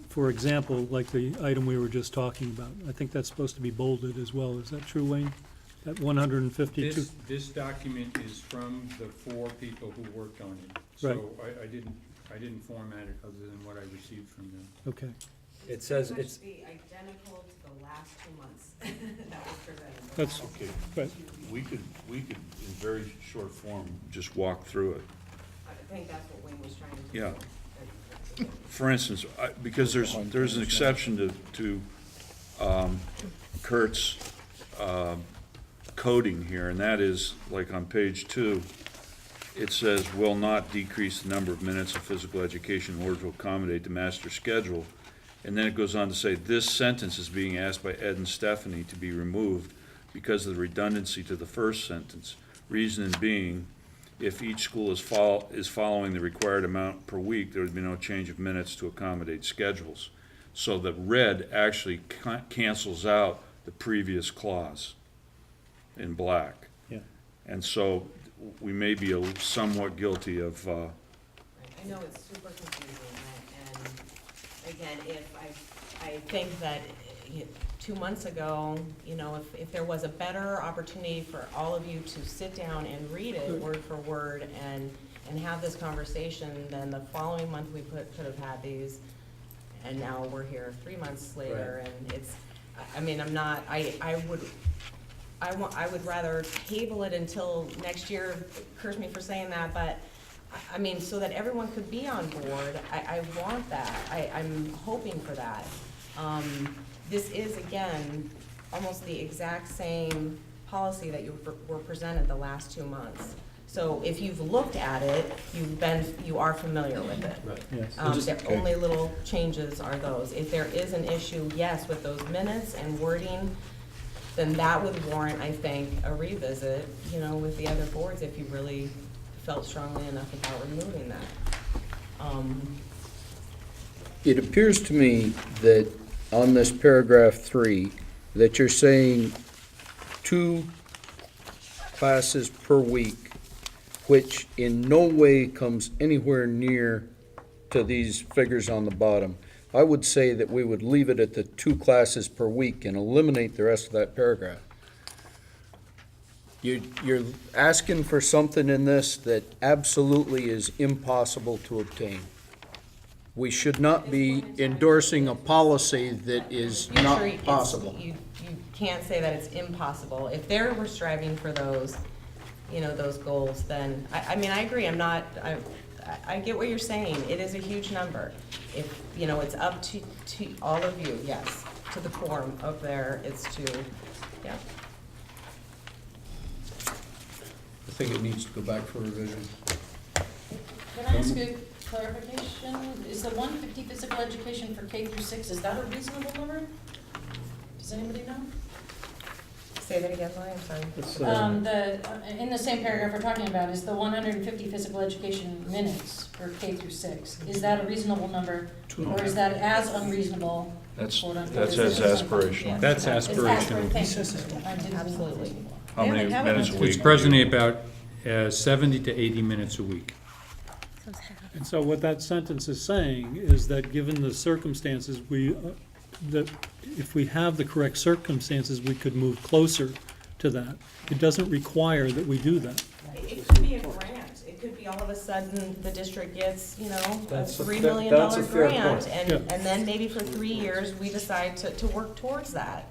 For example, like the item we were just talking about. I think that's supposed to be bolded as well. Is that true, Wayne? At 152? This document is from the 4 people who worked on it. Right. So I didn't format it other than what I received from them. Okay. It says Pretty it's, much be identical to the last 2 months that was presented. That's, Okay. right. We could, in very short form, just walk through it. I think that's what Wayne was trying to do. Yeah. For instance, because there's an exception to Kurt's coding here, and that is, like on page 2, it says, will not decrease the number of minutes of physical education in order to accommodate the master schedule. And then it goes on to say, this sentence is being asked by Ed and Stephanie to be removed because of the redundancy to the first sentence. Reason being, if each school is following the required amount per week, there would be no change of minutes to accommodate schedules. So the red actually cancels out the previous clause in black. Yeah. And so we may be somewhat guilty of, I know it's super confusing, and again, I think that 2 months ago, if there was a better opportunity for all of you to sit down and read it word for word and have this conversation, then the following month we could have had these, and now we're here 3 months later, and it's, I would rather table it until next year. Curse me for saying that, but so that everyone could be on board. I want that. I'm hoping for that. This is, again, almost the exact same policy that you were presented the last 2 months. So if you've looked at it, you are familiar with it. Right. Yes. The only little changes are those. If there is an issue, yes, with those minutes and wording, then that would warrant, I think, a revisit, with the other boards if you really felt strongly enough about removing that. It appears to me that on this paragraph 3, that you're saying 2 classes per week, which in no way comes anywhere near to these figures on the bottom. I would say that we would leave it at the 2 classes per week and eliminate the rest of that paragraph. You're asking for something in this that absolutely is impossible to obtain. We should not be endorsing a policy that is not possible. You can't say that it's impossible. If they were striving for those, those goals, then, I agree, I get what you're saying. It is a huge number. If, it's up to all of you, yes, to the quorum up there, it's to, yeah. I think it needs to go back for revision. Can I ask a clarification? Is the 150 physical education for K through 6, is that a reasonable number? Does anybody know? Say that again, Laurie, I'm sorry. In the same paragraph we're talking about is the 150 physical education minutes for K through 6. Is that a reasonable number, or is that as unreasonable? that's quote-unquote? as aspirational. That's aspirational. Absolutely. How many minutes a week? It's presently about 70 to 80 minutes a week. And so what that sentence is saying is that given the circumstances, that if we have the correct circumstances, we could move closer to that. It doesn't require that we do that. It could be a grant. It could be all of a sudden the district gets, a $3 million grant. And then maybe for 3 years, we decide to work towards that.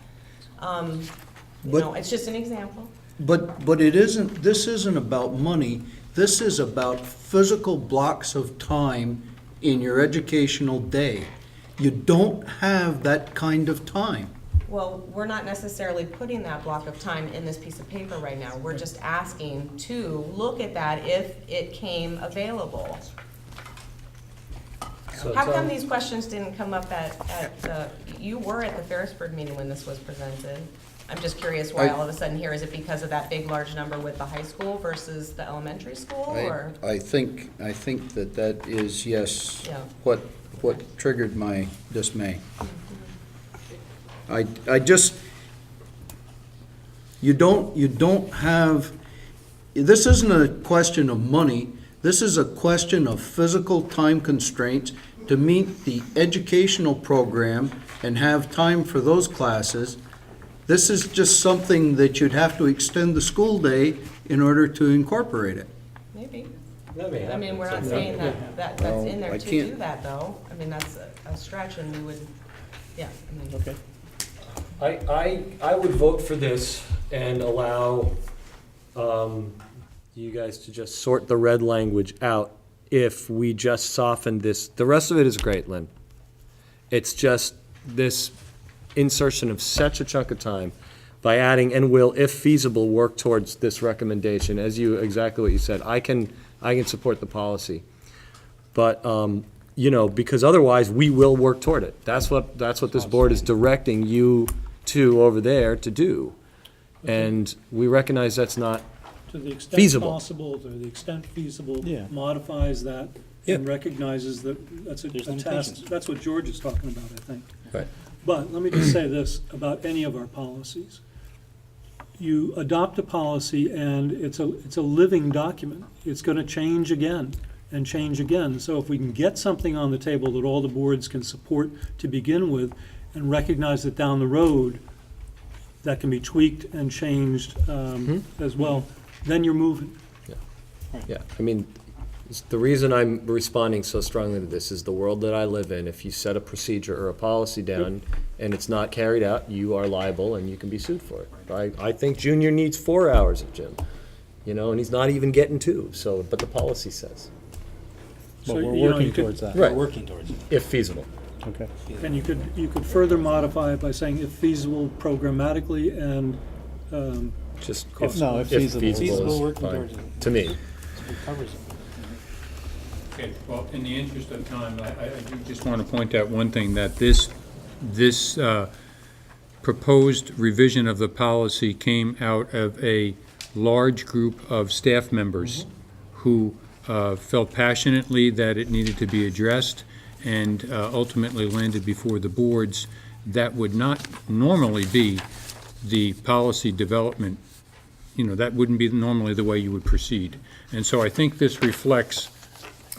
It's just an example. But it isn't, this isn't about money. This is about physical blocks of time in your educational day. You don't have that kind of time. Well, we're not necessarily putting that block of time in this piece of paper right now. We're just asking to look at that if it came available. How come these questions didn't come up you were at the Ferrisburg meeting when this was presented? I'm just curious why all of a sudden here, is it because of that big, large number with the high school versus the elementary school, or? I think that is, yes, Yeah. what triggered my dismay. I just, you don't have, this isn't a question of money, this is a question of physical time constraints to meet the educational program and have time for those classes. This is just something that you'd have to extend the school day in order to incorporate it. Maybe. That may I mean, we're not happen. saying that's Well, in there I to can't- do that, though. I mean, that's a stretch, and we would, Okay. I would vote for this and allow you guys to just sort the red language out if we just soften this. The rest of it is great, Lynn. It's just this insertion of such a chunk of time by adding "and will, if feasible, work towards this recommendation." Exactly what you said. I can support the policy. But, because otherwise we will work toward it. That's what this board is directing you to over there to do. And we recognize that's not To the extent feasible. possible, to the extent feasible, Yeah. modifies that and recognizes that that's a There's task. limitations. That's what George is talking about, I think. Right. But let me just say this about any of our policies. You adopt a policy and it's a living document. It's gonna change again and change again. So if we can get something on the table that all the boards can support to begin with and recognize that down the road, that can be tweaked and changed as well, then you're moving. Yeah, the reason I'm responding so strongly to this is the world that I live in. If you set a procedure or a policy down and it's not carried out, you are liable and you can be sued for it. I think Junior needs 4 hours of gym, and he's not even getting 2, but the policy says. So, But we're you know, working you could- towards that. Right. We're working towards it. If feasible. Okay. And you could further modify it by saying if feasible programmatically and, Just Cost. No, if feasible. Feasible, is working fine, towards it. to me. It covers it. Okay, well, in the interest of time, I do just want to point out one thing, that this proposed revision of the policy came out of a large group of staff members who felt passionately that it needed to be addressed and ultimately landed before the boards. That would not normally be the policy development, that wouldn't be normally the way you would proceed. And so I think this reflects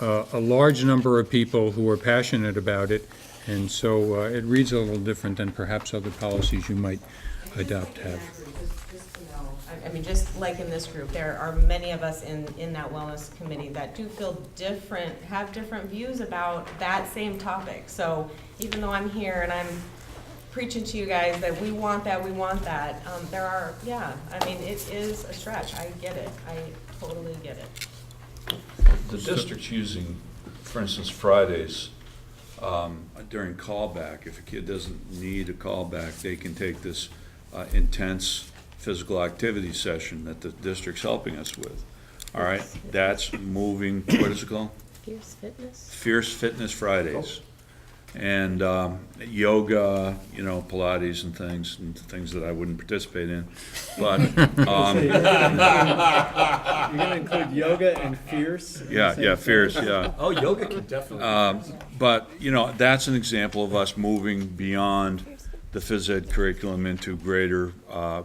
a large number of people who are passionate about it, and so it reads a little different than perhaps other policies you might adopt have. Just to know, just like in this group, there are many of us in that wellness committee that do feel different, have different views about that same topic. So even though I'm here and I'm preaching to you guys that we want that, there are, it is a stretch. I get it. I totally get it. The district's using, for instance, Fridays during callback. If a kid doesn't need a callback, they can take this intense physical activity session that the district's helping us with. All right, that's moving, what is it called? Fierce Fitness? Fierce Fitness Fridays. And yoga, Pilates and things that I wouldn't participate in. But You're gonna include yoga and fierce? yeah, fierce, yeah. Oh, yoga can definitely. But, that's an example of us moving beyond the phys ed curriculum into greater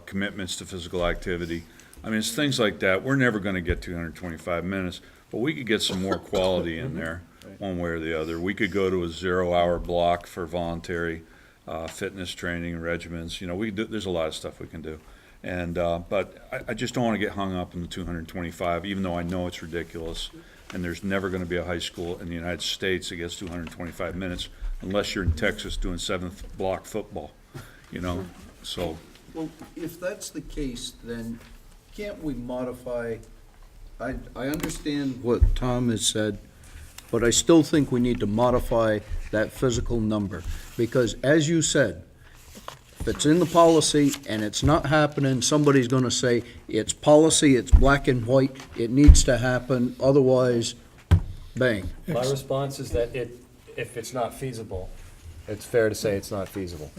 commitments to physical activity. It's things like that. We're never going to get 225 minutes, But we could get some more quality in there, one way or the other. We could go to a 0-hour block for voluntary fitness training regimens. You know, there's a lot of stuff we can do. And, but I just don't want to get hung up in the 225, even though I know it's ridiculous. And there's never going to be a high school in the United States that gets 225 minutes unless you're in Texas doing 7th block football, you know, so. Well, if that's the case, then can't we modify, I understand what Tom has said, but I still think we need to modify that physical number. Because as you said, if it's in the policy and it's not happening, somebody's gonna say, it's policy, it's black and white, it needs to happen, otherwise, bang. My response is that if it's not feasible, it's fair to say it's not feasible.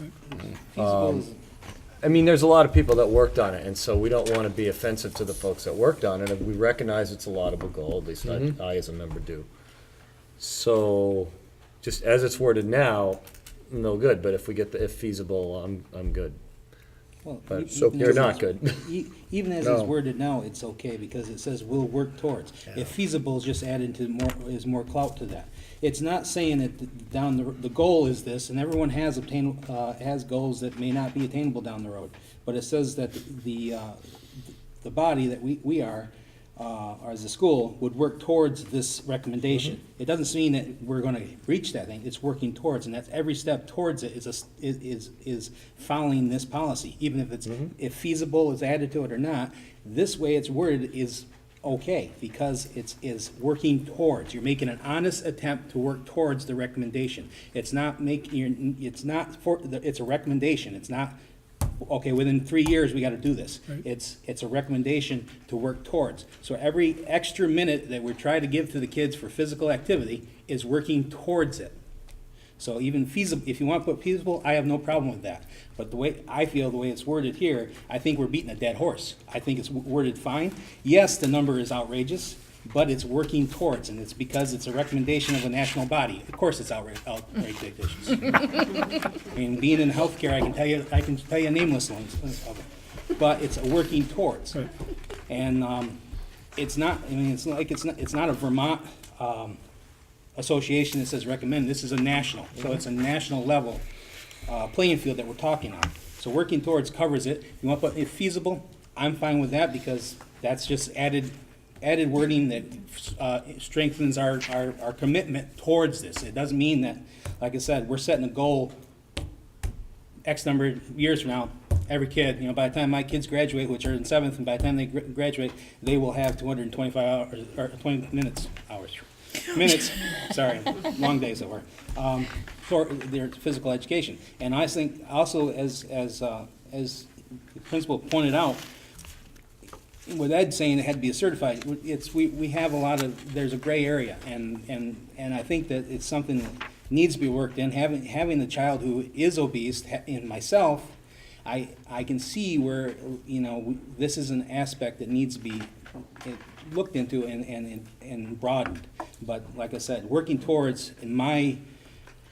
I mean, there's a lot of people that worked on it, and so we don't want to be offensive to the folks that worked on it. And we recognize it's a laudable goal, at least I as a member do. So, just as it's worded now, no good, but if we get the if feasible, I'm good. Well, But so you're not good. Even as No. it's worded now, it's okay, because it says will work towards. If feasible is just added to more clout to that. It's not saying that the goal is this, and everyone has has goals that may not be attainable down the road. But it says that the body that we are, or as a school, would work towards this recommendation. It doesn't mean that we're gonna reach that thing, it's working towards, and that's every step towards it is following this policy. Even if it's, if feasible is added to it or not, this way it's worded is okay, because is working towards. You're making an honest attempt to work towards the recommendation. It's not it's a recommendation, it's not, okay, within 3 years, we gotta do this. Right. It's a recommendation to work towards. So every extra minute that we're trying to give to the kids for physical activity is working towards it. So even feasible, if you want to put feasible, I have no problem with that. But the way it's worded here, I think we're beating a dead horse. I think it's worded fine. Yes, the number is outrageous, but it's working towards, and it's because it's a recommendation of a national body. Of course it's outrageous. I mean, being in healthcare, I can tell you nameless ones of it. But it's a working towards. Right. And it's not, I mean, it's not a Vermont association that says recommend. This is a national. So it's a national level playing field that we're talking on. So working towards covers it. You want to put if feasible, I'm fine with that, because that's just added wording that strengthens our commitment towards this. It doesn't mean that, like I said, we're setting a goal X number of years from now, every kid, by the time my kids graduate, which are in 7th, and by the time they graduate, they will have 225 hours, or 20 minutes, sorry, long days at work, for their physical education. And I think also, as the principal pointed out, with Ed saying it had to be a certified, we have there's a gray area, and I think that it's something that needs to be worked in. Having the child who is obese, and myself, I can see where, this is an aspect that needs to be looked into and broadened. But like I said, working towards, in my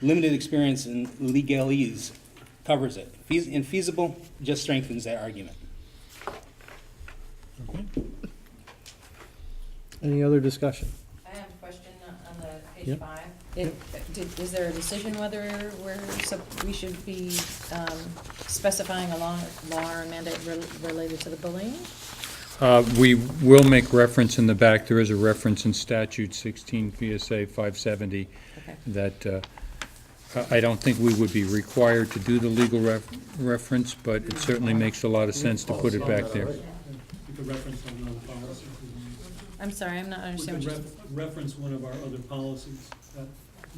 limited experience in legalese, covers it. Infeasible just strengthens that argument. Okay. Any other discussion? I have a question on the page Yep. 5. Is there a decision whether we should be specifying a law or mandate related to the bullying? We will make reference in the back, there is a reference in statute 16 VSA 570 that I don't think we would be required to do the legal reference, but it certainly makes a lot of sense to put it back there. We could reference on another policy. I'm sorry, I'm not understanding We what could reference one of our other policies.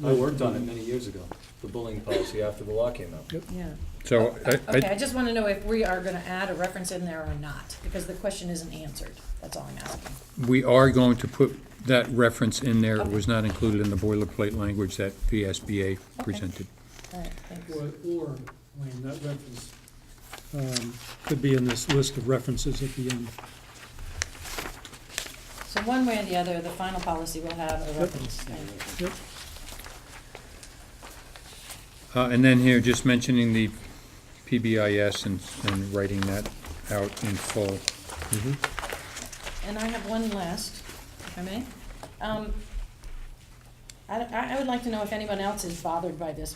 I worked on it many years ago, the bullying policy after the law came out. Yeah. So Okay, I just want to know if we are going to add a reference in there or not, because the question isn't answered. That's all I'm asking. we are going to put that reference in there. It was not included in the boilerplate language that VSBA presented. All right, thanks. Or, Wayne, that reference could be in this list of references at the end. So one way or the other, the final policy will have a reference. Yep. And then here, just mentioning the PBIS and writing that out in full. And I have one last, if I may. I would like to know if anyone else is bothered by this.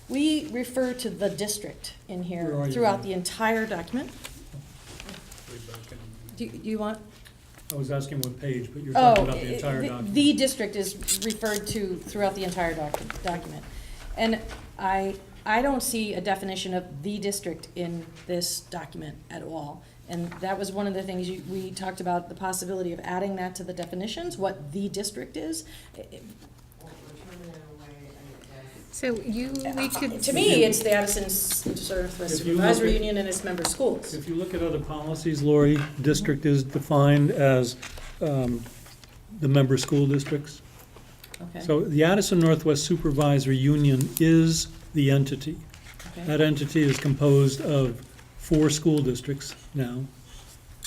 We refer to the district in Where here are you? throughout the entire document. Do you want? I was asking what page, but you're Oh, talking about the entire document. the district is referred to throughout the entire document. And I don't see a definition of the district in this document at all. And that was one of the things we talked about, the possibility of adding that to the definitions, what the district is. So we could. To me, it's the Addison Northwest If you look Supervisory at- Union and its member schools. If you look at other policies, Lori, district is defined as the member school districts. Okay. So the Addison Northwest Supervisory Union is the entity. Okay. That entity is composed of 4 school districts now.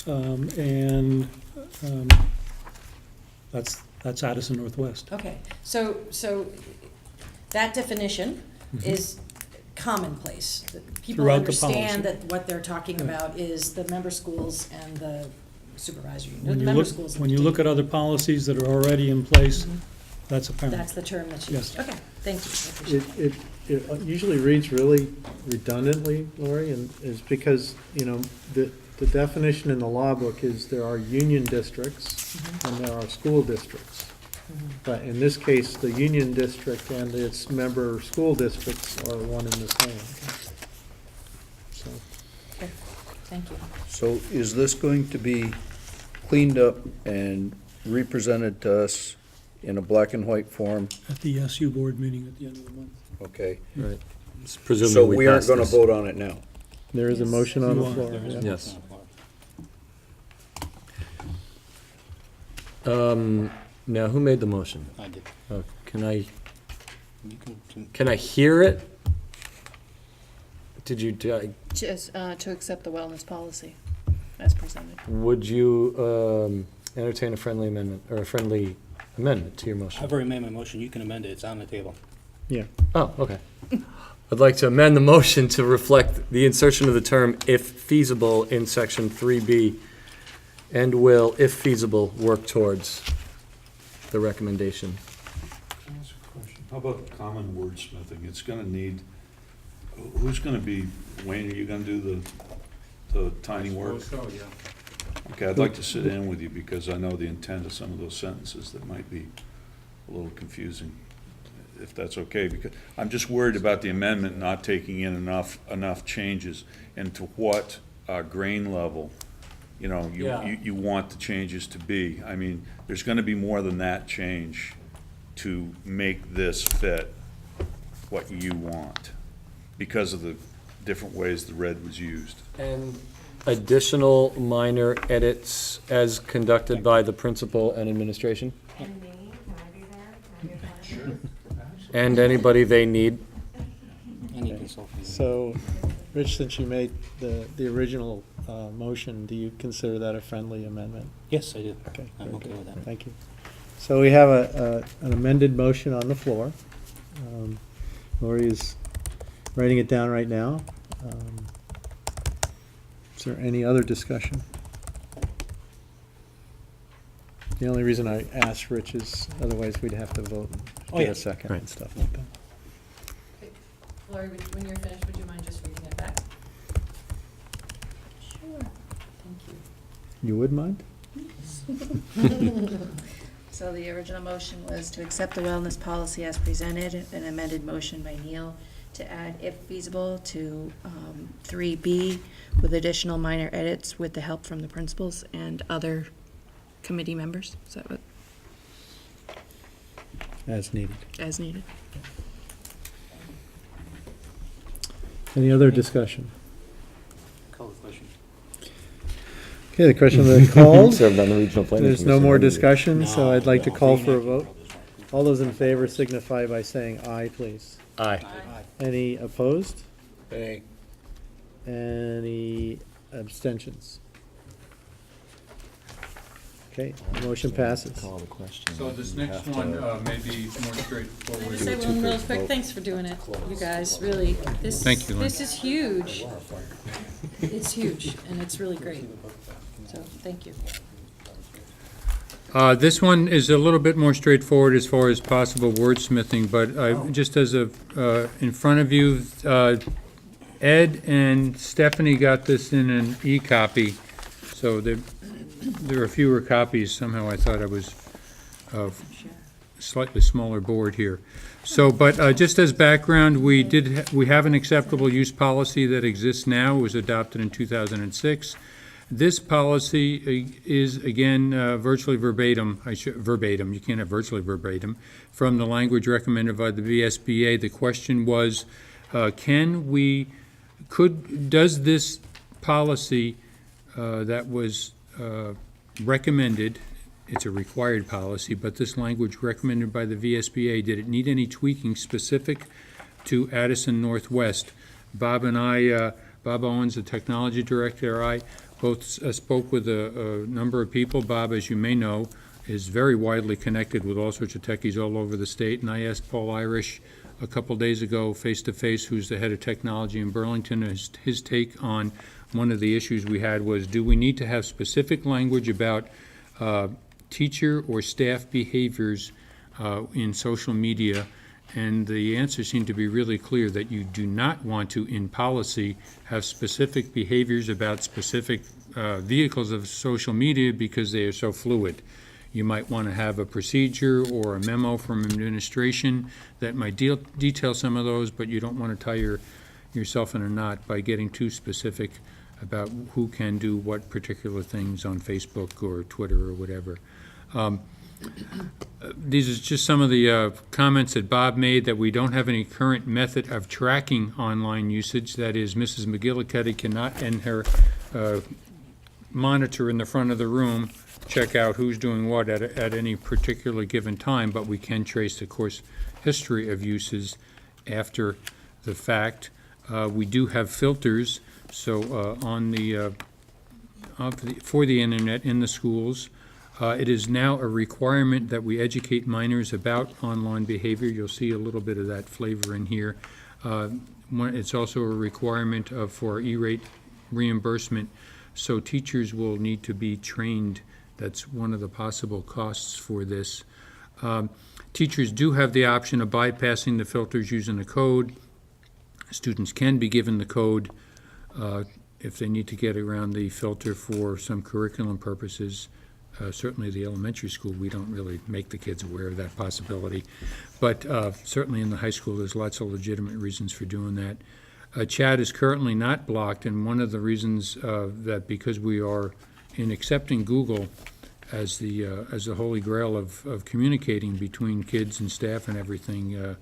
And that's Addison Northwest. Okay, so that definition is commonplace. People Throughout the policy. understand that what they're talking about is the member schools and the supervisory, the When you member look, schools. when you look at other policies that are already in place, that's apparent. That's the term that's used. Yes. Okay, thank you. I appreciate it. It usually reads really redundantly, Lori, and is because, the definition in the law book is there are union districts and there are school districts. But in this case, the union district and its member school districts are one and the same. So, Okay, thank you. So is this going to be cleaned up and represented to us in a black and white form? At the SU board meeting at the end of the month. Okay. Right. Presumably So we aren't pass gonna this. vote on it now? there is a motion on You the are. floor. There is yeah. Yes. Now, who made the motion? I did. Can I, You can- can I hear it? Did you, Just to accept the wellness policy as presented. would you entertain a friendly amendment, or a friendly amendment to your motion? I've already made my motion, you can amend it, it's on the table. Yeah. Oh, okay. I'd like to amend the motion to reflect the insertion of the term "if feasible" in section 3B, and will, if feasible, work towards the recommendation. How about common wordsmithing? It's gonna need, who's gonna be, Wayne, are you gonna do the tiny work? Okay, I'd like to sit in with you because I know the intent of some of those sentences that might be a little confusing, if that's okay, because I'm just worried about the amendment not taking in enough changes, and to what grain level, you want the changes to be. I mean, there's gonna be more than that change to make this fit what you want, because of the different ways the red was used. And additional minor edits as conducted by the principal and administration? And me, can I be there? Can I be there? And anybody they need? Any consulting. So, Rich, since you made the original motion, do you consider that a friendly amendment? Yes, I do. Okay. I'm very okay good. with that. Thank you. So we have an amended motion on the floor. Lori is writing it down right now. Is there any other discussion? The only reason I asked Rich is otherwise we'd have to vote and Oh, get yeah. a second Right. and stuff like that. Lori, when you're finished, would you mind just reading it back? Sure, thank you. You would mind? So the original motion was to accept the wellness policy as presented, an amended motion by Neil to add, if feasible, to 3B with additional minor edits with the help from the principals and other committee members. Is that what, As needed. as needed? Any other discussion? Call the question. Okay, the question has been called. Served on the regional planning There's no commission. more discussion, so No, I'd like to no, call they for a make it vote. all this right. All those in favor signify by saying aye, please. Aye. Any opposed? Hey. Any abstentions? Okay, motion passes. Call the question. So this You next have one to- may be more Can I straightforward. just say Do a one real two-thirds quick? vote. Thanks for doing it, you guys, really. Thank you, Lynn. This is huge. It's huge, and it's really great. So, thank you. This one is a little bit more straightforward as far as possible wordsmithing, but just as a, in front of you, Ed and Stephanie got this in an e-copy, so there are fewer copies. Somehow I thought I was slightly smaller board here. So, but just as background, we have an acceptable use policy that exists now. It was adopted in 2006. This policy is, again, virtually verbatim. Verbatim, you can't have virtually verbatim, from the language recommended by the VSBA. The question was, does this policy that was recommended, it's a required policy, but this language recommended by the VSBA, did it need any tweaking specific to Addison Northwest? Bob and I, Bob Owens, the technology director, I both spoke with a number of people. Bob, as you may know, is very widely connected with all sorts of techies all over the state, and I asked Paul Irish a couple days ago, face-to-face, who's the head of technology in Burlington, his take on one of the issues we had was, do we need to have specific language about teacher or staff behaviors in social media? And the answer seemed to be really clear, that you do not want to, in policy, have specific behaviors about specific vehicles of social media because they are so fluid. You might want to have a procedure or a memo from administration that might detail some of those, but you don't want to tie yourself in a knot by getting too specific about who can do what particular things on Facebook or Twitter or whatever. These are just some of the comments that Bob made, that we don't have any current method of tracking online usage. That is, Mrs. McGillicuddy cannot, in her monitor in the front of the room, check out who's doing what at any particular given time, but we can trace the course history of uses after the fact. We do have filters, so for the internet in the schools. It is now a requirement that we educate minors about online behavior. You'll see a little bit of that flavor in here. It's also a requirement for E-rate reimbursement, so teachers will need to be trained. That's one of the possible costs for this. Teachers do have the option of bypassing the filters using a code. Students can be given the code if they need to get around the filter for some curriculum purposes. Certainly the elementary school, we don't really make the kids aware of that possibility. But certainly in the high school, there's lots of legitimate reasons for doing that. Chat is currently not blocked, and one of the reasons that, because we are in accepting Google as the holy grail of communicating between kids and staff and everything,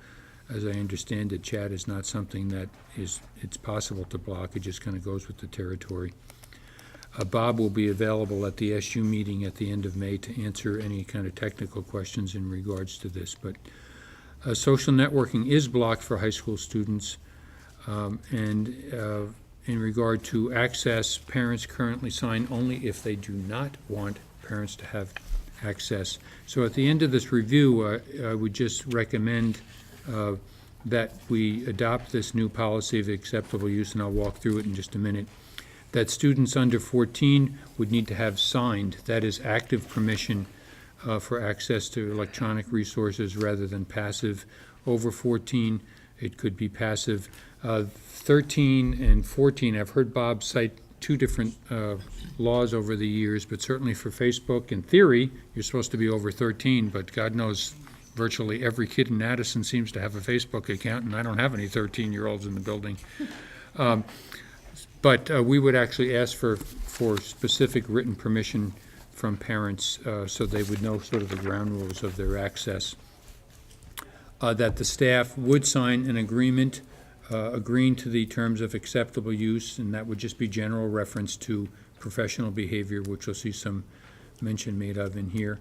as I understand it, chat is not something that it's possible to block. It just kind of goes with the territory. Bob will be available at the SU meeting at the end of May to answer any kind of technical questions in regards to this. But social networking is blocked for high school students. And in regard to access, parents currently sign only if they do not want parents to have access. So at the end of this review, I would just recommend that we adopt this new policy of acceptable use, and I'll walk through it in just a minute. That students under 14 would need to have signed, that is, active permission for access to electronic resources rather than passive. Over 14, it could be passive. 13 and 14, I've heard Bob cite two different laws over the years, but certainly for Facebook, in theory, you're supposed to be over 13, but God knows virtually every kid in Addison seems to have a Facebook account, and I don't have any 13-year-olds in the building. But we would actually ask for specific written permission from parents so they would know sort of the ground rules of their access. That the staff would sign an agreement agreeing to the terms of acceptable use, and that would just be general reference to professional behavior, which you'll see some mention made of in here.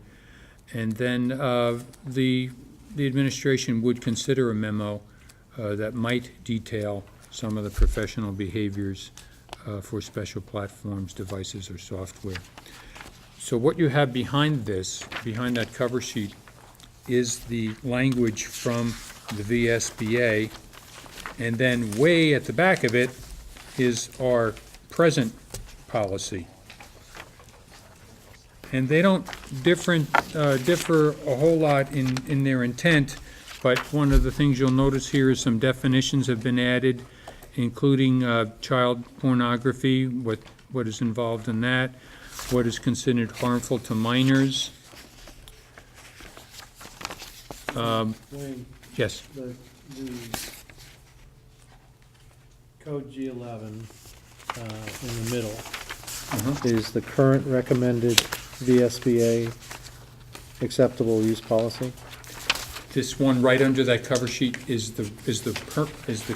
And then the administration would consider a memo that might detail some of the professional behaviors for special platforms, devices, or software. So what you have behind this, behind that cover sheet, is the language from the VSBA, and then way at the back of it is our present policy. And they don't differ a whole lot in their intent, but one of the things you'll notice here is some definitions have been added, including child pornography, what is involved in that, what is considered harmful to minors. Wayne, Yes. the code G11 in the middle is the current recommended VSBA acceptable use policy. This one right under that cover sheet is the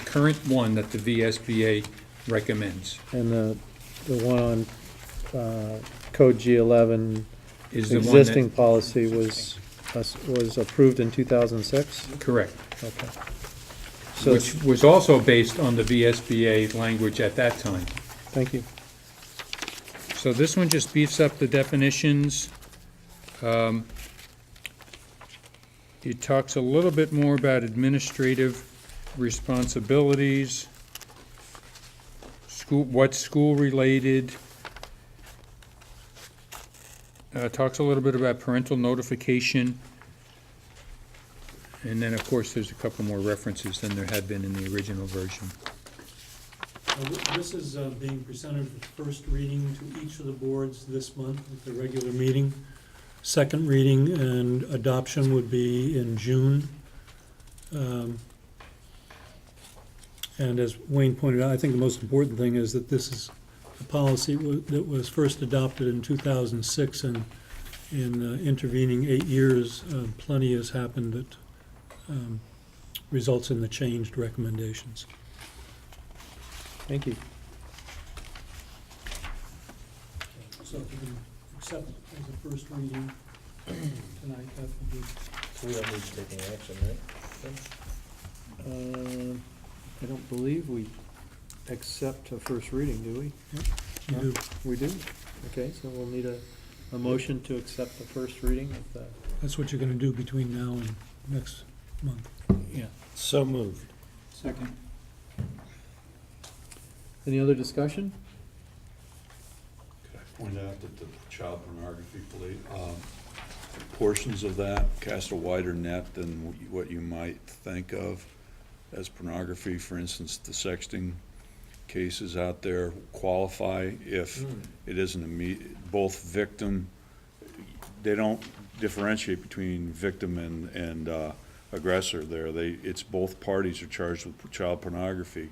current one that the VSBA recommends. And the one on code G11 Is the one existing that- policy was approved in 2006? Correct. Okay. So, Which was also based on the VSBA language at that time. thank you. So this one just beefs up the definitions. It talks a little bit more about administrative responsibilities, what's school-related. Talks a little bit about parental notification. And then, of course, there's a couple more references than there had been in the original version. This is being presented for first reading to each of the boards this month at the regular meeting. Second reading and adoption would be in June. And as Wayne pointed out, I think the most important thing is that this is a policy that was first adopted in 2006, and in intervening 8 years, plenty has happened that results in the changed recommendations. Thank you. So if you can accept it as a first reading tonight, that would be. So we don't need to take any action, right? I don't believe we accept a first reading, do we? You do. We do? Okay, so we'll need a motion to accept the first reading of the. That's what you're gonna do between now and next month. Yeah. So moved. Second. Any other discussion? Could I point out that the child pornography portions of that cast a wider net than what you might think of as pornography? For instance, the sexting cases out there qualify if it isn't both victim, they don't differentiate between victim and aggressor there. It's both parties are charged with child pornography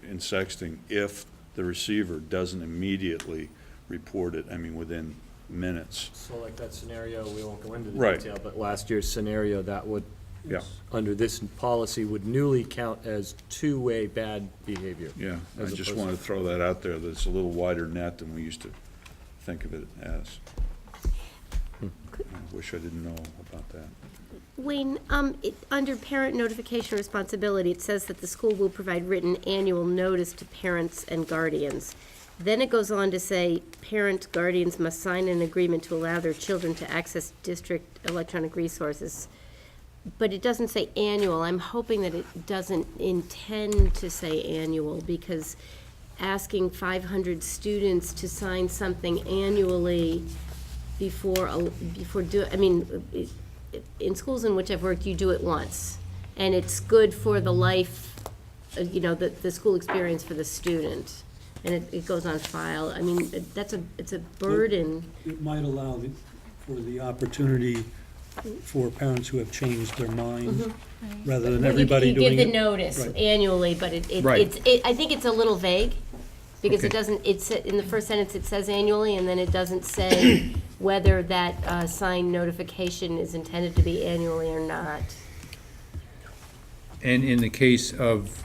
in sexting if the receiver doesn't immediately report it, within minutes. So like that scenario, we won't go into the Right. detail, but last year's scenario, that would, Yeah, under this policy, would newly count as two-way bad behavior. yeah. I As just opposed wanted to throw that out there, that it's a little wider net than we used to think of it as. I wish I didn't know about that. Wayne, under parent notification responsibility, it says that the school will provide written annual notice to parents and guardians. Then it goes on to say, parents, guardians must sign an agreement to allow their children to access district electronic resources. But it doesn't say annual. I'm hoping that it doesn't intend to say annual, because asking 500 students to sign something annually in schools in which I've worked, you do it once. And it's good for the life, the school experience for the student. And it goes on file. It's a burden. It might allow for the opportunity for parents who have changed their mind, rather than everybody doing it. You give the notice Right. annually, but Right. I think it's a little vague, because it Okay. doesn't, in the first sentence, it says annually, and then it doesn't say whether that signed notification is intended to be annually or not. And in the case of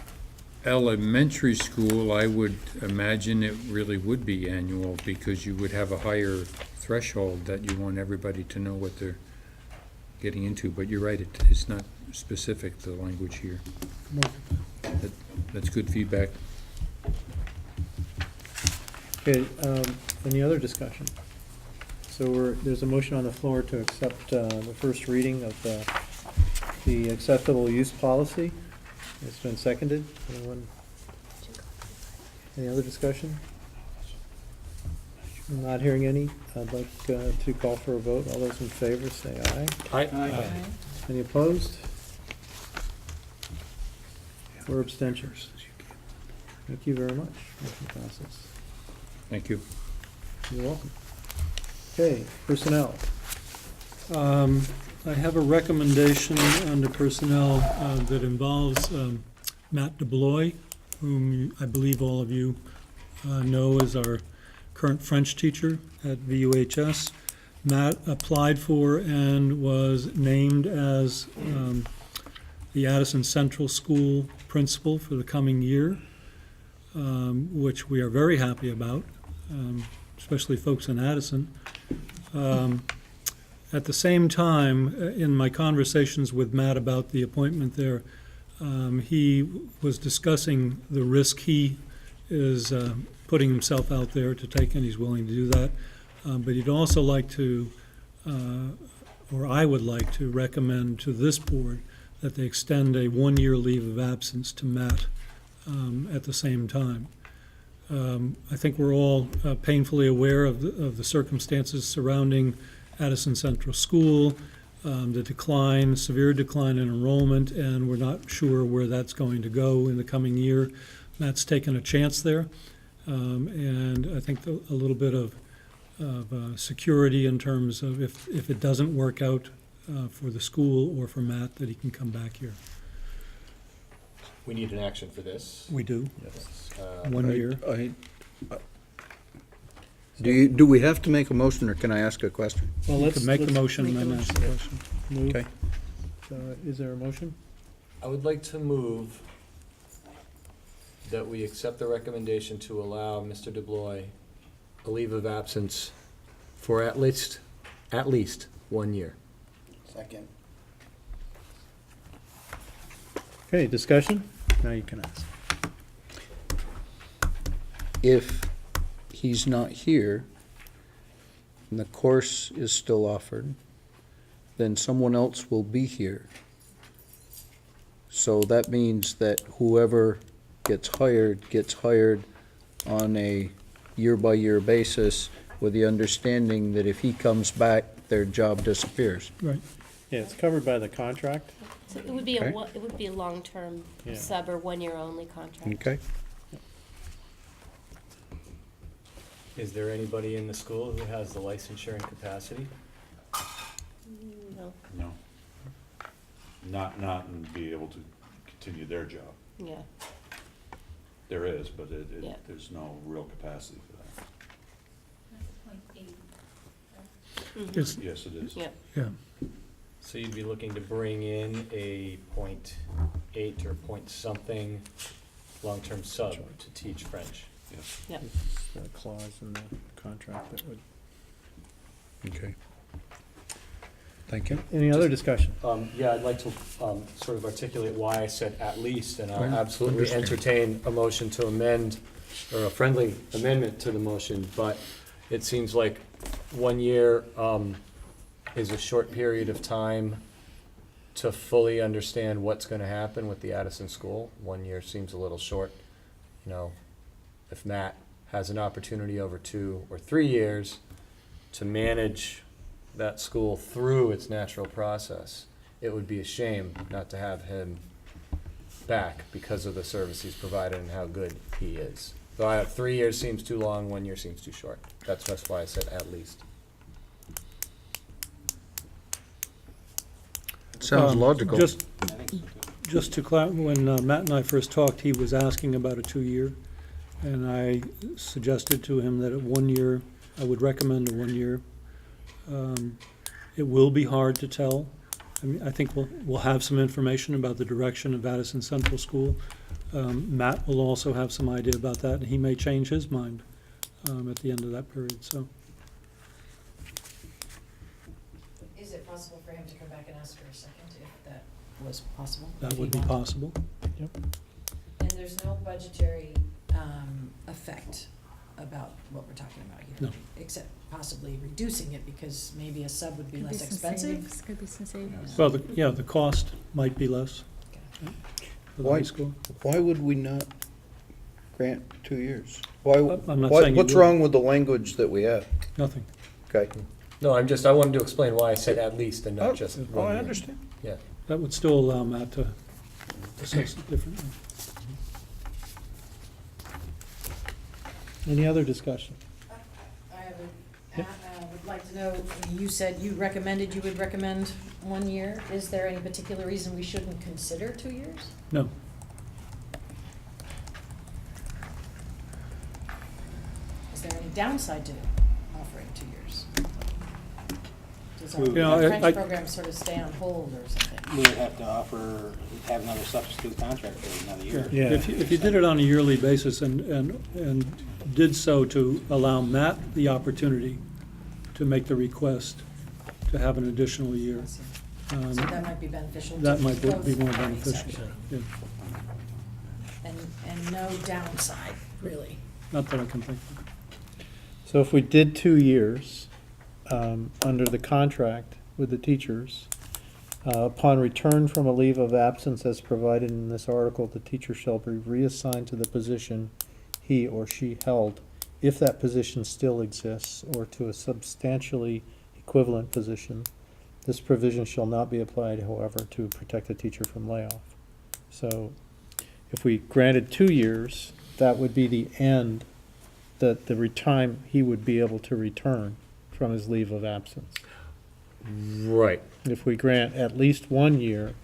elementary school, I would imagine it really would be annual, because you would have a higher threshold that you want everybody to know what they're getting into. But you're right, it's not specific, the language here. That's good feedback. Okay, any other discussion? So there's a motion on the floor to accept the first reading of the acceptable use policy. It's been seconded. Anyone? Any other discussion? Not hearing any, I'd like to call for a vote. All those in favor, say aye. Aye. Any opposed? Or abstentions? Thank you very much. Motion passes. Thank you. You're welcome. Okay, personnel. I have a recommendation under personnel that involves Matt DeBlois, whom I believe all of you know as our current French teacher at VUHS. Matt applied for and was named as the Addison Central School principal for the coming year, which we are very happy about, especially folks in Addison. At the same time, in my conversations with Matt about the appointment there, he was discussing the risk he is putting himself out there to take, and he's willing to do that. But he'd also like to, or I would like to recommend to this board that they extend a one-year leave of absence to Matt at the same time. I think we're all painfully aware of the circumstances surrounding Addison Central School, the decline, severe decline in enrollment, and we're not sure where that's going to go in the coming year. Matt's taken a chance there, and I think a little bit of security in terms of if it doesn't work out for the school or for Matt, that he can come back here. We need an action for this. We do. Yes. 1 year. Do we have to make a motion, or can I ask a question? Well, You let's could make the motion make and the then ask the question. Move. Okay. Is there a motion? I would like to move that we accept the recommendation to allow Mr. DeBlois a leave of absence for at least 1 year. Second. Okay, discussion? Now you can ask. If he's not here and the course is still offered, then someone else will be here. So that means that whoever gets hired on a year-by-year basis with the understanding that if he comes back, their job disappears. Right. Yeah, it's covered by the contract. So it would be Okay. it would be a long-term Yeah. sub or one-year-only contract. Okay? Is there anybody in the school who has the licensure and capacity? No, No. Not and be able to continue their job. yeah. There is, but Yeah. there's no real capacity for that. It's, Yes, it is. Yeah. yeah. So you'd be looking to bring in a .8 or point something long-term sub to teach French. Yes. Yep. It's the clause in the contract that would. Okay. Thank you. Any other discussion? Yeah, I'd like to sort of articulate why I said at least, and I'll I absolutely understand. entertain a motion to amend, or a friendly amendment to the motion, but it seems like 1 year is a short period of time to fully understand what's gonna happen with the Addison school. 1 year seems a little short. You know, if Matt has an opportunity over 2 or 3 years to manage that school through its natural process, it would be a shame not to have him back because of the service he's provided and how good he is. So 3 years seems too long, 1 year seems too short. That's why I said at least. Sounds logical. Just to clarify, when Matt and I first talked, he was asking about a 2-year, and I suggested to him that at 1 year, I would recommend a 1 year. It will be hard to tell. I mean, I think we'll have some information about the direction of Addison Central School. Matt will also have some idea about that, and he may change his mind at the end of that period, so. Is it possible for him to come back and ask for a second, if that was possible? That if he would be wanted? possible. And there's no budgetary effect about what we're talking about here? No. Except possibly reducing it, because maybe a sub would be Could be less some expensive? savings, could be some savings. Well, the cost might be less for the high school. Why would we not grant 2 years? Why, I'm not saying you what's will. wrong with the language that we have? Nothing. Okay. No, I wanted to explain why I said at least and Oh, not just oh, 1 I year. understand. Yeah. That would still allow Matt to assess it differently. Any other discussion? I would like to know, you said you would recommend 1 year. Is there any particular reason we shouldn't consider 2 years? No. Is there any downside to offering 2 years? Does our You know, our I- French program sort of stay on hold or something? We would have to have another substitute contract for another year. Yeah. If you did it on a yearly basis and did so to allow Matt the opportunity to make the request to have an additional year, So that might be beneficial to that might both be more parties, beneficial. actually. Yeah. And no downside, really. Not that I can think of. So if we did 2 years, under the contract with the teachers, upon return from a leave of absence as provided in this article, the teacher shall be reassigned to the position he or she held, if that position still exists, or to a substantially equivalent position. This provision shall not be applied, however, to protect the teacher from layoff. So if we granted 2 years, that would be the end, the time he would be able to return from his leave of absence. Right. If we grant at least 1 year,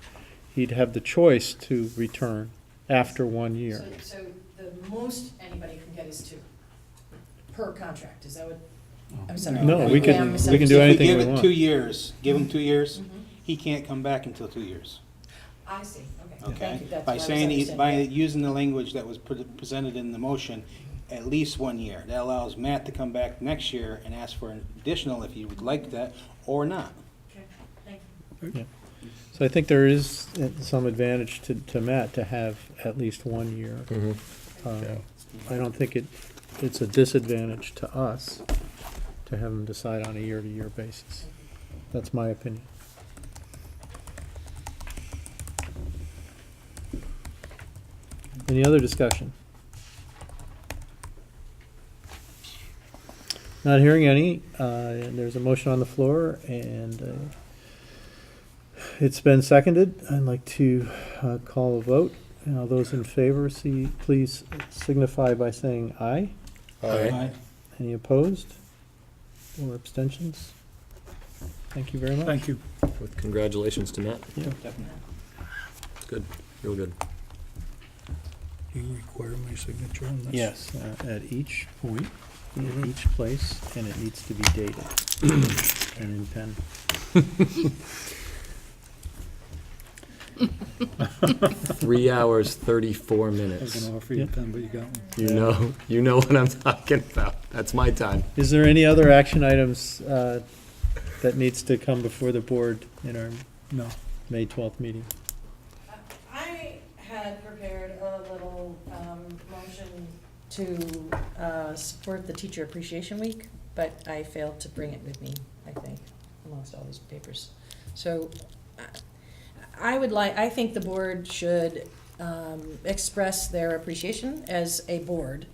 he'd have the choice to return after 1 year. So the most anybody can get is 2 per contract, is that what? I'm sorry. No, we can- I'm we can do anything we Give it want. 2 years, give him 2 years, he can't come back until 2 years. I see, okay, Okay? thank you, that's By what I was saying, by understanding. using the language that was presented in the motion, at least 1 year. That allows Matt to come back next year and ask for an additional if he would like that, or not. Okay, thank you. Yeah. So I think there is some advantage to Matt to have at least 1 year. I don't think it's a disadvantage to us to have him decide on a year-to-year basis. That's my opinion. Any other discussion? Not hearing any, and there's a motion on the floor, and it's been seconded. I'd like to call a vote. And all those in favor, please signify by saying aye. Aye. Any opposed or abstentions? Thank you very much. Thank you. With congratulations to Matt. Yeah. Good, real good. Do you require my signature on this? Yes, at each point, in each place, and it needs to be dated and in pen. 3 hours, 34 I was minutes. gonna offer you a pen, but you got one. You know what I'm talking about. That's my time. Is there any other action items that needs to come before the board in our No. May 12th meeting? I had prepared a little motion to support the Teacher Appreciation Week, but I failed to bring it with me, I think, amongst all these papers. So I think the board should express their appreciation as a board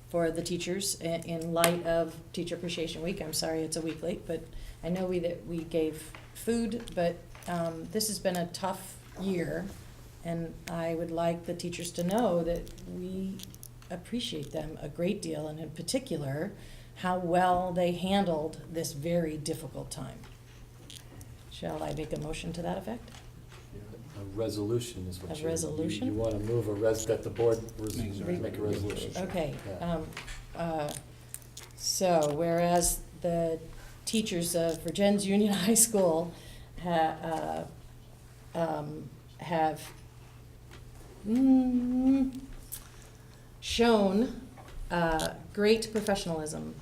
for the teachers in light of Teacher Appreciation Week. I'm sorry it's a week late, but I know that we gave food, but this has been a tough year, and I would like the teachers to know that we appreciate them a great deal, and in particular, how well they handled this very difficult time. Shall I make a motion to that effect? A resolution is what A you. resolution? You want to move that the board make a resolution. Okay, Yeah. so whereas the teachers of Vergennes Union High School have shown great professionalism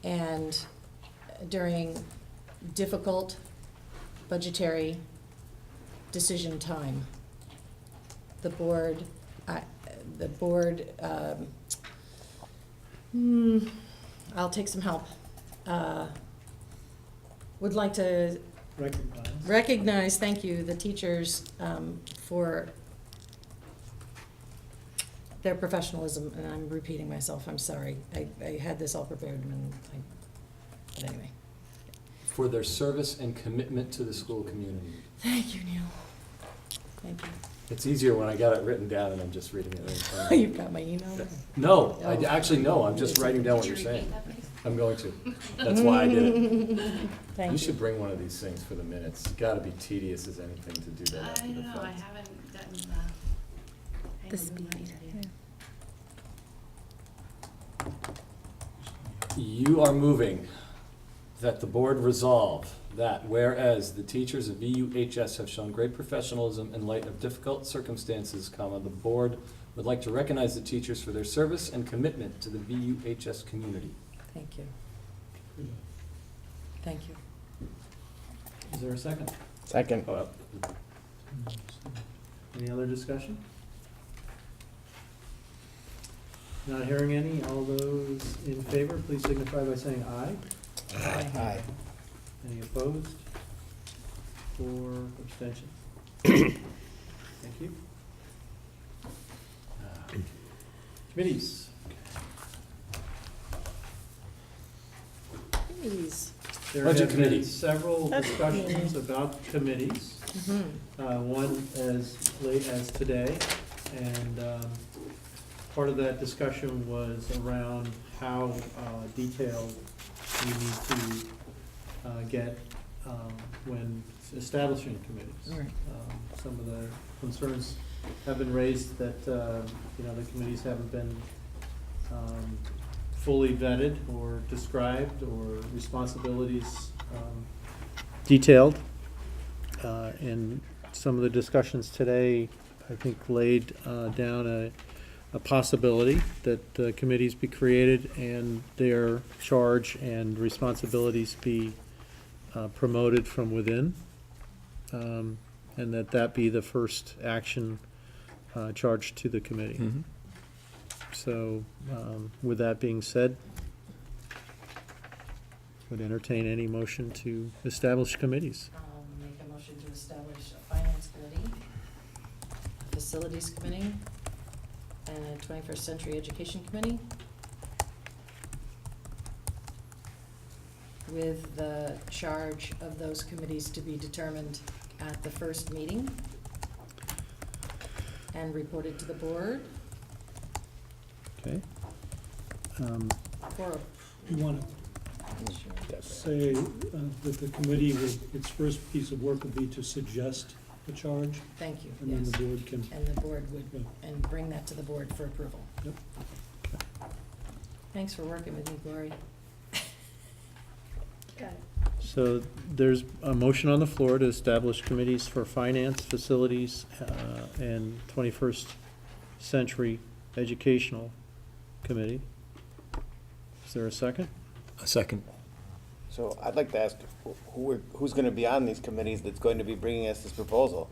and during difficult budgetary decision time. The board, I'll take some help, would like to recognize, thank you, the teachers for their professionalism, and I'm repeating myself, I'm sorry. I had this all prepared, but anyway. For their service and commitment to the school community. Thank you, Neil. Thank you. It's easier when I got it written down and I'm just reading it right in front of me. You've got my email there? No, I Oh. actually, no, I'm just writing down what you're saying. I'm going to. That's why I did it. Thank You should bring one of these things for the minutes. It's gotta be tedious as anything to do that after the fact. I haven't gotten, The speed. You are moving that the board resolve that whereas the teachers of VUHS have shown great professionalism in light of difficult circumstances, comma, the board would like to recognize the teachers for their service and commitment to the VUHS community. Thank you. Thank you. Is there a second? Second. Any other discussion? Not hearing any. All those in favor, please signify by saying aye. Aye. Any opposed? Or abstentions? Thank you. Committees. Please. There Budget have been committee. several discussions about committees. One as late as today, and part of that discussion was around how detailed we need to get when establishing committees. Right. Some of the concerns have been raised that, the committees haven't been fully vetted or described, or responsibilities detailed. And some of the discussions today, I think, laid down a possibility that committees be created and their charge and responsibilities be promoted from within, and that be the first action charged to the committee. Mhm. So, with that being said, would entertain any motion to establish committees. I'll make a motion to establish a finance committee, a facilities committee, and a 21st century education committee, with the charge of those committees to be determined at the first meeting and reported to the board Okay. for, You want to say that the committee will, its first piece of work will be to suggest a charge, thank you, and then yes. the board can, And the board would, Yeah. and bring that to the board for approval. Yep. Thanks for working with me, Glory. So there's a motion on the floor to establish committees for finance, facilities, and 21st century educational committee. Is there a second? A second. So I'd like to ask who's going to be on these committees that's going to be bringing us this proposal?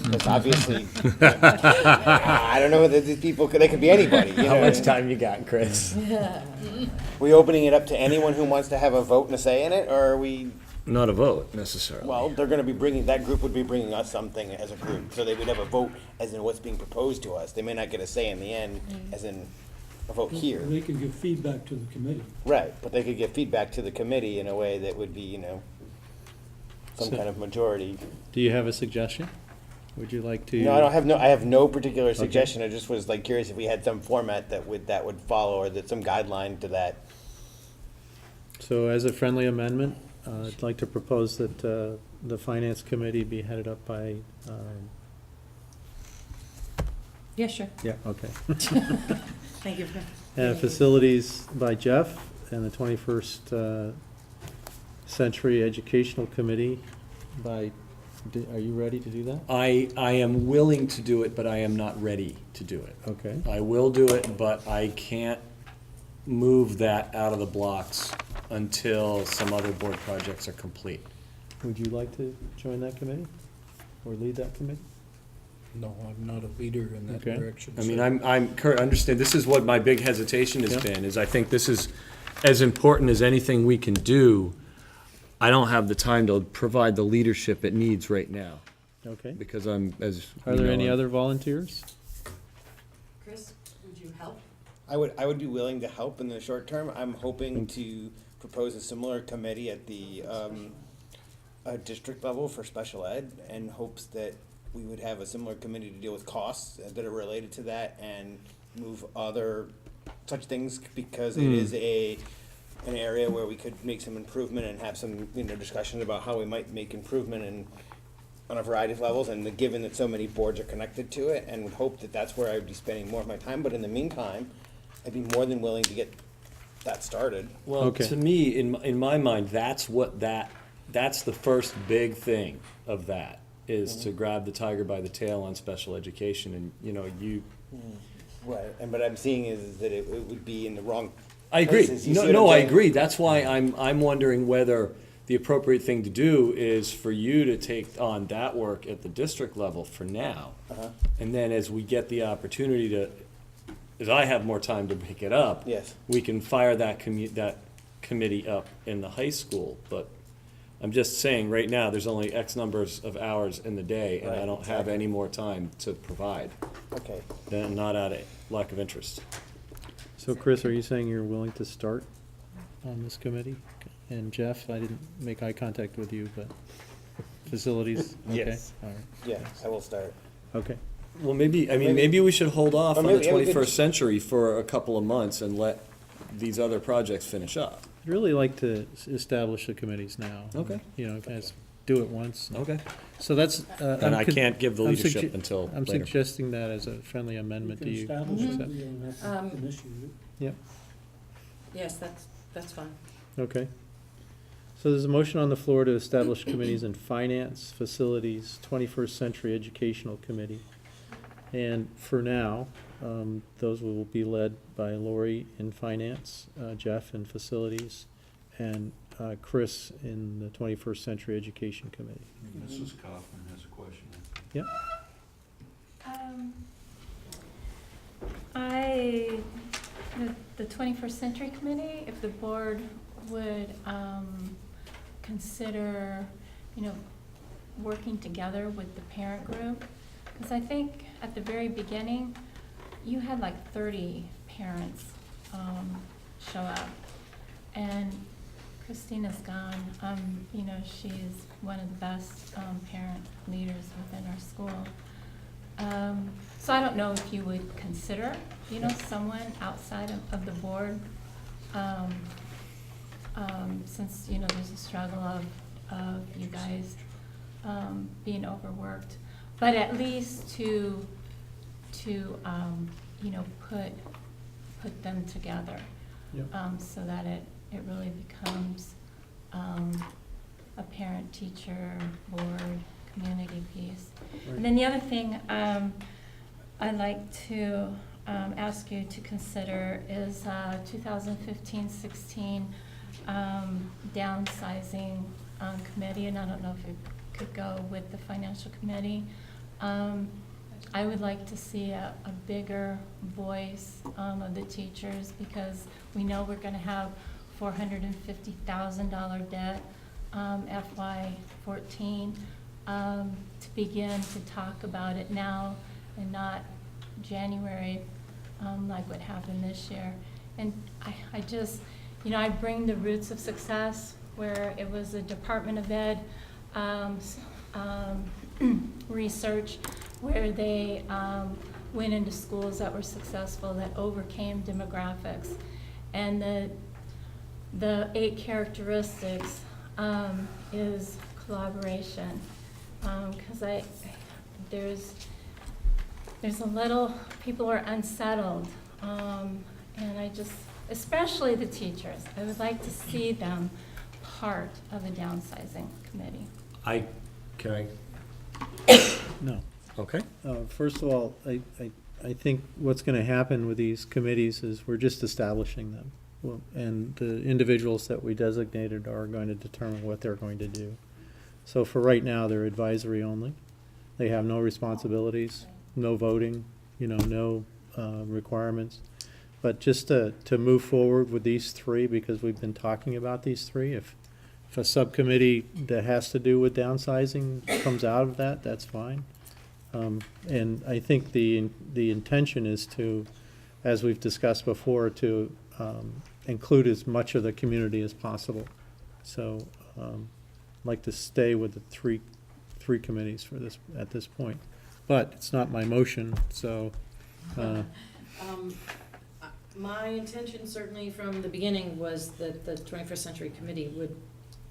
Because obviously, I don't know whether these people, they could be anybody. You How know? much time you got, Chris? We opening it up to anyone who wants to have a vote and a say in it, or are we? Not a vote necessarily. Well, they're going to be bringing, that group would be bringing us something as a group, so they would have a vote as in what's being proposed to us. They may not get a say in the end, as in a vote here. they can give feedback to the committee. Right, but they could give feedback to the committee in a way that would be, some So- kind of majority. Do you have a suggestion? Would you like to? No, I have no particular suggestion. I just was like curious if we had some format that would follow, or that some guideline to that. So as a friendly amendment, I'd like to propose that the finance committee be headed up by, Yeah, sure. yeah, okay. Thank you for. And facilities by Jeff, and the 21st century educational committee by, are you ready to do that? I am willing to do it, but I am not ready to do it. Okay. I will do it, but I can't move that out of the blocks until some other board projects are complete. Would you like to join that committee or lead that committee? No, I'm not a leader in that Okay. direction. I mean, so- understand, this is what my big hesitation has Yeah. been, is I think this is as important as anything we can do. I don't have the time to provide the leadership it needs right now, Okay. because I'm, as Are you there know, any I'm- other volunteers? Chris, would I would be willing to help in the short term. I'm hoping to propose a similar committee at the district level for special ed, and hopes that we would have a similar committee to deal with costs that are related to that and move other such things, because it is an area where we could make some improvement and have some, discussions about how we might make improvement and on a variety of levels, and given that so many boards are connected to it, and would hope that that's where I would be spending more of my time. But in the meantime, I'd be more than willing to get that started. Well, Okay. to me, in my mind, that's the first big thing of that, is to grab the tiger by the tail on special education, and, Right, and what I'm seeing is that it would be in the wrong I agree. places. You see what No, I'm I saying? agree. That's why I'm wondering whether the appropriate thing to do is for you to take on that work at the district level for now. And then as we get the opportunity to, as I have more time to pick it up. Yes. We can fire that committee up in the high school. But I'm just saying, right now, there's only X numbers of hours in the day, and I Right, don't have exactly. any more time to provide. Okay. Then not out of lack of interest. So Chris, are you saying you're willing to start on this committee? And Jeff, I didn't make eye contact with you, but facilities, okay? Yes. All right, Yeah, I will start. okay. Well, maybe we should hold off Or on the maybe we could 21st just- century for a couple of months and let these other projects finish up. I'd really like to establish the committees now. Okay. Kind of do it once. Okay. So that's. And I can't give the leadership until I'm later. suggesting that as a friendly amendment to you. Accept? Yep, Yes, that's fine. okay. So there's a motion on the floor to establish committees in finance, facilities, 21st Century Educational Committee. And for now, those will be led by Lori in finance, Jeff in facilities, and Chris in the 21st Century Education Committee. Mrs. Kaufman has a question. Yep. The 21st Century Committee, if the board would consider, working together with the parent group, because I think at the very beginning, you had like 30 parents show up, and Christina's gone. She's one of the best parent leaders within our school. So I don't know if you would consider, someone outside of the board, since, there's a struggle of you guys being overworked, but at least to put them together, Yep. so that it really becomes a parent-teacher board community piece. Right. And then the other thing I'd like to ask you to consider is 2015-16 downsizing committee, and I don't know if it could go with the financial committee. I would like to see a bigger voice of the teachers, because we know we're going to have $450,000 debt FY14. To begin to talk about it now and not January, like what happened this year. And I just, I bring the roots of success, where it was a Department of Ed research, where they went into schools that were successful, that overcame demographics. And the 8 characteristics is collaboration. Because there's a little, people are unsettled, and I just, especially the teachers, I would like to see them part of a downsizing committee. Can I? No. Okay. First of all, I think what's going to happen with these committees is we're just establishing them. And the individuals that we designated are going to determine what they're going to do. So for right now, they're advisory only. They have no responsibilities, no voting, no requirements. But just to move forward with these 3, because we've been talking about these 3, if a subcommittee that has to do with downsizing comes out of that, that's fine. And I think the intention is to as we've discussed before, to include as much of the community as possible. So I'd like to stay with the three committees for this, at this point. But it's not my motion, so, My intention certainly from the beginning was that the 21st Century Committee would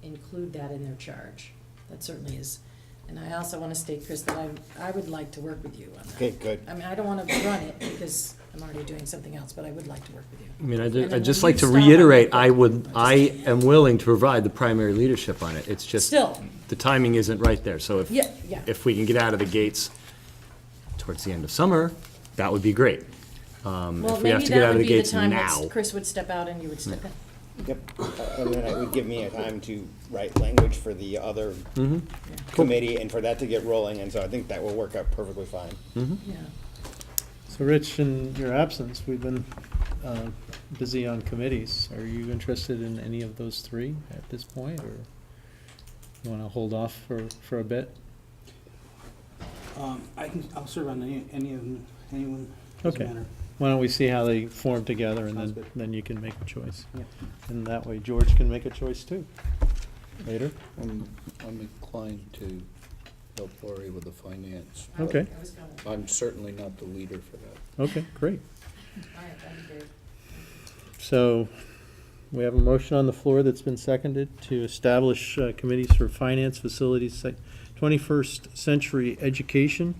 include that in their charge. That certainly is. And I also want to state, Chris, that I would like to work with you on that. Okay, good. I mean, I don't want to run it because I'm already doing something else, but I would like to work with you. I mean, And then I'd just when like you to stop, reiterate, I'm- I am willing to provide the primary leadership on it. It's just, Still. the timing isn't right there. So Yeah, yeah. if we can get out of the gates towards the end of summer, that would be great. Well, If we have maybe to get that out of would the be the gates time now. that Chris would step out and you would step in. Yep, and then it would give me a time to write language for the other Mhm. committee and for that to get rolling, and so I think that will work out perfectly fine. Yeah. so Rich, in your absence, we've been busy on committees. Are you interested in any of those three at this point, or you want to hold off for a bit? I'll serve on anyone. Okay. Why don't we see how they form together, and Sounds then you can make a choice. Yeah. And that way George can make a choice too, later. I'm inclined to help Lori with the finance. Okay, I'm certainly not the leader for that. okay, great. All right, that'd be great. So, we have a motion on the floor that's been seconded to establish committees for finance, facilities, 21st century education.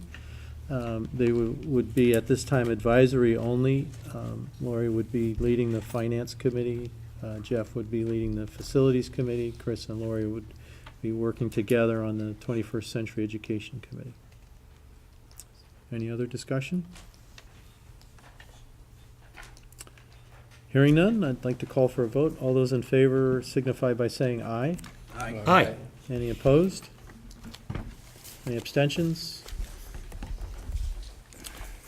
They would be, at this time, advisory only. Lori would be leading the finance committee. Jeff would be leading the facilities committee. Chris and Lori would be working together on the 21st century education committee. Any other discussion? Hearing none, I'd like to call for a vote. All those in favor signify by saying aye. Aye. Any opposed? Any abstentions?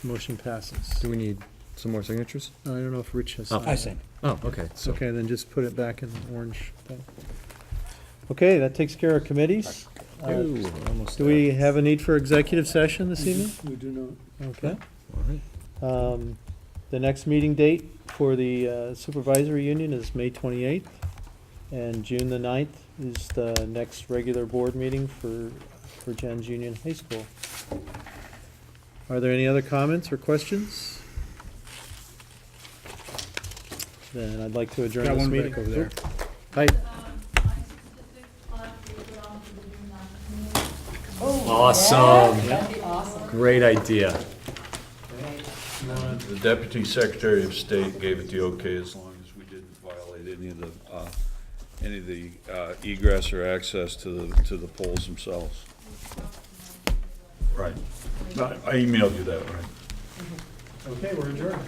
Motion passes. Do we need some more signatures? I don't know if Rich has. Oh. signed I it. signed. Oh, okay. So Okay, then just put it back in the orange thing. Okay, that takes care of committees. Ooh, we're almost Do we there. have a need for executive session this evening? We do not. Okay. All right. The next meeting date for the supervisory union is May 28th, and June the 9th is the next regular board meeting for Vergennes Union High School. Are there any other comments or questions? Then I'd like to adjourn Got this one meeting. back over there. Hi. Awesome. That'd be awesome. Great idea. The Deputy Secretary of State gave it the okay as long as we didn't violate any of the egress or access to the poles themselves. Right. I emailed you that, right? Okay, we're adjourned.